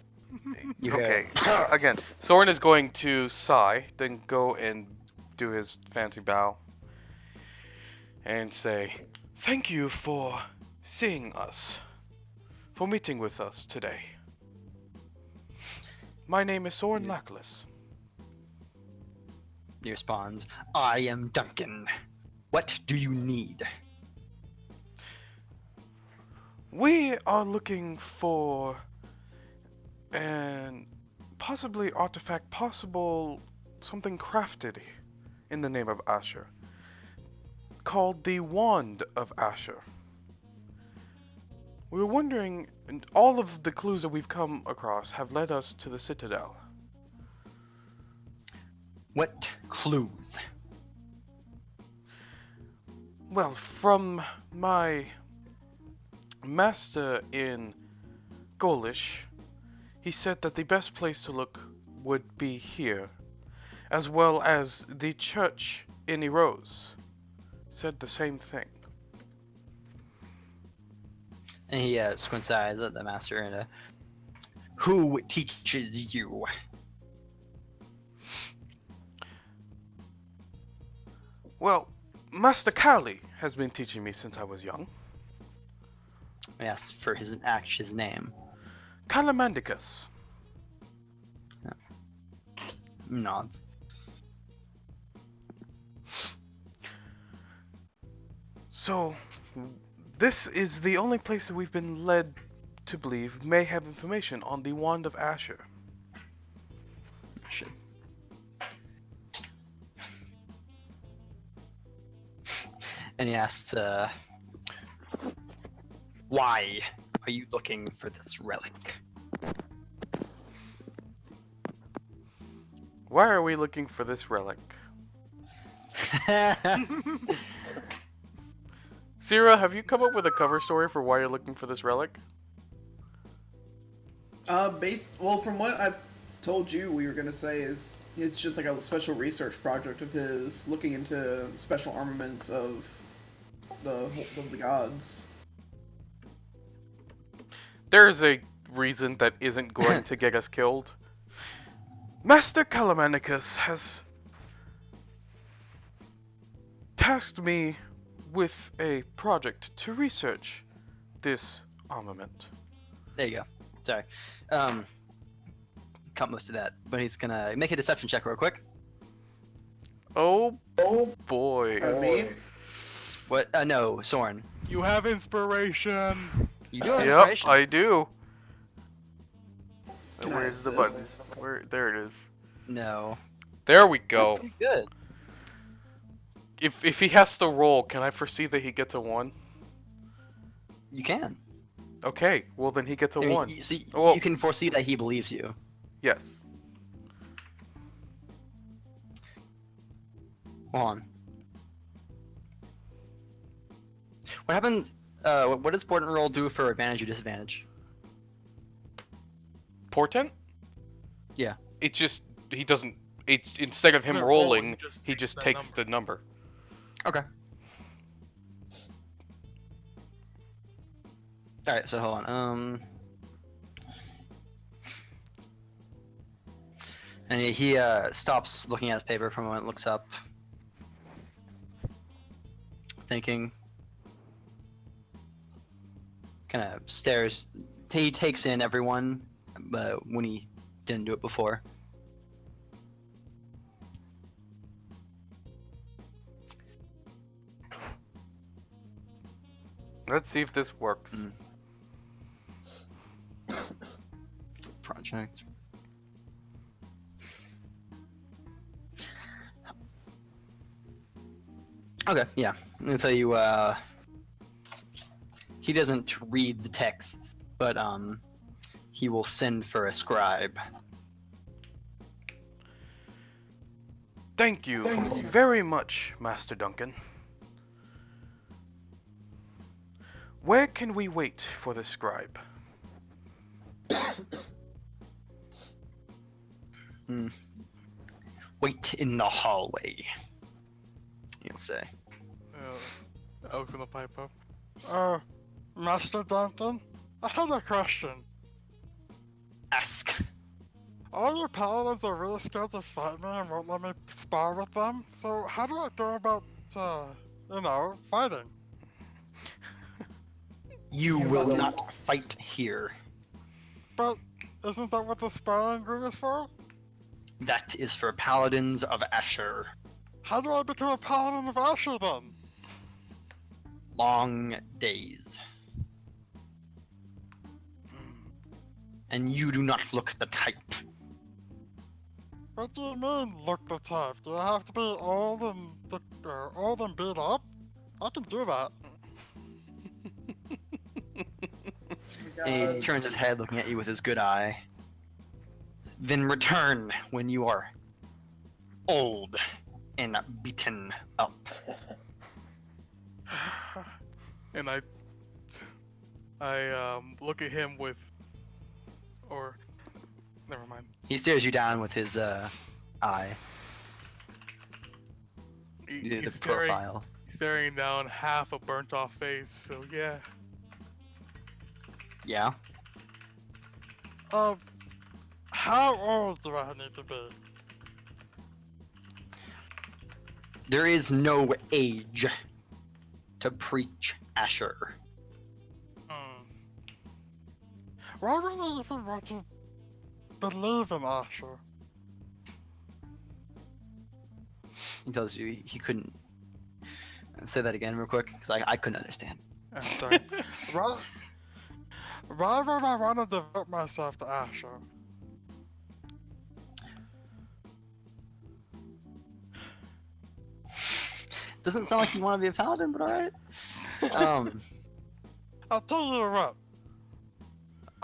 Okay. Again, Soren is going to sigh, then go and do his fancy bow, and say, "Thank you for seeing us, for meeting with us today. My name is Soren Lackless." He responds, I am Duncan. What do you need? We are looking for an possibly artifact, possible something crafted in the name of Asher, called the Wand of Asher. We were wondering, and all of the clues that we've come across have led us to the Citadel. What clues? Well, from my master in Gaulish, he said that the best place to look would be here, as well as the church in Eros. Said the same thing. And he squints eyes at the master and who teaches you? Well, Master Cowley has been teaching me since I was young. I asked for his name. Calamandicus. Nods. So, this is the only place that we've been led to believe may have information on the Wand of Asher. Shit. And he asks, why are you looking for this relic? Why are we looking for this relic? Sierra, have you come up with a cover story for why you're looking for this relic? From what I've told you, we were gonna say is it's just like a special research project of his, looking into special armaments of the gods. There's a reason that isn't going to get us killed. Master Calamandicus has tasked me with a project to research this armament. There you go. Sorry. Cut most of that, but he's gonna make a deception check real quick. Oh boy. Me? What? No, Soren. You have inspiration. You do have Yep, inspiration. I do. Can I Where's the assist? button? Where? There it is. No. There we That's go. pretty good. If he has to roll, can I foresee that he gets a 1? You can. Okay, well then he gets a I mean, 1. you, see, Well- you can foresee that he believes you. Yes. Hold on. What happens? What does Portent roll do for advantage or disadvantage? Portent? Yeah. It just he doesn't. It's instead of him Instead of rolling, just he takes just that takes number. the number. Okay. All right. So hold on. And he stops looking at his paper for a moment, looks up, thinking. Kind of stares. He takes in everyone, but when he didn't do it before. Let's see if this works. Project. Okay, yeah. I'm gonna tell you, he doesn't read the texts, but he will send for a scribe. Thank you very much, Master Duncan. Where can we wait for the scribe? Wait in the hallway. You'll say. Elk's gonna pipe up. Master Duncan, I had a question. Ask. All your paladins are really scared to fight me and won't let me spar with them, so how do I go about, fighting? You will not fight here. But isn't that what the sparring ring is for? That is for paladins of Asher. How do I become a paladin of Asher then? Long days. And you do not look the type. What do you mean, look the type? Do I have to be old and beat up? I can do that. He turns his head, looking at you with his good eye. Then return when you are old and beaten up. And I look at him with, or never mind. He stares you down with his eye. The He's profile. staring down half a burnt off face. So yeah. Yeah. How old do I need to be? There is no age to preach Asher. Why would I even want to believe in Asher? He tells you he couldn't. Say that again real quick, because I couldn't understand. I'm sorry. Why would I want to devote myself to Asher? Doesn't sound like you want to be a paladin, but alright. I'll tell you what.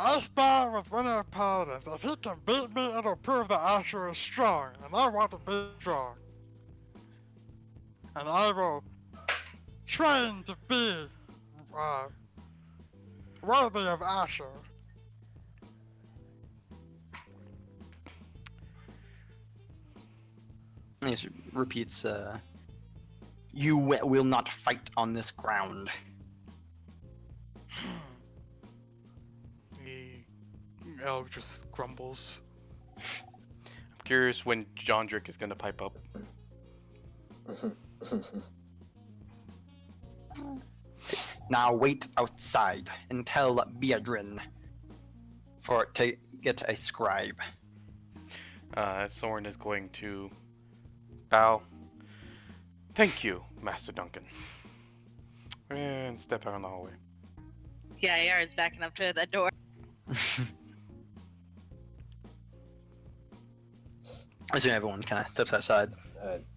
I spar with one of the paladins. If he can beat me, it'll prove that Asher is strong, and I want to be strong. And I will train to be worthy of Asher. He just repeats, you will not fight on this ground. Elk just grumbles. I'm curious when Jondrick is gonna pipe up. Now wait outside and tell Beadrin to get a scribe. Soren is going to bow. Thank you, Master Duncan. And step out in the hallway. Yeah, Yara's backing up to that door. I assume everyone kind of steps outside.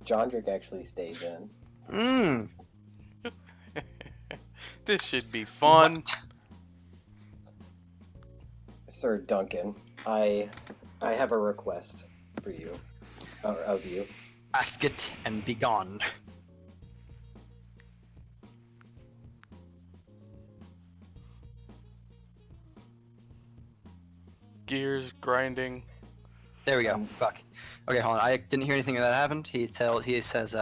Jondrick actually stays in. This should be fun. What? Sir Duncan, I have a request for you, or of you. Ask it and be gone. Gears grinding. There we go. Fuck. Okay, hold on. I didn't hear anything that happened. He says,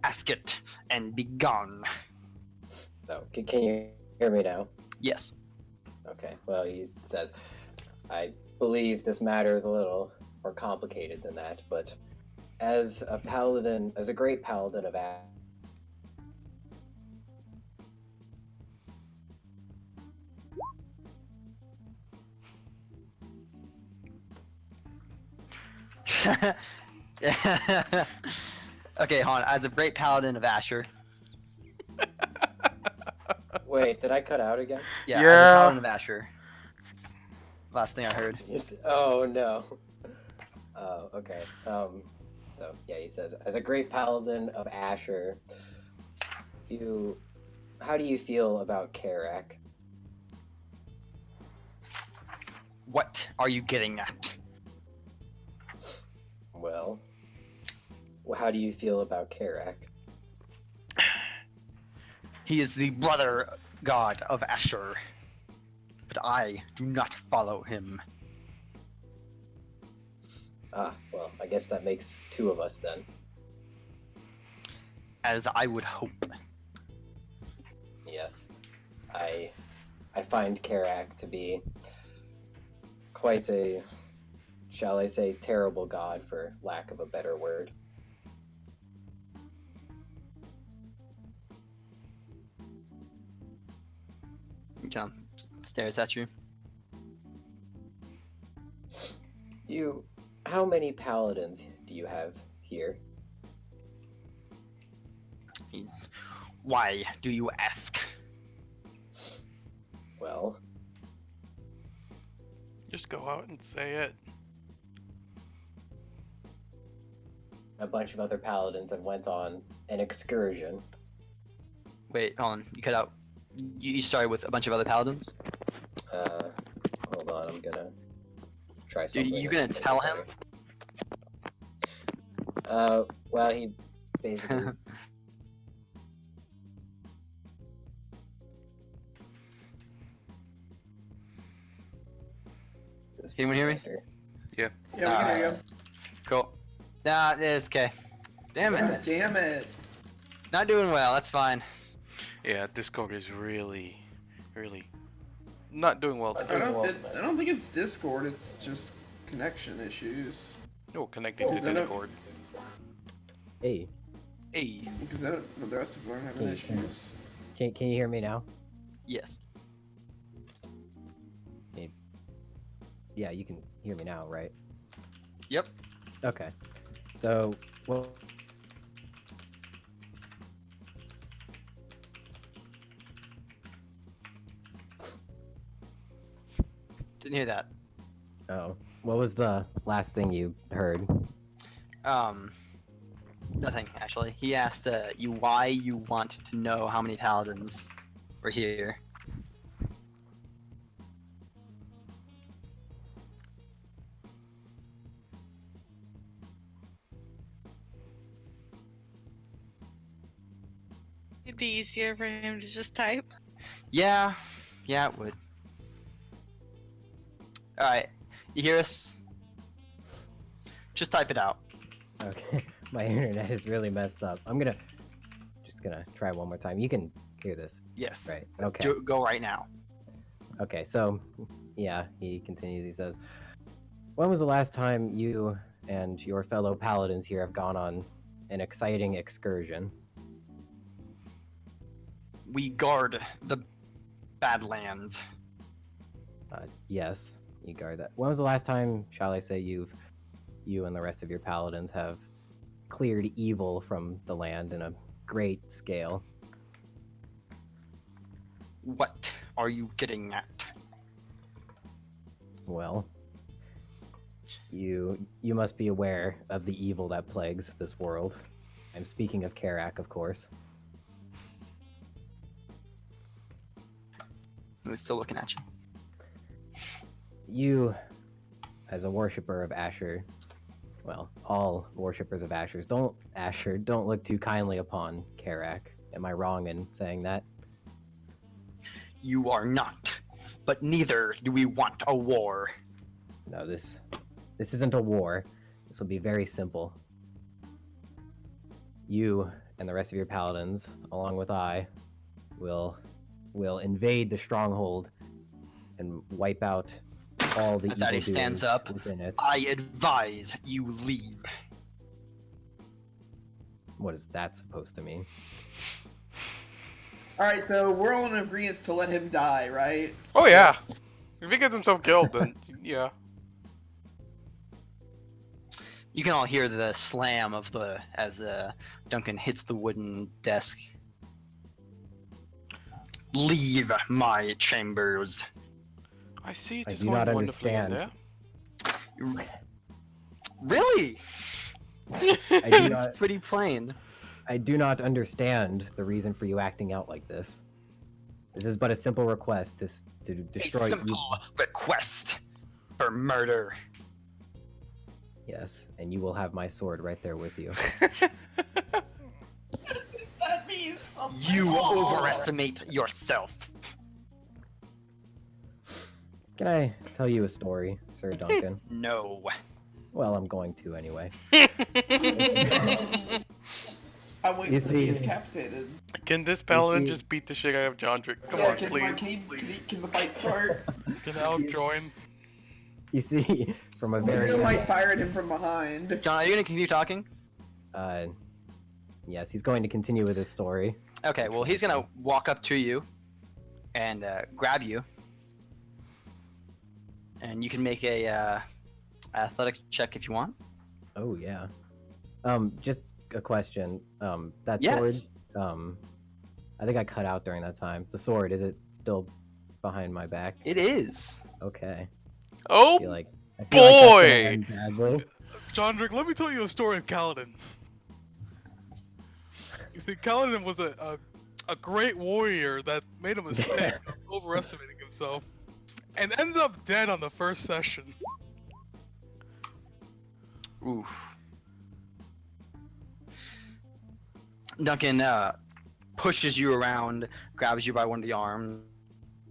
ask it and be gone. No, can you hear me now? Yes. Okay, well, he says, I believe this matter is a little more complicated than that, but as a paladin, as a great paladin of Okay, hold on. As a great paladin of Asher. Wait, did I cut out again? Yeah, as a paladin of Asher. Last thing I heard. Oh, no. Oh, okay. So, yeah, he says, as a great paladin of Asher, how do you feel about Karak? What are you getting at? Well, how do you feel about Karak? He is the brother god of Asher, but I do not follow him. Ah, well, I guess that makes two of us then. As I would hope. Yes. I find Karak to be quite a, shall I say, terrible god, for lack of a better word. He kind of stares at you. How many paladins do you have here? Why do you ask? Well, Just go out and say it. a bunch of other paladins have went on an excursion. Wait, hold on. You cut out. You started with a bunch of other paladins? Hold on, I'm gonna try Dude, something. you gonna tell him? Well, he basically... Anyone hear me? Yeah, we can hear you. Cool. Nah, it's okay. Damn it. God damn it. Not doing well, that's fine. Yeah, Discord is really not doing well I today. don't think it's Discord, it's just connection issues. Oh, connecting to Is that a- Discord. Hey, Hey. Because the rest of them aren't having issues. can you hear me now? Yes. Yeah, you can hear me now, right? Yep. Okay. So, well, Didn't hear that. what was the last thing you heard? Nothing, actually. He asked you why you want to know how many paladins were here. It'd be easier for him to just type. Yeah, it would. Alright, you hear us? Just type it out. Okay, my internet is really messed up. Just gonna try one more time. You can hear this, Yes. right? Okay. Go right now. Okay, so, yeah, he continues, he says, when was the last time you and your fellow paladins here have gone on an exciting excursion? We guard the Badlands. Yes, you guard that. When was the last time, shall I say, you and the rest of your paladins have cleared evil from the land in a great scale? What are you getting at? Well, you must be aware of the evil that plagues this world. I'm speaking of Karak, of course. He's still looking at you. You, as a worshipper of Asher, well, all worshippers of Asher don't look too kindly upon Karak. Am I wrong in saying that? You are not. But neither do we want a war. No, this isn't a war. This will be very simple. You and the rest of your paladins, along with I, will invade the stronghold and wipe out all the With that, he stands evildoers up. within it. I advise you leave. What is that supposed to mean? Alright, so we're all in agreement to let him die, right? Oh yeah. If he gets himself killed, then yeah. You can all hear the slam of as Duncan hits the wooden desk. Leave my chambers. I see it I is do going not wonderfully in understand. there. Really? I do It's not, pretty plain. I do not understand the reason for you acting out like this. This is but a simple request to A destroy simple request for murder. Yes, and you will have my sword right there with you. That means something. You overestimate yourself. Can I tell you a story, Sir Duncan? No. Well, I'm going to anyway. I'm waiting You to be see- decapitated. Can this paladin see- just beat the shit out of Jondrick? Come Yeah, on, please. can the fight start? Can Al join? You see, from a very Zero might fire at him from behind. John, are you gonna continue talking? yes, he's going to continue with his story. Okay, well he's gonna walk up to you and grab you, and you can make a athletics check if you want. Oh yeah. Just a question. That Yes. sword. I think I cut out during that time. The sword, is it still behind my back? It is. Okay. Oh, I feel like that's boy! gonna end badly. Jondrick, let me tell you a story of Kaladin. You see, Kaladin was a great warrior that made a mistake of overestimating himself and ended up dead on the first session. Oof. Duncan pushes you around, grabs you by one of the arms,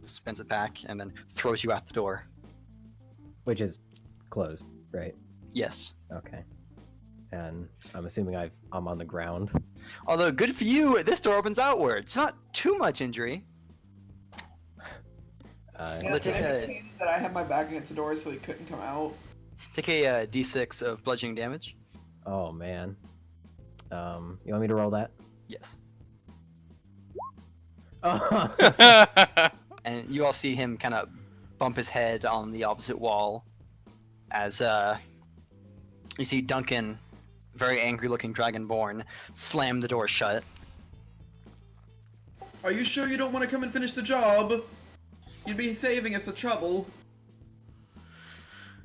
spins it back, and then throws you out the door. Which is closed, right? Yes. Okay. And I'm assuming I'm on the ground. Although, good for you, this door opens outwards. Not too much injury. Yeah, Look can I at just it. change that I had my back against the door so he couldn't come out? Take a d6 of bludgeoning damage. Oh man. You want me to roll that? Yes. Oh. And you all see him kind of bump his head on the opposite wall as you see Duncan, very angry looking dragonborn, slam the door shut. Are you sure you don't want to come and finish the job? You'd be saving us the trouble.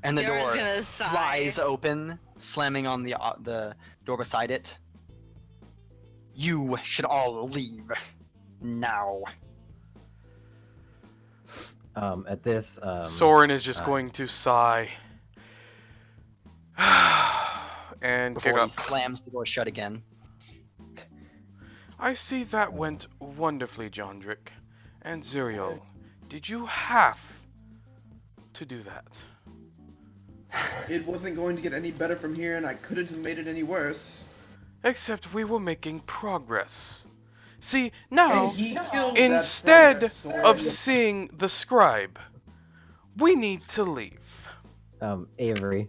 And the Garrett's door gonna sigh. flies open, slamming on the door beside it. You should all leave now. At this, Soren is just going to sigh and Before get he up. slams the door shut again. I see that went wonderfully, Jondrick. And Zuriel, did you have to do that? It wasn't going to get any better from here, and I couldn't have made it any worse. Except we were making progress. See, now, And he killed instead that progress, of Soren. seeing the scribe, we need to leave. Avery.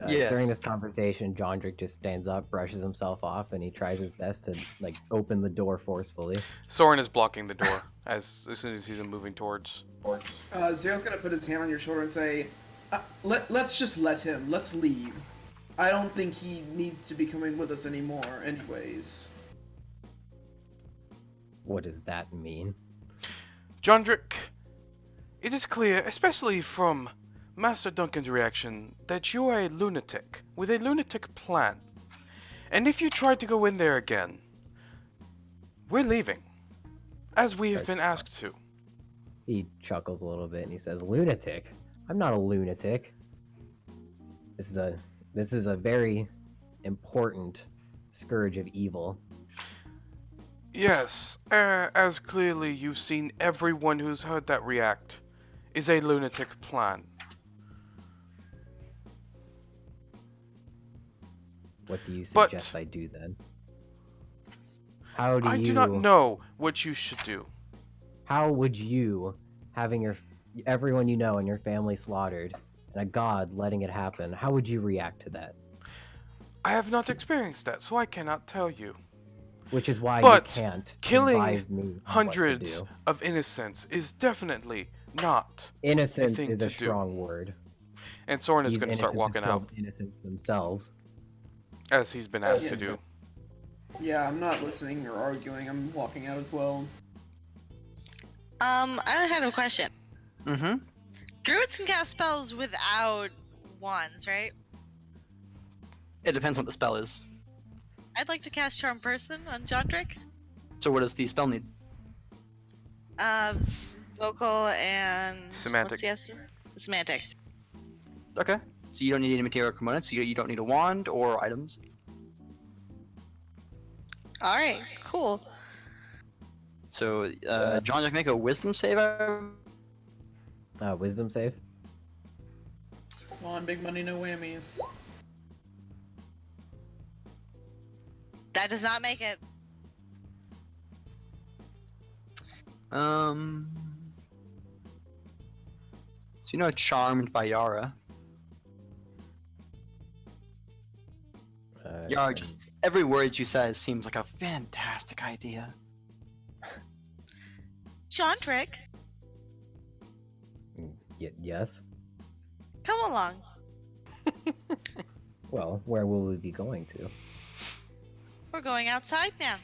Yes. During this conversation, Jondrick just stands up, brushes himself off, and he tries his best to like open the door forcefully. Soren is blocking the door as soon as he's moving towards. Zero's gonna put his hand on your shoulder and say, let's just let him. Let's leave. I don't think he needs to be coming with us anymore, anyways. What does that mean? Jondrick, it is clear, especially from Master Duncan's reaction, that you are a lunatic with a lunatic plan. And if you try to go in there again, we're leaving, as we have been asked to. He chuckles a little bit and he says, "Lunatic? I'm not a lunatic. This is a very important scourge of evil." Yes, as clearly you've seen everyone who's heard that react, is a lunatic plan. What do you But- suggest I do then? How do I you? do not know what you should do. How would you, having everyone you know and your family slaughtered, and a god letting it happen, how would you react to that? I have not experienced that, so I cannot tell you. Which is why But you can't killing advise me on what to Hundreds do. of innocents is definitely not. Innocence thing is a to do. strong word. And Soren is These going to start innocents walking have out, killed innocents themselves. as he's been asked Yeah. to do. Yeah, I'm not listening or arguing. I'm walking out as well. I had a question. Mm-hmm. Druids can cast spells without wands, right? It depends what the spell is. I'd like to cast Charm Person on Jondrick. So what does the spell need? Vocal and Semantic. What's the essence? Semantic. Okay. So you don't need any material components. You don't need a wand or items. All right, cool. So John, you can make a wisdom save. Wisdom save. Come on, big money, no whammies. That does not make it. So you know, charmed by Yara. Yara, just every word she says seems like a fantastic idea. Jondrick, Yes. come along. Well, where will we be going to? We're going outside now.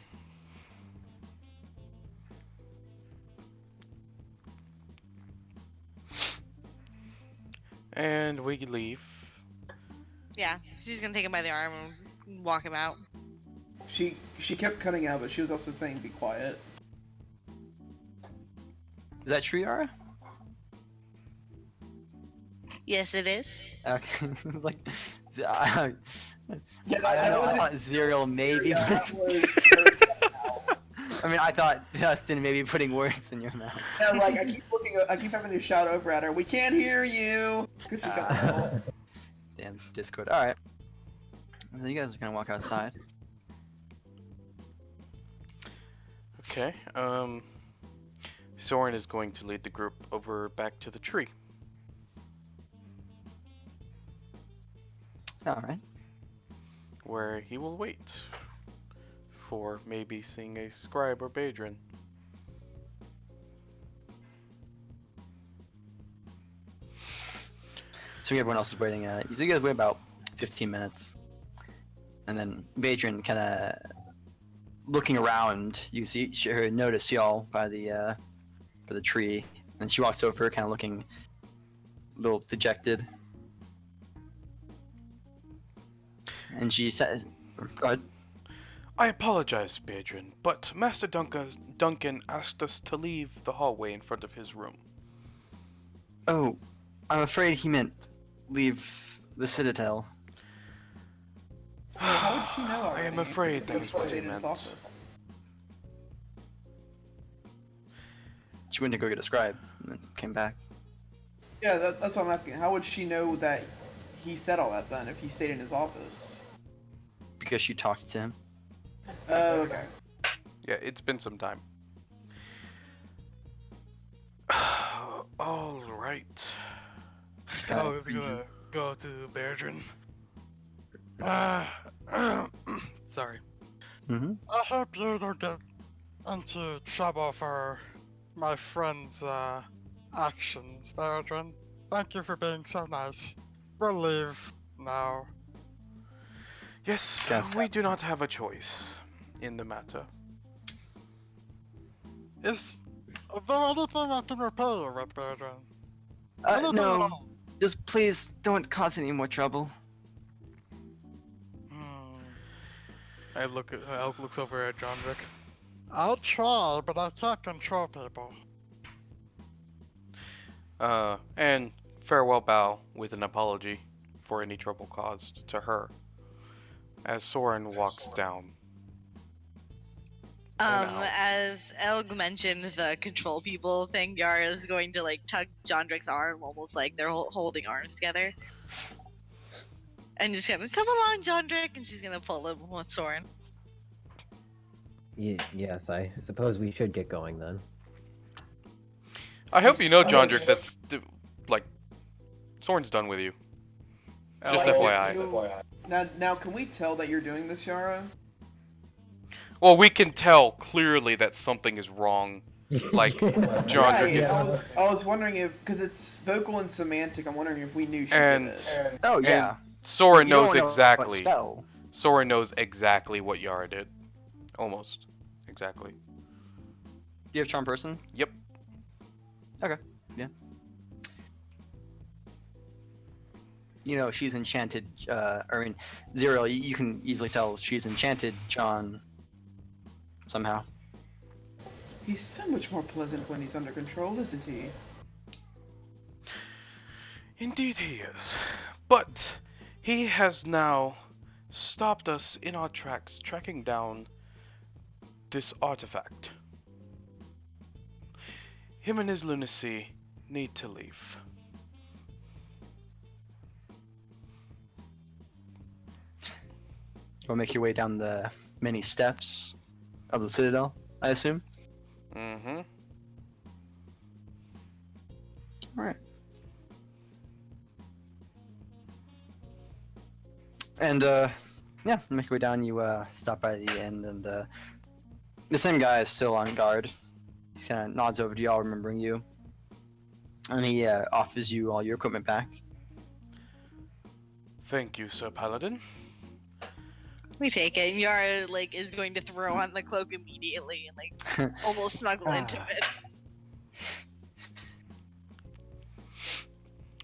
And we leave. Yeah, she's gonna take him by the arm and walk him out. She kept cutting out, but she was also saying be quiet. Is that true, Yara? Yes, it is. Okay. It's like, Yeah, I thought Zerial maybe. That was her. I mean, I thought Justin maybe putting words in your mouth. Yeah, like I keep having to shout over at her. We can't hear you. 'Cause she cut that off. Damn, Discord. All right. So you guys are gonna walk outside. Okay. Soren is going to lead the group over back to the tree. All right. Where he will wait for maybe seeing a scribe or Badrin. So everyone else is waiting. You guys wait about 15 minutes, and then Badrin kind of looking around. You see her notice y'all by the tree, and she walks over, kind of looking a little dejected, and she says, "Go ahead." I apologize, Badrin, but Master Duncan asked us to leave the hallway in front of his room. Oh, I'm afraid he meant leave the Citadel. How would she know? I am already? afraid that If is we what he stayed in his meant. office. She went to go get a scribe, and then came back. Yeah, that's what I'm asking. How would she know that he said all that then if he stayed in his office? Because she talked to him. Oh, okay. Yeah, it's been some time. All right. I was gonna go to Berdrin. Sorry. Mm-hmm. I hope you don't get into trouble for my friend's actions, Baradrin. Thank you for being so nice. We'll leave now. Yes, Yes. we do not have a choice in the matter. Is there anything I can repay you with, Baradrin? No, just please don't cause any more trouble. Elk looks over at Jondrick. I'll try, but I can't control people. And farewell bow with an apology for any trouble caused to her as Soren walks down. As Elg mentioned the control people thing, Yara is going to like tug Jondrick's arm, almost like they're holding arms together. And just gonna come along, Jondrick, and she's gonna pull him with Soren. Yes, I suppose we should get going then. I hope you know, Jondrick, that's like Soren's done with you. Just Like, FYI. Now, can we tell that you're doing this, Yara? Well, we can tell clearly that something is wrong. Like, Jondrick is... I was wondering if, because it's vocal and semantic, I'm wondering if we knew she And- did it. Oh yeah. Soren You don't knows know what exactly. spell. Soren knows exactly what Yara did. Almost. Exactly. Do you have charm person? Yep. Okay. Yeah. You know, she's enchanted. Zero. You can easily tell she's enchanted John. Somehow. He's so much more pleasant when he's under control, isn't he? Indeed he is. But he has now stopped us in our tracks, tracking down this artifact. Him and his lunacy need to leave. You'll make your way down the many steps of the Citadel, I assume. Mm-hmm. Alright. And, yeah, make your way down, you, stop by the end, and, the same guy is still on guard. He kind of nods over to y'all, remembering you. And he, offers you all your equipment back. Thank you, Sir Paladin. We take it, and Yara like is going to throw on the cloak immediately and like almost snuggle into it.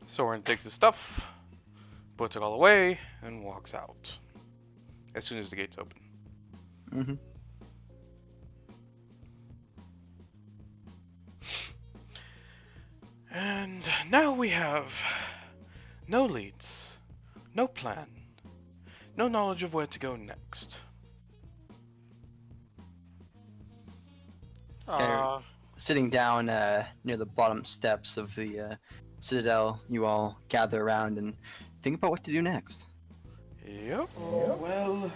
Soren takes his stuff, puts it all away, and walks out. As soon as the gates open. Mm-hmm. And now we have no leads, no plan, no knowledge of where to go next. Sitting down near the bottom steps of the Citadel, you all gather around and think about what to do next. Yep. Well,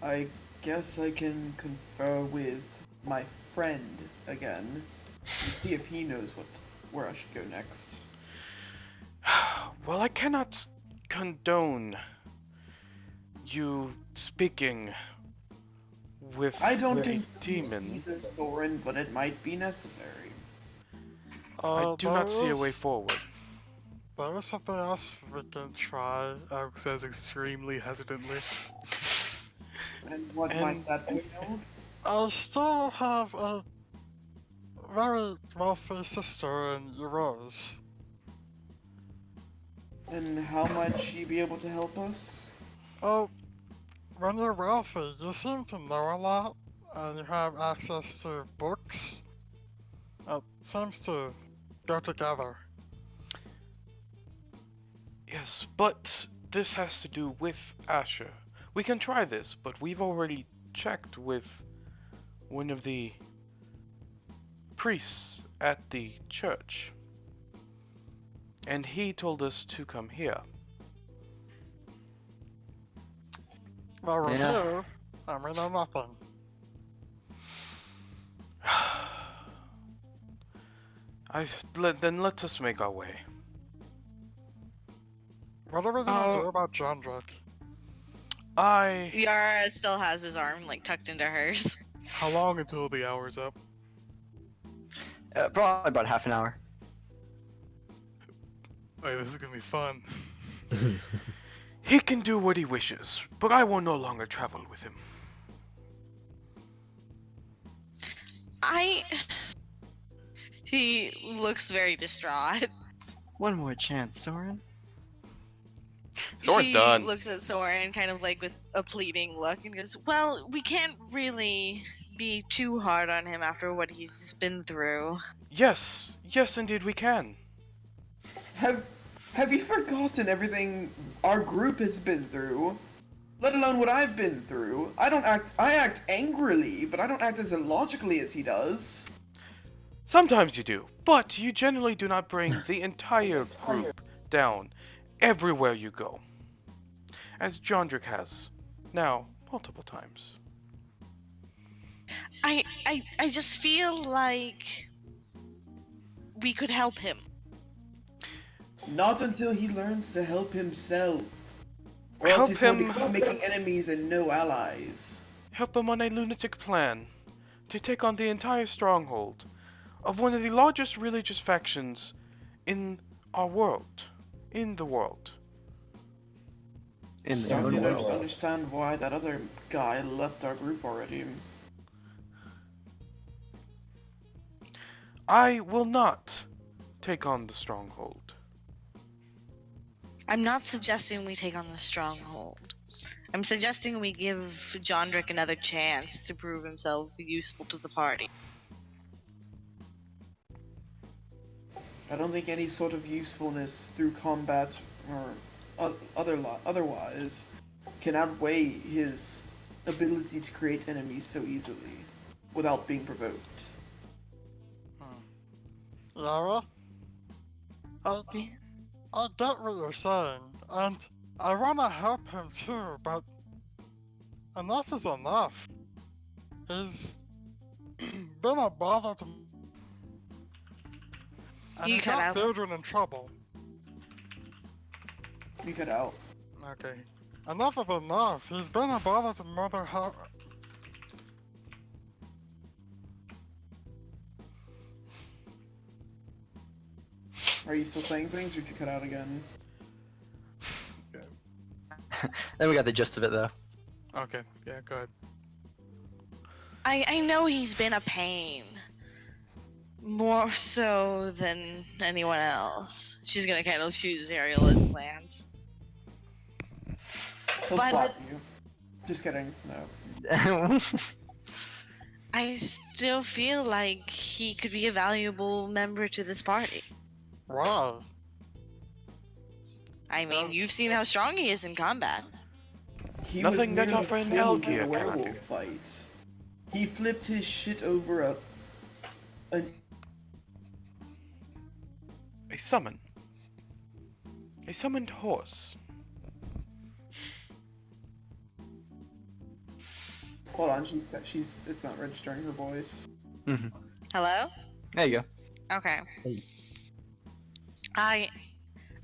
I guess I can confer with my friend again and see if he knows where I should go next. Well, I cannot condone you speaking with I don't a think demon. either, Soren, but it might be necessary. I do not see a way forward. There is something else we can try. Alex says extremely hesitantly. And what And- might that be, Noel? I still have a very wealthy sister in Euros. And how might she be able to help us? Oh, when you're wealthy, you seem to know a lot, and you have access to books. It seems to go together. Yes, but this has to do with Asher. We can try this, but we've already checked with one of the priests at the church. And he told us to come here. Well, we're Yeah. here, and we know nothing. Then let us make our way. What are we gonna do about Jandrik? Yara still has his arm like tucked into hers. How long until the hour's up? Probably about half an hour. Wait, this is gonna be fun. He can do what he wishes, but I will no longer travel with him. He looks very distraught. One more chance, Soren. Soren's She done. looks at Soren kind of like with a pleading look and goes, well, we can't really be too hard on him after what he's been through. Yes, indeed we can. Have you forgotten everything our group has been through? Let alone what I've been through. I act angrily, but I don't act as illogically as he does. Sometimes you do, but you generally do not bring the entire group down everywhere you go. As Jandrik has, now, multiple times. I just feel like we could help him. Not until he learns to help himself. Or Help else he's going him- to keep making enemies and no allies. Help him on a lunatic plan to take on the entire stronghold of one of the largest religious factions in our world. In the world. In the Starting to world. understand why that other guy left our group already. I will not take on the stronghold. I'm not suggesting we take on the stronghold. I'm suggesting we give Jandrik another chance to prove himself useful to the party. I don't think any sort of usefulness through combat or otherwise can outweigh his ability to create enemies so easily without being provoked. Yara? I get what you're saying, and I wanna help him too, but enough is enough. He's been a bother to... And You he cut got out. Bildren in trouble. You cut out. Okay. Enough is enough. He's been a bother to Mother How... Are you still saying things, or did you cut out again? Then we got the gist of it though. Okay, yeah, go ahead. I know he's been a pain. More so than anyone else. She's gonna kind of choose Ariel and plans. He'll But- slap you. Just kidding. No. I still feel like he could be a valuable member to this party. Why? I mean, you've seen how strong he is in combat. He Nothing was that nearly your friend killed Elgier in a cannot werewolf do. fight. He flipped his shit over an A summon. A summoned horse. Hold on, it's not registering her voice. Hello? There you go. Okay. Hey.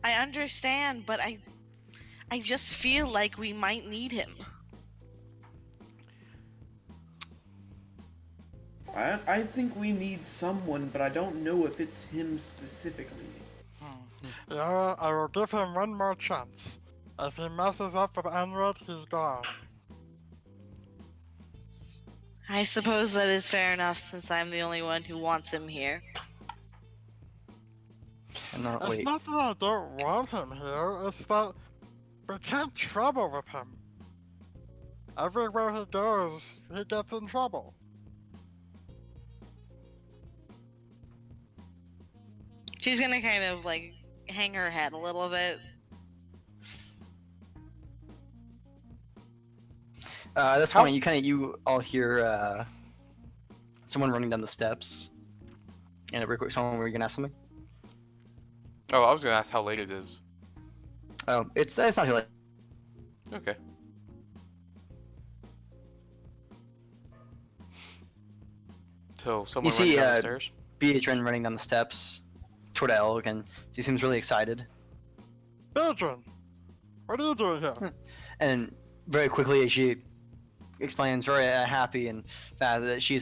I understand, but I just feel like we might need him. I think we need someone, but I don't know if it's him specifically. Yeah, I will give him one more chance. If he messes up with Enred, he's gone. I suppose that is fair enough since I'm the only one who wants him here. Cannot It's wait. not that I don't want him here, it's that we can't trouble with him. Everywhere he goes, he gets in trouble. She's gonna kind of like hang her head a little bit. At this How- point, you all hear someone running down the steps. And real quick, someone, were you gonna ask something? Oh, I was gonna ask how late it is. Oh, it's not too late. Okay. So someone see, running down the uh, stairs. Beatrice running down the steps toward Elg, and she seems really excited. Bildren, what are you doing here? And very quickly, she explains, very happy and fast, that she's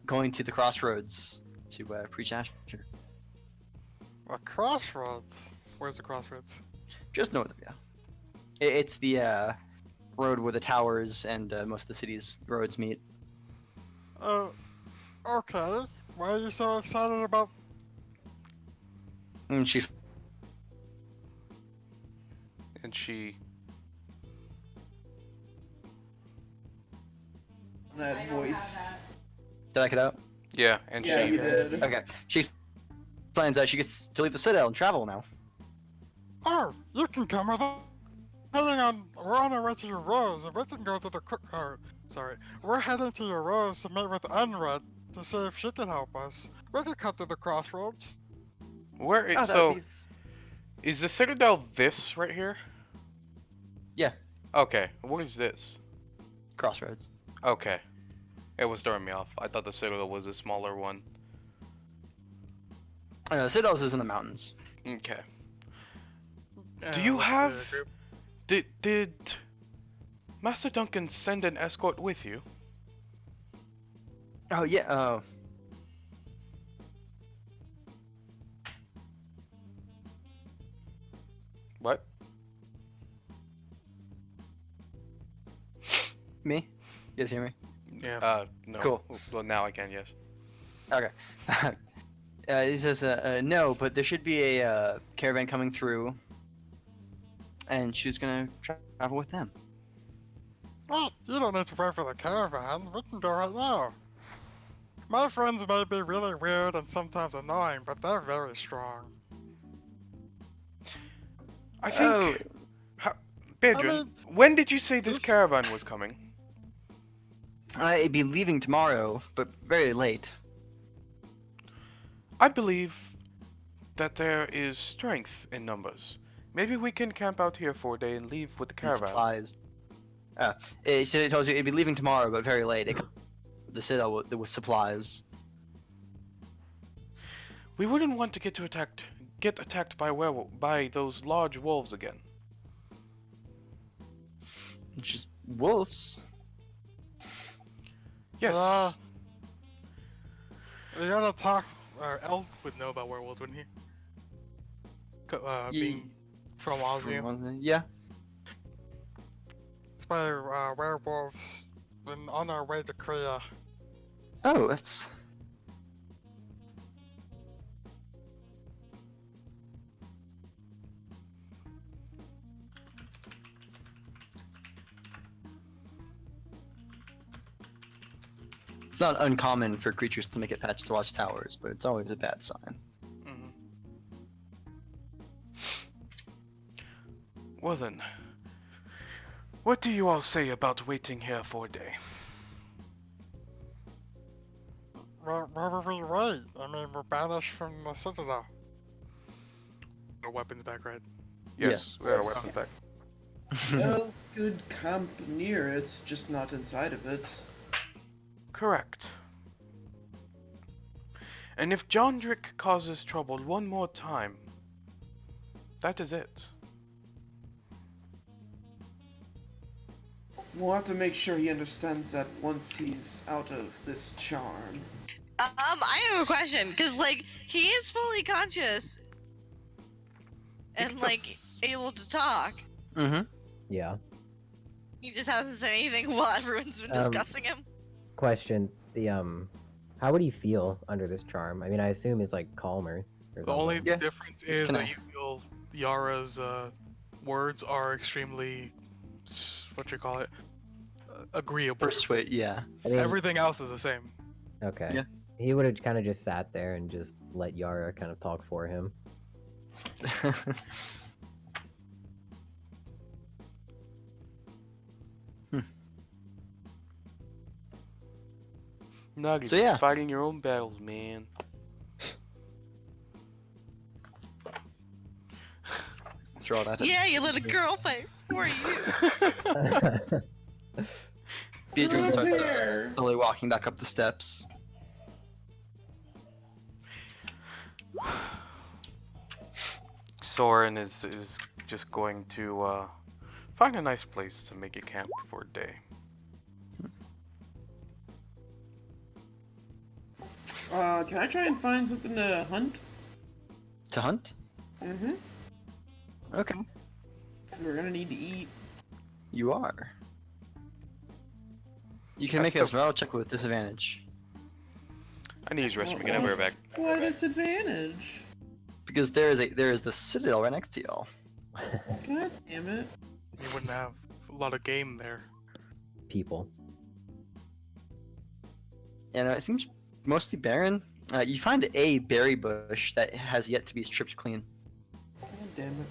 going to the crossroads to preach Asher, The crossroads. Where's the crossroads? just north of you. It's the road where the towers and most of the city's roads meet. Okay. Why are you so excited about... And she And she. That voice. did I cut out? Yeah, and Yeah, she. you did. Okay. She plans that she gets to leave the Citadel and travel now. Oh, you can come with us. We're on our way to your rose, and we can go to the we're heading to your rose to meet with Enred to see if she can help us. We can cut through the crossroads. Where is so? Is the Citadel this right here? Yeah. Okay. What is this? Crossroads. Okay. It was throwing me off. I thought the Citadel was a smaller one. I know, the Citadel is in the mountains. Okay. Yeah, Do you let's have? group. Did Master Duncan send an escort with you? Oh yeah. What? Me? You guys hear me? Yeah. No. Cool. Well, now I can. Yes. Okay. He says, no, but there should be a caravan coming through, and she's gonna travel with them. Well, you don't need to wait for the caravan. We can go right now. My friends may be really weird and sometimes annoying, but they're very strong. I think. Bedrin, I mean, when did you say this this- caravan was coming? I'd be leaving tomorrow, but very late. I believe that there is strength in numbers. Maybe we can camp out here for a day and leave with the And caravan. supplies. It tells you it'd be leaving tomorrow, but very late. The Citadel with supplies. We wouldn't want to get attacked by those large wolves again. Just wolves. Yes. We gotta talk. El would know about werewolves, wouldn't he? Being from Osmia. Yeah. It's by werewolves. And on our way to Korea. Oh, that's. It's not uncommon for creatures to make it past the watchtowers, but it's always a bad sign. Mhm. Well then, what do you all say about waiting here for a day? Where would we wait? I mean, we're banished from the Citadel. Our weapons back, right? Yes, we are weapons back. Well, good camp near it, just not inside of it. Correct. And if Jondrick causes trouble one more time, that is it. We'll have to make sure he understands that once he's out of this charm. I have a question, because, like, he is fully conscious and, like, able to talk. Mm-hmm. Yeah. He just hasn't said anything while everyone's been discussing him. Question: how would he feel under this charm? I mean, I assume he's like calmer. Or The only something. Yeah. difference It's is kinda- that you feel Yara's words are extremely, what you call it, agreeable. Persuade, yeah. I mean, Everything else is the same. okay. Yeah. He would have kind of just sat there and just let Yara kind of talk for him. Nugget, So, yeah. fighting your own battles, man. Throw that. Yeah, you let a girl fight for you. Beatrice starts There. slowly walking back up the steps. Soren is just going to find a nice place to make a camp for a day. Can I try and find something to hunt? To hunt? Mm-hmm. Okay. Because we're gonna need to eat. You are. You can make a survival check with disadvantage. I need to use rest. We can have her back. What disadvantage? Because there is the Citadel right next to y'all. God damn it. You wouldn't have a lot of game there. People. And it seems mostly barren. You find a berry bush that has yet to be stripped clean. God damn it.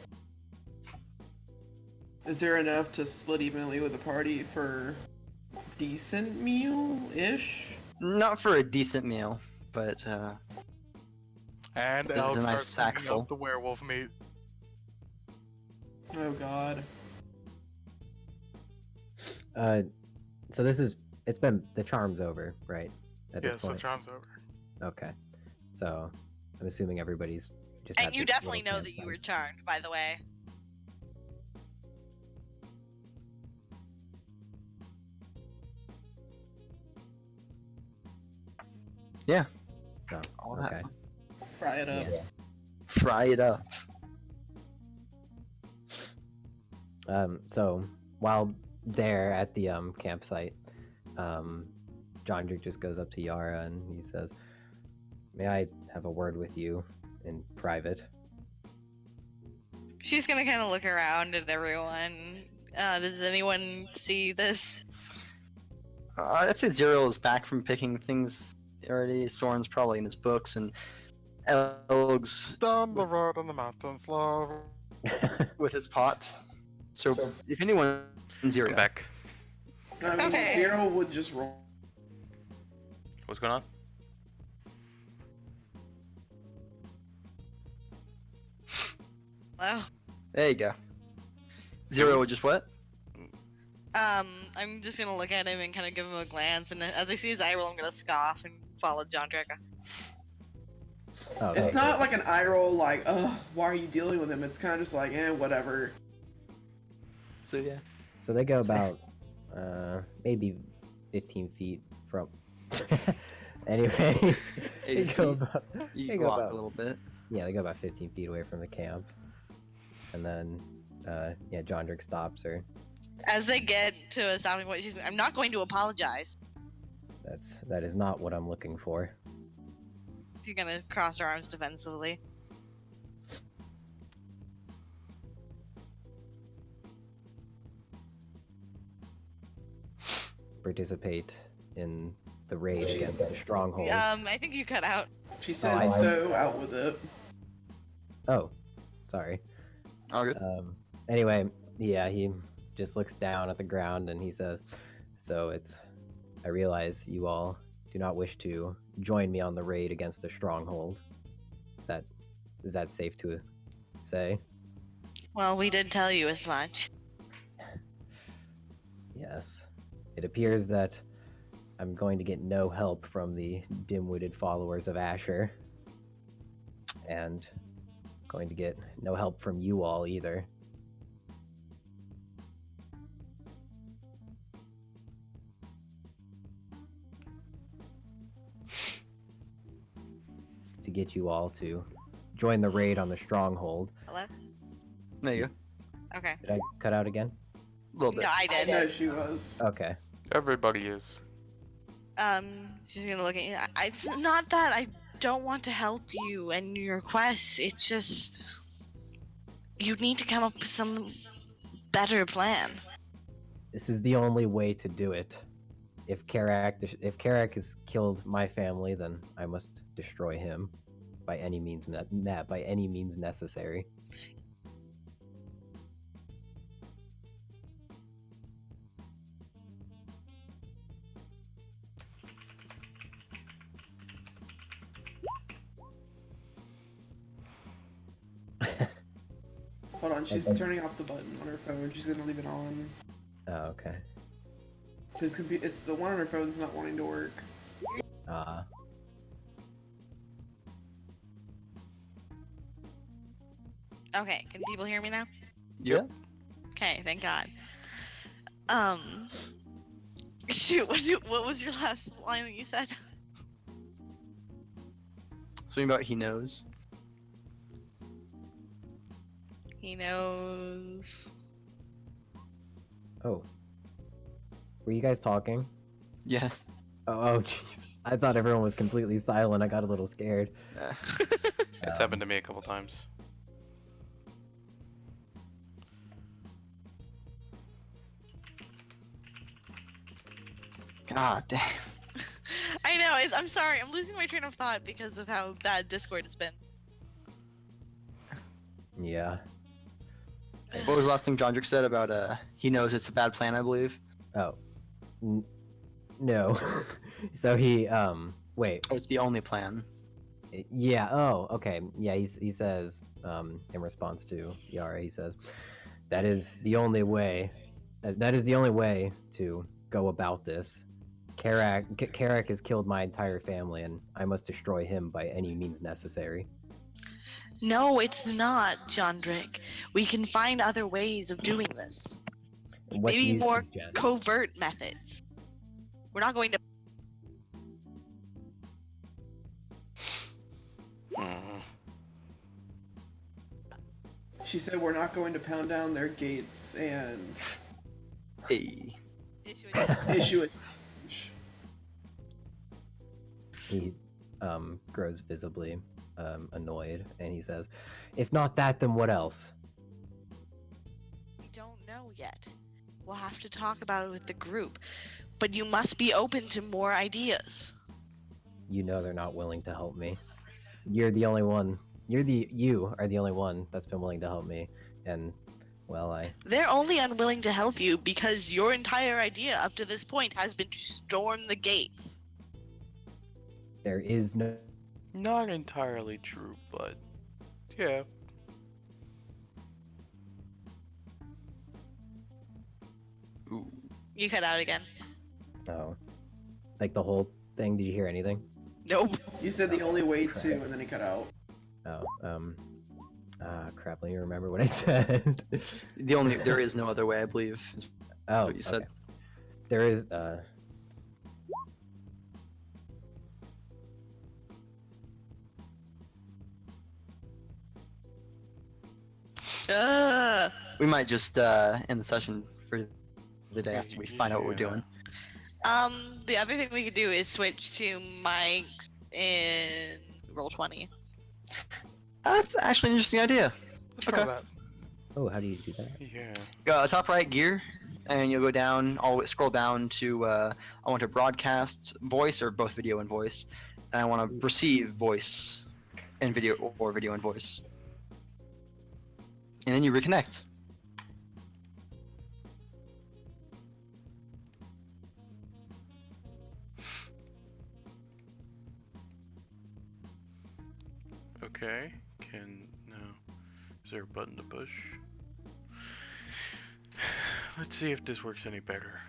Is there enough to split evenly with the party for decent meal-ish? Not for a decent meal, but And It's El a nice starts sack cleaning full. up the werewolf meat. Oh god. So the charm's over, right? At Yes, this the point. charm's over. Okay. So I'm assuming everybody's just. And at you this definitely little know that you were campsite. charmed, by the way. So, all that okay. fun. Fry it up. Yeah. Fry it up. So while there at the campsite, Jondrick just goes up to Yara and he says, "May I have a word with you in private?" She's gonna kind of look around at everyone. Does anyone see this? I'd say Zero is back from picking things already. Soren's probably in his books, and Elg's Down the road in the mountains, love. with his pot. So, if anyone, Zero. I'm back. I mean, Okay. Zero would just roll. What's going on? Well, There you go. Zero would just what? I'm just gonna look at him and kind of give him a glance, and as I see his eye roll, I'm gonna scoff and follow John Drake. Oh, It's okay. not like an eye roll, like, ugh, why are you dealing with him? It's kind of just like, whatever. So yeah. So they go about maybe 15 feet from. Anyway, 80 they go feet. about, You they can go walk about a little bit. yeah, they go about 15 feet away from the camp, and then yeah, John Drake stops her. As they get to a stopping point, she's, I'm not going to apologize. That is not what I'm looking for. She's gonna cross her arms defensively. Participate in the raid against the stronghold. I think you cut out. She says, I- so out with it. Oh, sorry. All good. Anyway, yeah, he just looks down at the ground and he says, "So I realize you all do not wish to join me on the raid against the stronghold. Is that safe to say?" Well, we did tell you as much. Yes. It appears that I'm going to get no help from the dim-witted followers of Asher, and going to get no help from you all either. To get you all to join the raid on the stronghold. Hello? There you Okay. Did I cut out again? go. A little bit. No, I did. No, she was. Okay. Everybody is. She's gonna look at you. It's not that I don't want to help you and your quests. It's just you need to come up with some better plan. This is the only way to do it. If Karak has killed my family, then I must destroy him by any means necessary. Hold on, she's Okay. turning off the button on her phone. She's gonna leave it on. Oh, okay. It's the one on her phone's not wanting to work. Okay, can people hear me now? Yep. Okay, thank God. Shoot, what was your last line that you said? Something about he knows. He knows. Oh. Were you guys talking? Yes. Oh, jeez. I thought everyone was completely silent. I got a little scared. It's happened to me a couple times. God damn. I know. I'm sorry. I'm losing my train of thought because of how bad Discord has been. Yeah. What was the last thing John Drake said about he knows it's a bad plan, I believe? Oh. No. So he, wait. Oh, it's the only plan. Yeah, oh, okay. Yeah, he says, in response to Yara, he says, that is the only way to go about this. Karak has killed my entire family, and I must destroy him by any means necessary. No, it's not, John Drake. We can find other ways of doing this. What do Maybe you more suggest? covert methods. We're not going to. She said we're not going to pound down their gates and Hey. issue it. He grows visibly annoyed, and he says, if not that, then what else? We don't know yet. We'll have to talk about it with the group. But you must be open to more ideas. You know they're not willing to help me. You're the only one. You are the only one that's been willing to help me, and well, They're only unwilling to help you because your entire idea up to this point has been to storm the gates. there is no. Not entirely true, but yeah. Ooh. You cut out again. Oh. Like the whole thing? Did you hear anything? Nope. You said the only way to, and then he cut out. Oh, crap, let me remember what I said. There is no other way, I believe. Is Oh, what you said. okay. There is, We might just end the session for the day after we find out what we're doing. The other thing we could do is switch to mics in Roll20. That's actually an interesting idea. Let's try Okay. that. oh, how do you do that? Yeah. Go top right gear, and you'll go down. Scroll down to I want to broadcast voice or both video and voice, and I want to receive voice and video or video and voice, and then you reconnect. Okay. No. Is there a button to push? Let's see if this works any better.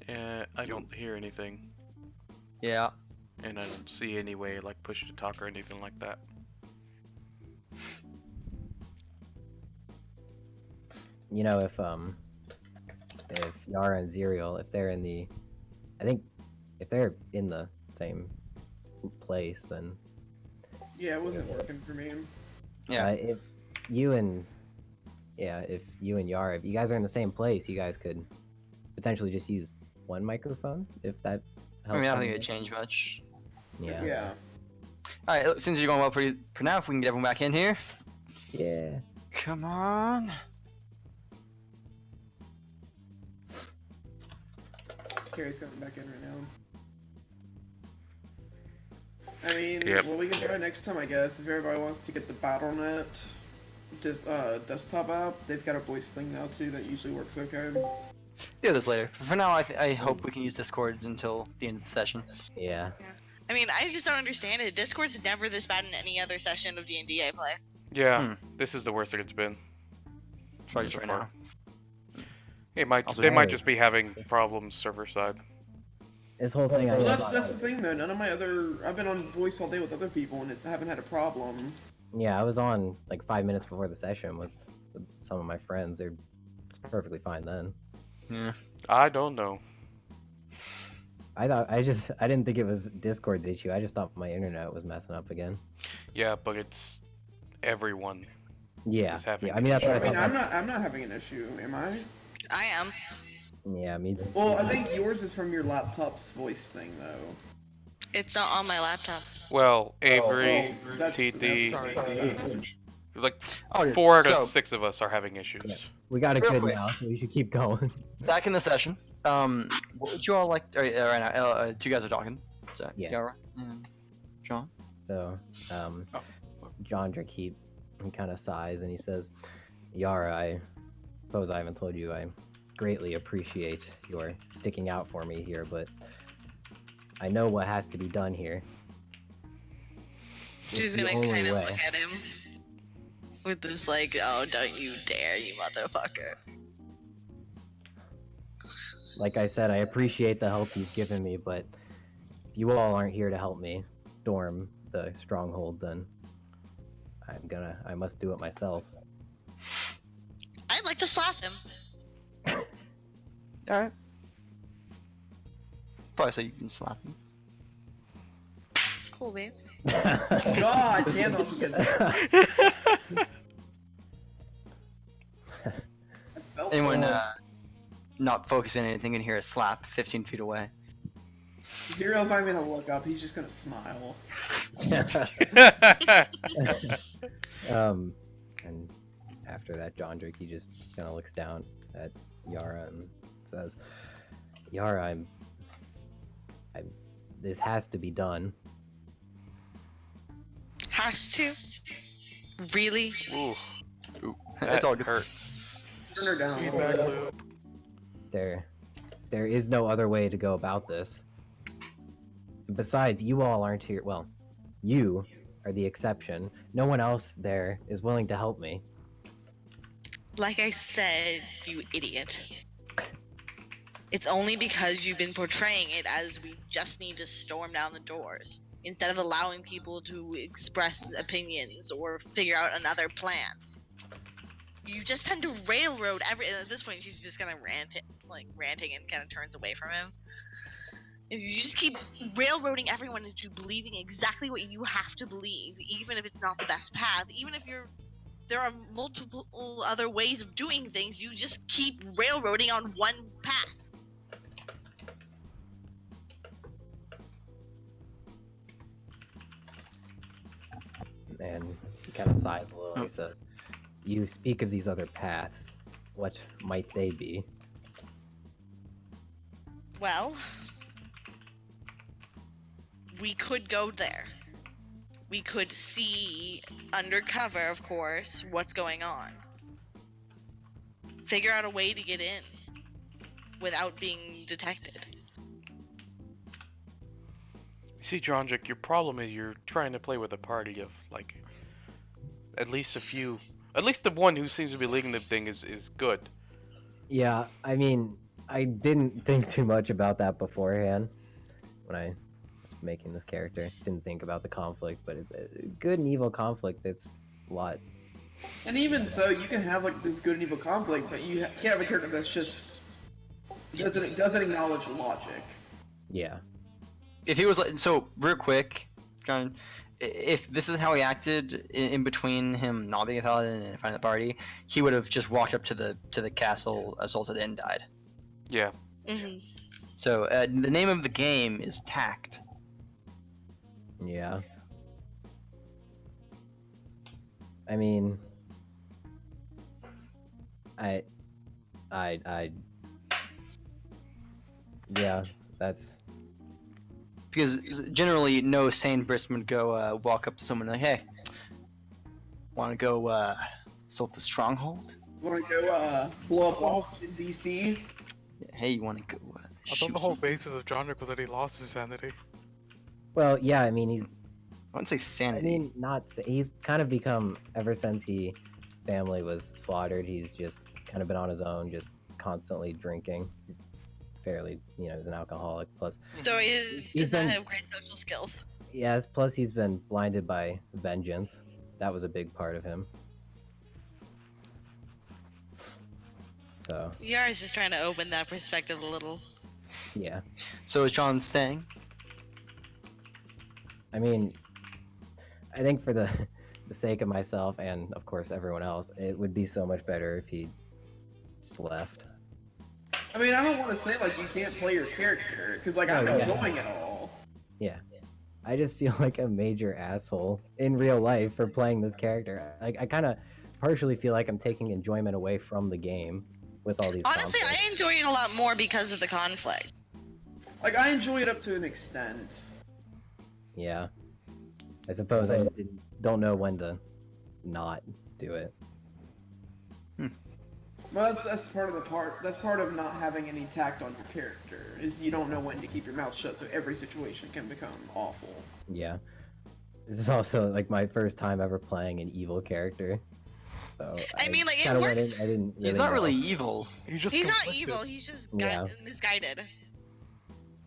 I don't hear anything, Yeah. and I don't see any way like push to talk or anything like that. You know, if Yara and Zerial, if they're in the, I think, if they're in the same place, then Yeah, it wasn't working for me. Yeah. if you and Yara, if you guys are in the same place, you guys could potentially just use one microphone if that helps. I mean, I don't think you. it'd change much. Yeah. Yeah. All right, since you're going well for now, if we can get everyone back in here. Yeah. Come on. Carrie's coming back in right now. I mean, Yep. what we can try next time, I guess, if everybody wants to get the BattleNet desktop app, they've got a voice thing now too that usually works okay. Do this later. For now, I hope we can use Discord until the end of the session. Yeah. I mean, I just don't understand it. Discord's never this bad in any other session of D&D I play. Yeah, this is the worst that it's been. Try just right now. They might just be having problems server side. This whole thing. Well, that's the thing though. None of my I've been on voice all day with other people and I haven't had a problem. Yeah, I was on like 5 minutes before the session with some of my friends. It's perfectly fine then. Yeah. I don't know. I didn't think it was Discord's issue. I just thought my internet was messing up again. Yeah, but it's everyone. Yeah. Is having Yeah. I mean, that's an what I I thought. mean, I'm not having an issue, am I? I am. Yeah, me. Well, I think yours is from your laptop's voice thing though. It's not on my laptop. Well, Avery, That's TD, sorry. like Oh, yeah. 4 out of So- 6 of us are having issues. Yeah. We got it Real good quick. now, so we should keep going. Back in the session. What would you all like? Right now, two guys are talking. So, Yeah. Yara and John. So, Jondrick, he kind of sighs and he says, Yara, I suppose I haven't told you I greatly appreciate your sticking out for me here, but I know what has to be done here. She's It's the gonna only kind of way. look at him with this like, oh, don't you dare, you motherfucker. Like I said, I appreciate the help you've given me, but if you all aren't here to help me, Storm the stronghold, then I must do it myself. I'd like to slap him. Alright. Probably so you can slap him. Cool, babe. God damn, that was a good. Anyone not focusing on anything can hear a slap 15 feet away. Zero's not even gonna look up. He's just gonna smile. And after that, John Drake, he just kind of looks down at Yara and says, "Yara, I'm. This has to be done." Has to? Really? Ooh, That's all good. hurts. Turn her down. Feedback loop. There is no other way to go about this. Besides, you all aren't here. Well, you are the exception. No one else there is willing to help me. Like I said, you idiot. It's only because you've been portraying it as we just need to storm down the doors, instead of allowing people to express opinions or figure out another plan. You just tend to railroad at this point, she's just kind of ranting and kind of turns away from him. You just keep railroading everyone into believing exactly what you have to believe, even if it's not the best path, even if there are multiple other ways of doing things, you just keep railroading on one path. And he kind of sighs a little and he says, "You speak of these other paths. What might they be?" Well, we could go there. We could see undercover, of course, what's going on. Figure out a way to get in without being detected. You see, Dronjik, your problem is you're trying to play with a party of, like, at least the one who seems to be leading the thing is good. Yeah, I mean, I didn't think too much about that beforehand when I was making this character. Didn't think about the conflict, but good and evil conflict, it's a lot. And even so, you can have like this good and evil conflict, but you can't have a character that's just doesn't acknowledge logic. Yeah. If he was like, so real quick, John, if this is how he acted in between him not being a paladin and finding the party, he would have just walked up to the castle, assaulted, and died. Yeah. Mm-hmm. So the name of the game is Tact. Yeah. I mean, yeah, that's... Because generally, no sane person would go walk up to someone like, "Hey, want to go assault the stronghold? Want to go blow up walls in DC? Hey, you want to go I shoot thought the whole some-" basis of John Rick was that he lost his sanity. Well, yeah, I mean, he's... I wouldn't say I sanity. mean, he's kind of become, ever since family was slaughtered, he's just kind of been on his own, just constantly drinking. He's fairly, he's an alcoholic. Plus, So he He's does not been- have great social skills. yes, plus he's been blinded by vengeance. That was a big part of him. So, Yara's just trying to open that perspective a little. yeah. So is John staying? I mean, I think for the sake of myself and, of course, everyone else, it would be so much better if he just left. I mean, I don't want to say like you can't play your character because like I'm Oh, yeah. enjoying it all. Yeah. I just feel like a major asshole in real life for playing this character. Like, I kind of partially feel like I'm taking enjoyment away from the game with all these Honestly, conflicts. I enjoy it a lot more because of the conflict. Like I enjoy it up to an extent. Yeah. I suppose I just don't know when to not do it. Well, that's part of that's part of not having any tact on your character is you don't know when to keep your mouth shut, so every situation can become awful. Yeah. This is also like my first time ever playing an evil character. So I mean, like, it kinda went works. in- I didn't really He's not know. really evil. He's just He's not conflicted. evil, he's just Yeah. misguided.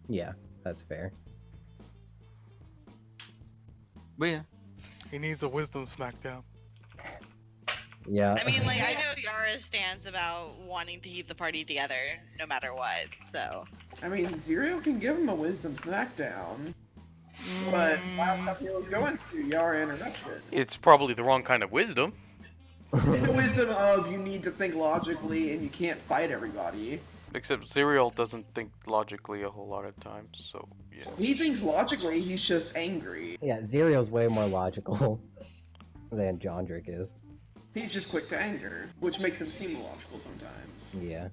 Yeah, that's fair. But yeah. He needs a wisdom smackdown. Yeah. I mean, like, I know Yara's stance about wanting to keep the party together no matter what, so. I mean, Zero can give him a wisdom smackdown. But last time he was going to, Yara interrupted. It's probably the wrong kind of wisdom. It's the wisdom of you need to think logically and you can't fight everybody. Except Serial doesn't think logically a whole lot of times, so yeah. He thinks logically, he's just angry. Yeah, Zerial's way more logical than Jondrick is. He's just quick to anger, which makes him seem illogical sometimes. Yeah.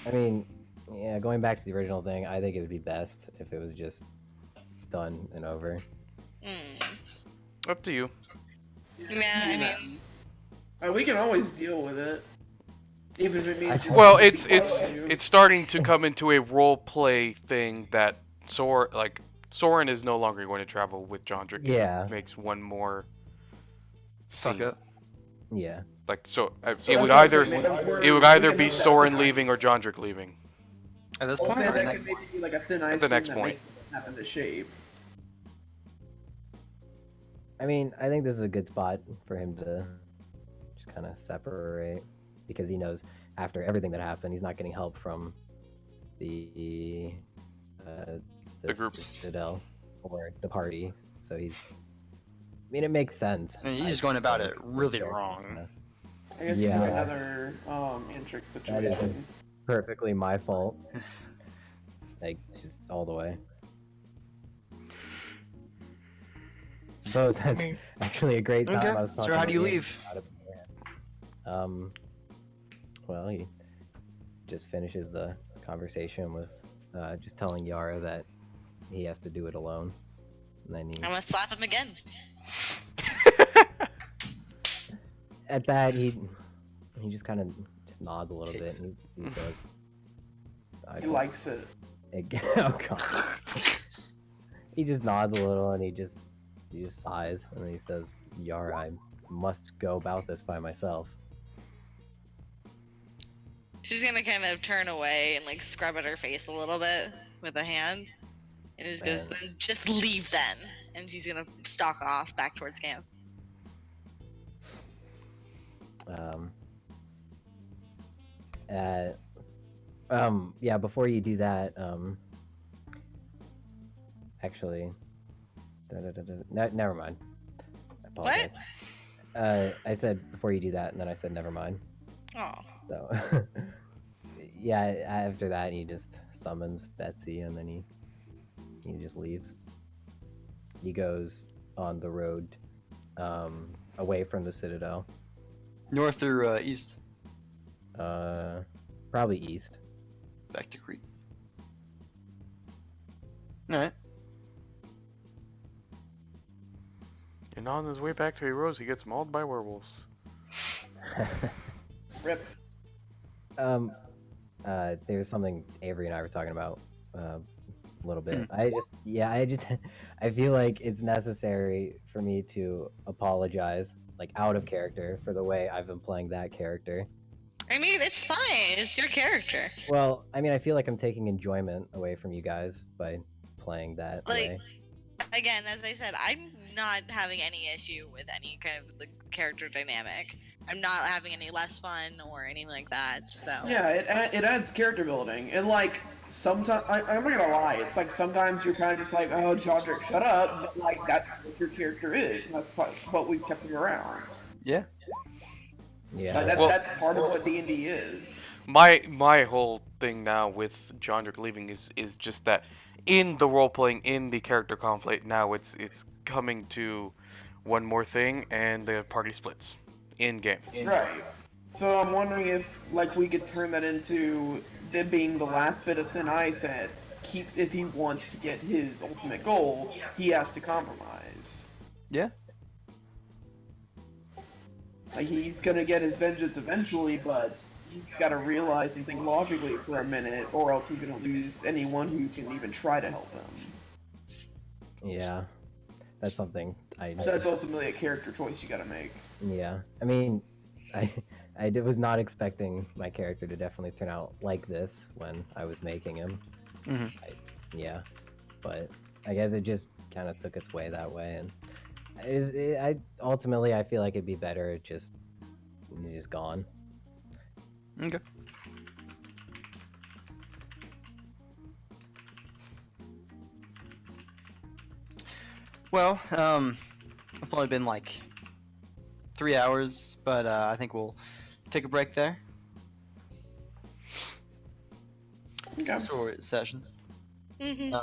I mean, yeah, going back to the original thing, I think it would be best if it was just done and over. Up to you. Yeah, I mean. We can always deal with it. Even if it means... Well, it's starting to come into a role play thing that Soren is no longer going to travel with Jondrick. Yeah. It makes one more Suck scene. it. Yeah. Like so, it that's would what I'm either saying, be Soren leaving or Jondrick leaving. At this I'll point, say or the that next could maybe one? be like a thin ice At the scene next that point. makes it snap into shape. I mean, I think this is a good spot for him to just kind of separate, because he knows after everything that happened, he's not getting help from the group. the Citadel or the party. So he's. I mean, it makes sense. I mean, he's just going about it really wrong. I guess Yeah. it's another intric That is situation. perfectly my fault. Like, just all the way. Suppose that's mean- actually a great time. Okay, I was so talking how do you about games leave? out of my hand. Well, he just finishes the conversation with just telling Yara that he has to do it alone. And then I'm gonna slap him again. at that he just kind of just nods a little bit and he says, He likes it. Oh god. He just nods a little and he just sighs and then he says, Yara, I must go about this by myself. She's gonna kind of turn away and like scrub at her face a little bit with a hand. And just goes, Man. just leave then. And she's gonna stalk off back towards camp. Yeah, before you do that, actually, never mind. I apologize. I said before you do that, and then I said never mind. Oh. So, yeah, after that, he just summons Betsy, and then he just leaves. He goes on the road, away from the Citadel. North or east? Probably east. Back to Crete. Alright. And on his way back to Heroes, he gets mauled by werewolves. Rip. There's something Avery and I were talking about a little bit. Hmm. I feel like it's necessary for me to apologize, like out of character, for the way I've been playing that character. I mean, it's fine. It's your character. Well, I mean, I feel like I'm taking enjoyment away from you guys by playing that Like, way. again, as I said, I'm not having any issue with any kind of the character dynamic. I'm not having any less fun or anything like that. So Yeah, it adds character building. And like, sometimes, I'm not gonna lie, it's like sometimes you're kind of just like, oh, Jondrick, shut up. But like, that's what your character is. And that's what we've kept him around. Yeah. Yeah. Like, Well- that's part of what D&D is. My whole thing now with Jondrick leaving is just that in the role playing, in the character conflict, now it's coming to one more thing, and the party splits in game. Right. So I'm wondering if, like, we could turn that into them being the last bit of thin ice and if he wants to get his ultimate goal, he has to compromise. Yeah. Like, he's gonna get his vengeance eventually, but he's gotta realize and think logically for a minute, or else he's gonna lose anyone who can even try to help him. Yeah. That's something I. So that's ultimately a character choice you gotta make. Yeah, I mean, was not expecting my character to definitely turn out like this when I was making him. Mhm. Yeah, but I guess it just kind of took its way that way, and ultimately I feel like it'd be better it just he's just gone. Okay. Well, it's only been like 3 hours, but I think we'll take a break there. Okay. Short session. Mm-hmm.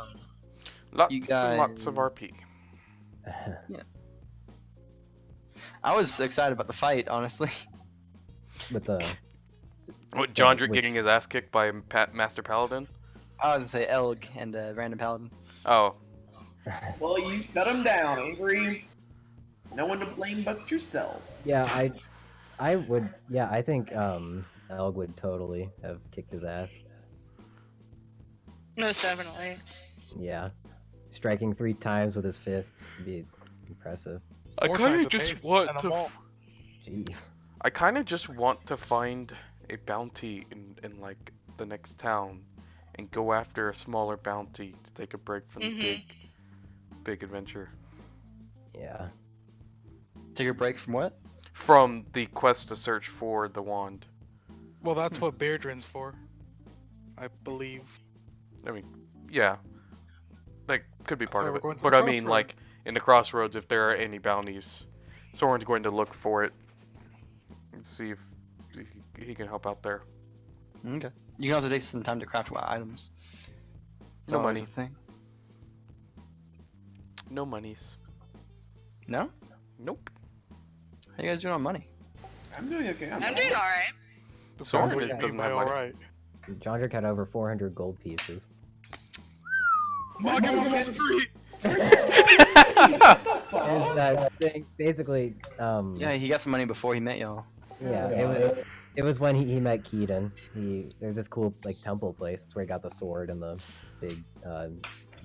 Lots You and lots of guys- RP. I was excited about the fight, honestly. With the What, Jondrick which- getting his ass kicked by Master Paladin? I was gonna say Elg and Random Paladin. Oh, Well, you shut him down, Avery. No one to blame but yourself. yeah, I would, yeah, I think Elg would totally have kicked his ass. Most definitely. Yeah, striking 3 times with his fist would be impressive. I 4 kind times of the just pace, want and I'm to. all- Jeez. I kind of just want to find a bounty in like the next town, and go after a smaller bounty to take a break from the big adventure. Yeah. Take a break from what? From the quest to search for the wand. Well, that's what Beardrin's for, I believe. I mean, yeah, that could be part why of we're it. going to But the I mean, crossroad. like in the crossroads, if there are any bounties, Soren's going to look for it and see if he can help out there. Okay. You can also take some time to craft items. It's No always money. a thing. No monies. No? Nope. How you guys doing on money? I'm doing okay. I'm doing alright. Soren Depends what you doesn't mean by have money. alright. Jondrick had over 400 gold pieces. Mug him on the street. There's that thing, basically, Yeah, he got some money before he met y'all. yeah, it was when he met Keaton. There's this cool like temple place. That's where he got the sword and the big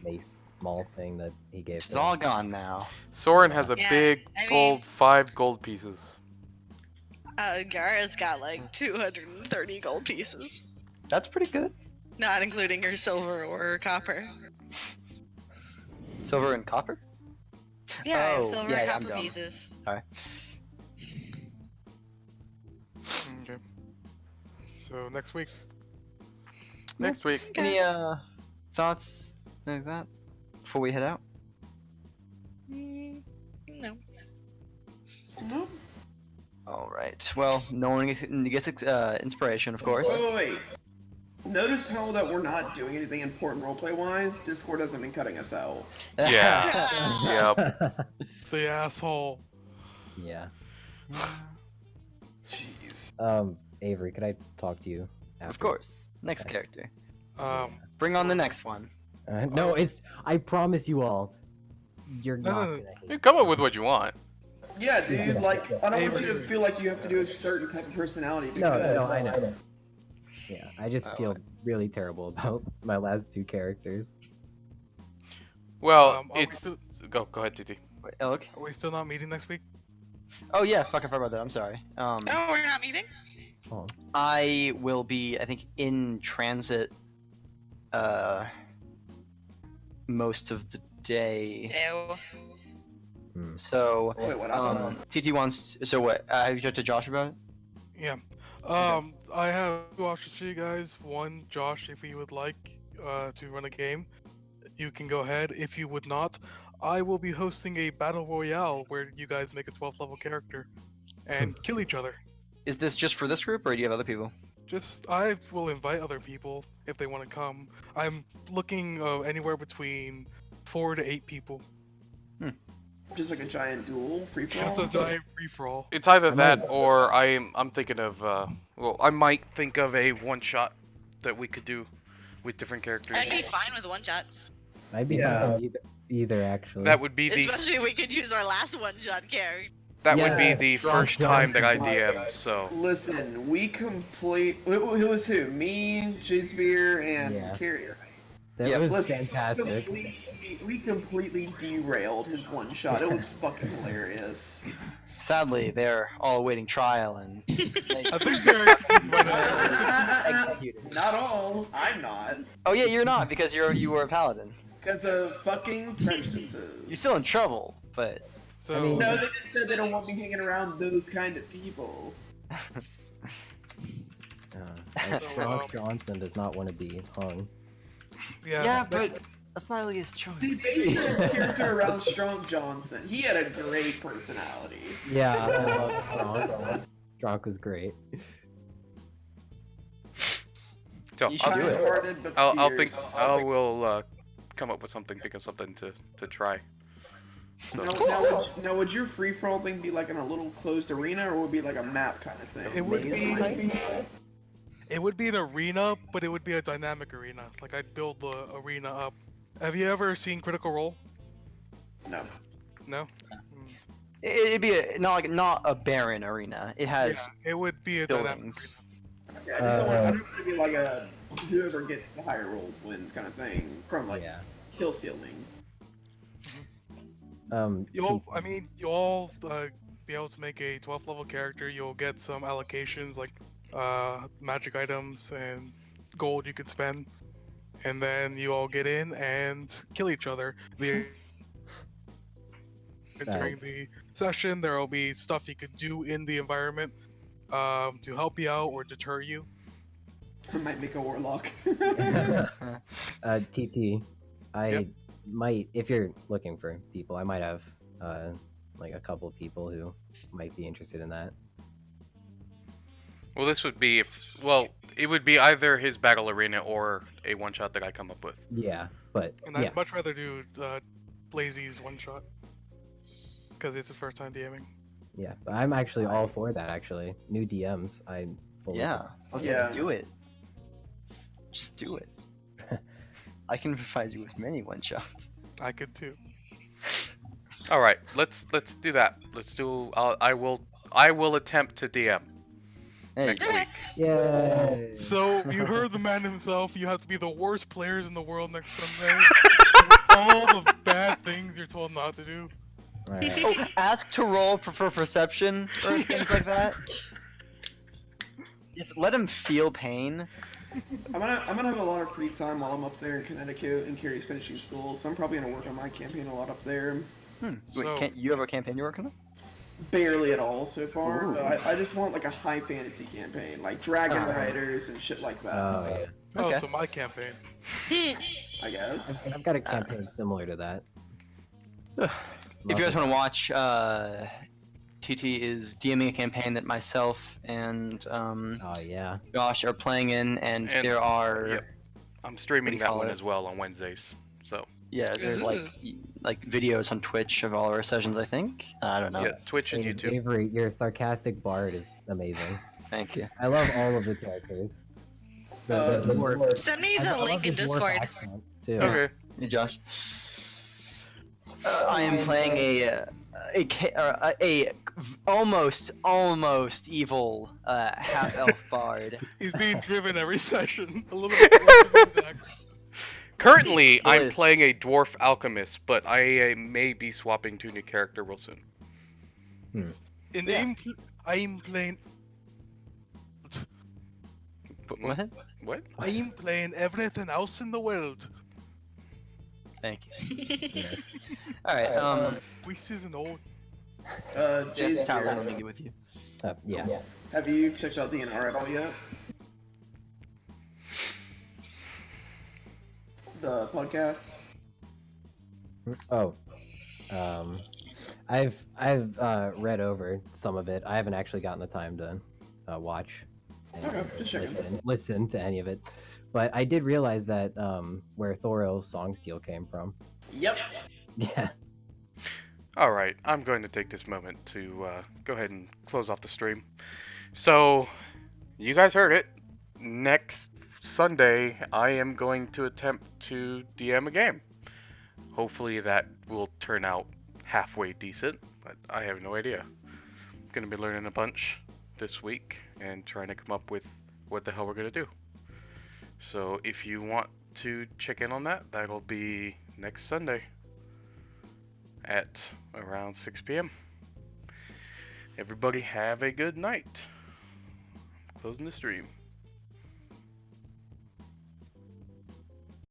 mace small thing that he gave. It's to all him. gone now. Soren has a Yeah, big I mean- gold, 5 gold pieces. Gara's got like 230 gold pieces. That's pretty good. Not including her silver or her copper. Silver and copper? Yeah, I have Oh, silver yeah, and I'm copper dumb. pieces. Okay. So next week. Next week. Any thoughts like that before we head out? No. No. All right. Well, no one gets inspiration, of course. Wait. Notice how that we're not doing anything important roleplay wise. Discord hasn't been cutting us out. Yeah. Yep. The asshole. Yeah. Jeez. Avery, could I talk to you? After? Of course. Next Okay. character. Bring on the next one. No, it's. I promise you all. You're No, not no, no. gonna hate You come up with what you want. Yeah, dude. Like, I don't want you to Avery. feel like you have to do a certain type of personality. No, Because I know. Yeah, I just Oh. feel really terrible about my last 2 characters. Well, Are we it's still- go ahead, TT. Wait, Elk? Are we still not meeting next week? Oh yeah, fuck, I forgot about that. I'm sorry. Oh, we're not meeting? Oh, I will be, I think, in transit most of the day. Ew. So, Wait, what? I don't know. TT wants. So what? Have you talked to Josh about it? Yeah. I have 2 options for you guys. One, Josh, if you would like to run a game, you can go ahead. If you would not, I will be hosting a battle royale where you guys make a 12th level character and kill each other. Is this just for this group, or do you have other people? I will invite other people if they want to come. I'm looking anywhere between 4 to 8 people. Just like a giant duel, free for Just a all. giant free for all. It's either I might- that or I'm thinking of well, I might think of a one shot that we could do with different characters. I'd be fine with one shot. I'd be Yeah. fine with either actually. That would be the Especially if we could use our last one shot character. that would be Yeah. the Strong first time that I Johnson. DM. So Listen, we complete. Who was who? Me, Shakespeare, and Yeah. Carrier. That Yeah, was Listen, fantastic. we completely derailed his one shot. It was fucking hilarious. Sadly, they're all awaiting trial and I think they're executed. Not all. I'm not. Oh yeah, you're not because you were a paladin. Because of fucking prejudices. You're still in trouble, but So I mean- No, they just said they don't want me hanging around those kind of people. Like So, Strong Johnson does not want to be hung. yeah, but that's- that's not really his choice. See, based his character around Strong Johnson, he had a great personality. Yeah, I love Strong. Strong was great. So You should I'll, do it. Kind-hearted, but I'll think fierce. I will come up with something. Think of something to try. So, Now, would your free for all thing be like in a little closed arena, or would it be like a map kind of thing? It would Maze type? be. It would be an arena, but it would be a dynamic arena. Like I'd build the arena up. Have you ever seen Critical Role? No. No. It'd be not a barren arena. It has Yeah, it would be a dynamic. buildings. Okay, I just don't want it to be like a whoever gets the higher rolls wins kind of thing from like Yeah. kill stealing. You'll be able to make a 12th level character. You'll get some allocations like magic items and gold you can spend, and then you all get in and kill each other. During the session, there will be stuff you could do in the environment to help you out or deter you. I might make a warlock. TT, I Yep. might, if you're looking for people, I might have like a couple of people who might be interested in that. well, this would be it would be either his battle arena or a one shot that I come up with. Yeah, but And yeah, I'd much rather do Blazy's one shot because it's his first time DMing. yeah, but I'm actually all for that. Actually, new DMs, I'm fully Yeah, let's Yeah. do it. Just do it. I can provide you with many one shots. I could too. All right, let's do that. Let's do. I will attempt to DM Hey, next week. Yay! So you heard the man himself. You have to be the worst players in the world next Sunday. All the bad things you're told not to do. Alright. oh, ask to roll for perception or things like that. Just let him feel pain. I'm gonna have a lot of free time while I'm up there in Connecticut and Carrie's finishing school, so I'm probably gonna work on my campaign a lot up there. So- Wait, can't you have a campaign you're working on? Barely at all so far. Ooh. But I just want like a high fantasy campaign, like Dragon Riders and shit like that. Oh yeah, Oh, Okay. so my campaign. I guess. I've got a campaign similar to that. If you guys want to watch, TT is DMing a campaign that myself and Oh yeah. Josh are playing in, and And- there are yep. I'm streaming What do you that call one it? as well on Wednesdays. So there's like videos on Twitch of all our sessions. I think I don't know. yeah, Twitch and Hey, YouTube. Avery, your sarcastic bard is amazing. Thank you. I love all of the characters. The dwarf- Send me I the love link in the dwarf Discord. accent, too. Okay. Hey, Josh. I am playing a almost evil half elf bard. He's being driven every session. A little bit worse than Jack. Currently, I'm Bliss. playing a dwarf alchemist, but I may be swapping to a new character real soon. In Yeah. I'm playing. What? What? I'm playing everything else in the world. Thank you. All right. Which is an old. Jay's Tyler, here. let me get with you. Yeah. Have you checked out the NR at all yet? The podcast? Oh. I've read over some of it. I haven't actually gotten the time to watch and Okay, just checking. listen to any of it. But I did realize that where Thorill's song steal came from. Yep. Yeah. All right, I'm going to take this moment to go ahead and close off the stream. So, you guys heard it. Next Sunday, I am going to attempt to DM a game. Hopefully that will turn out halfway decent, but I have no idea. I'm going to be learning a bunch this week and trying to come up with what the hell we're going to do. So if you want to check in on that, that'll be next Sunday at around 6 p.m. Everybody have a good night. Closing the stream.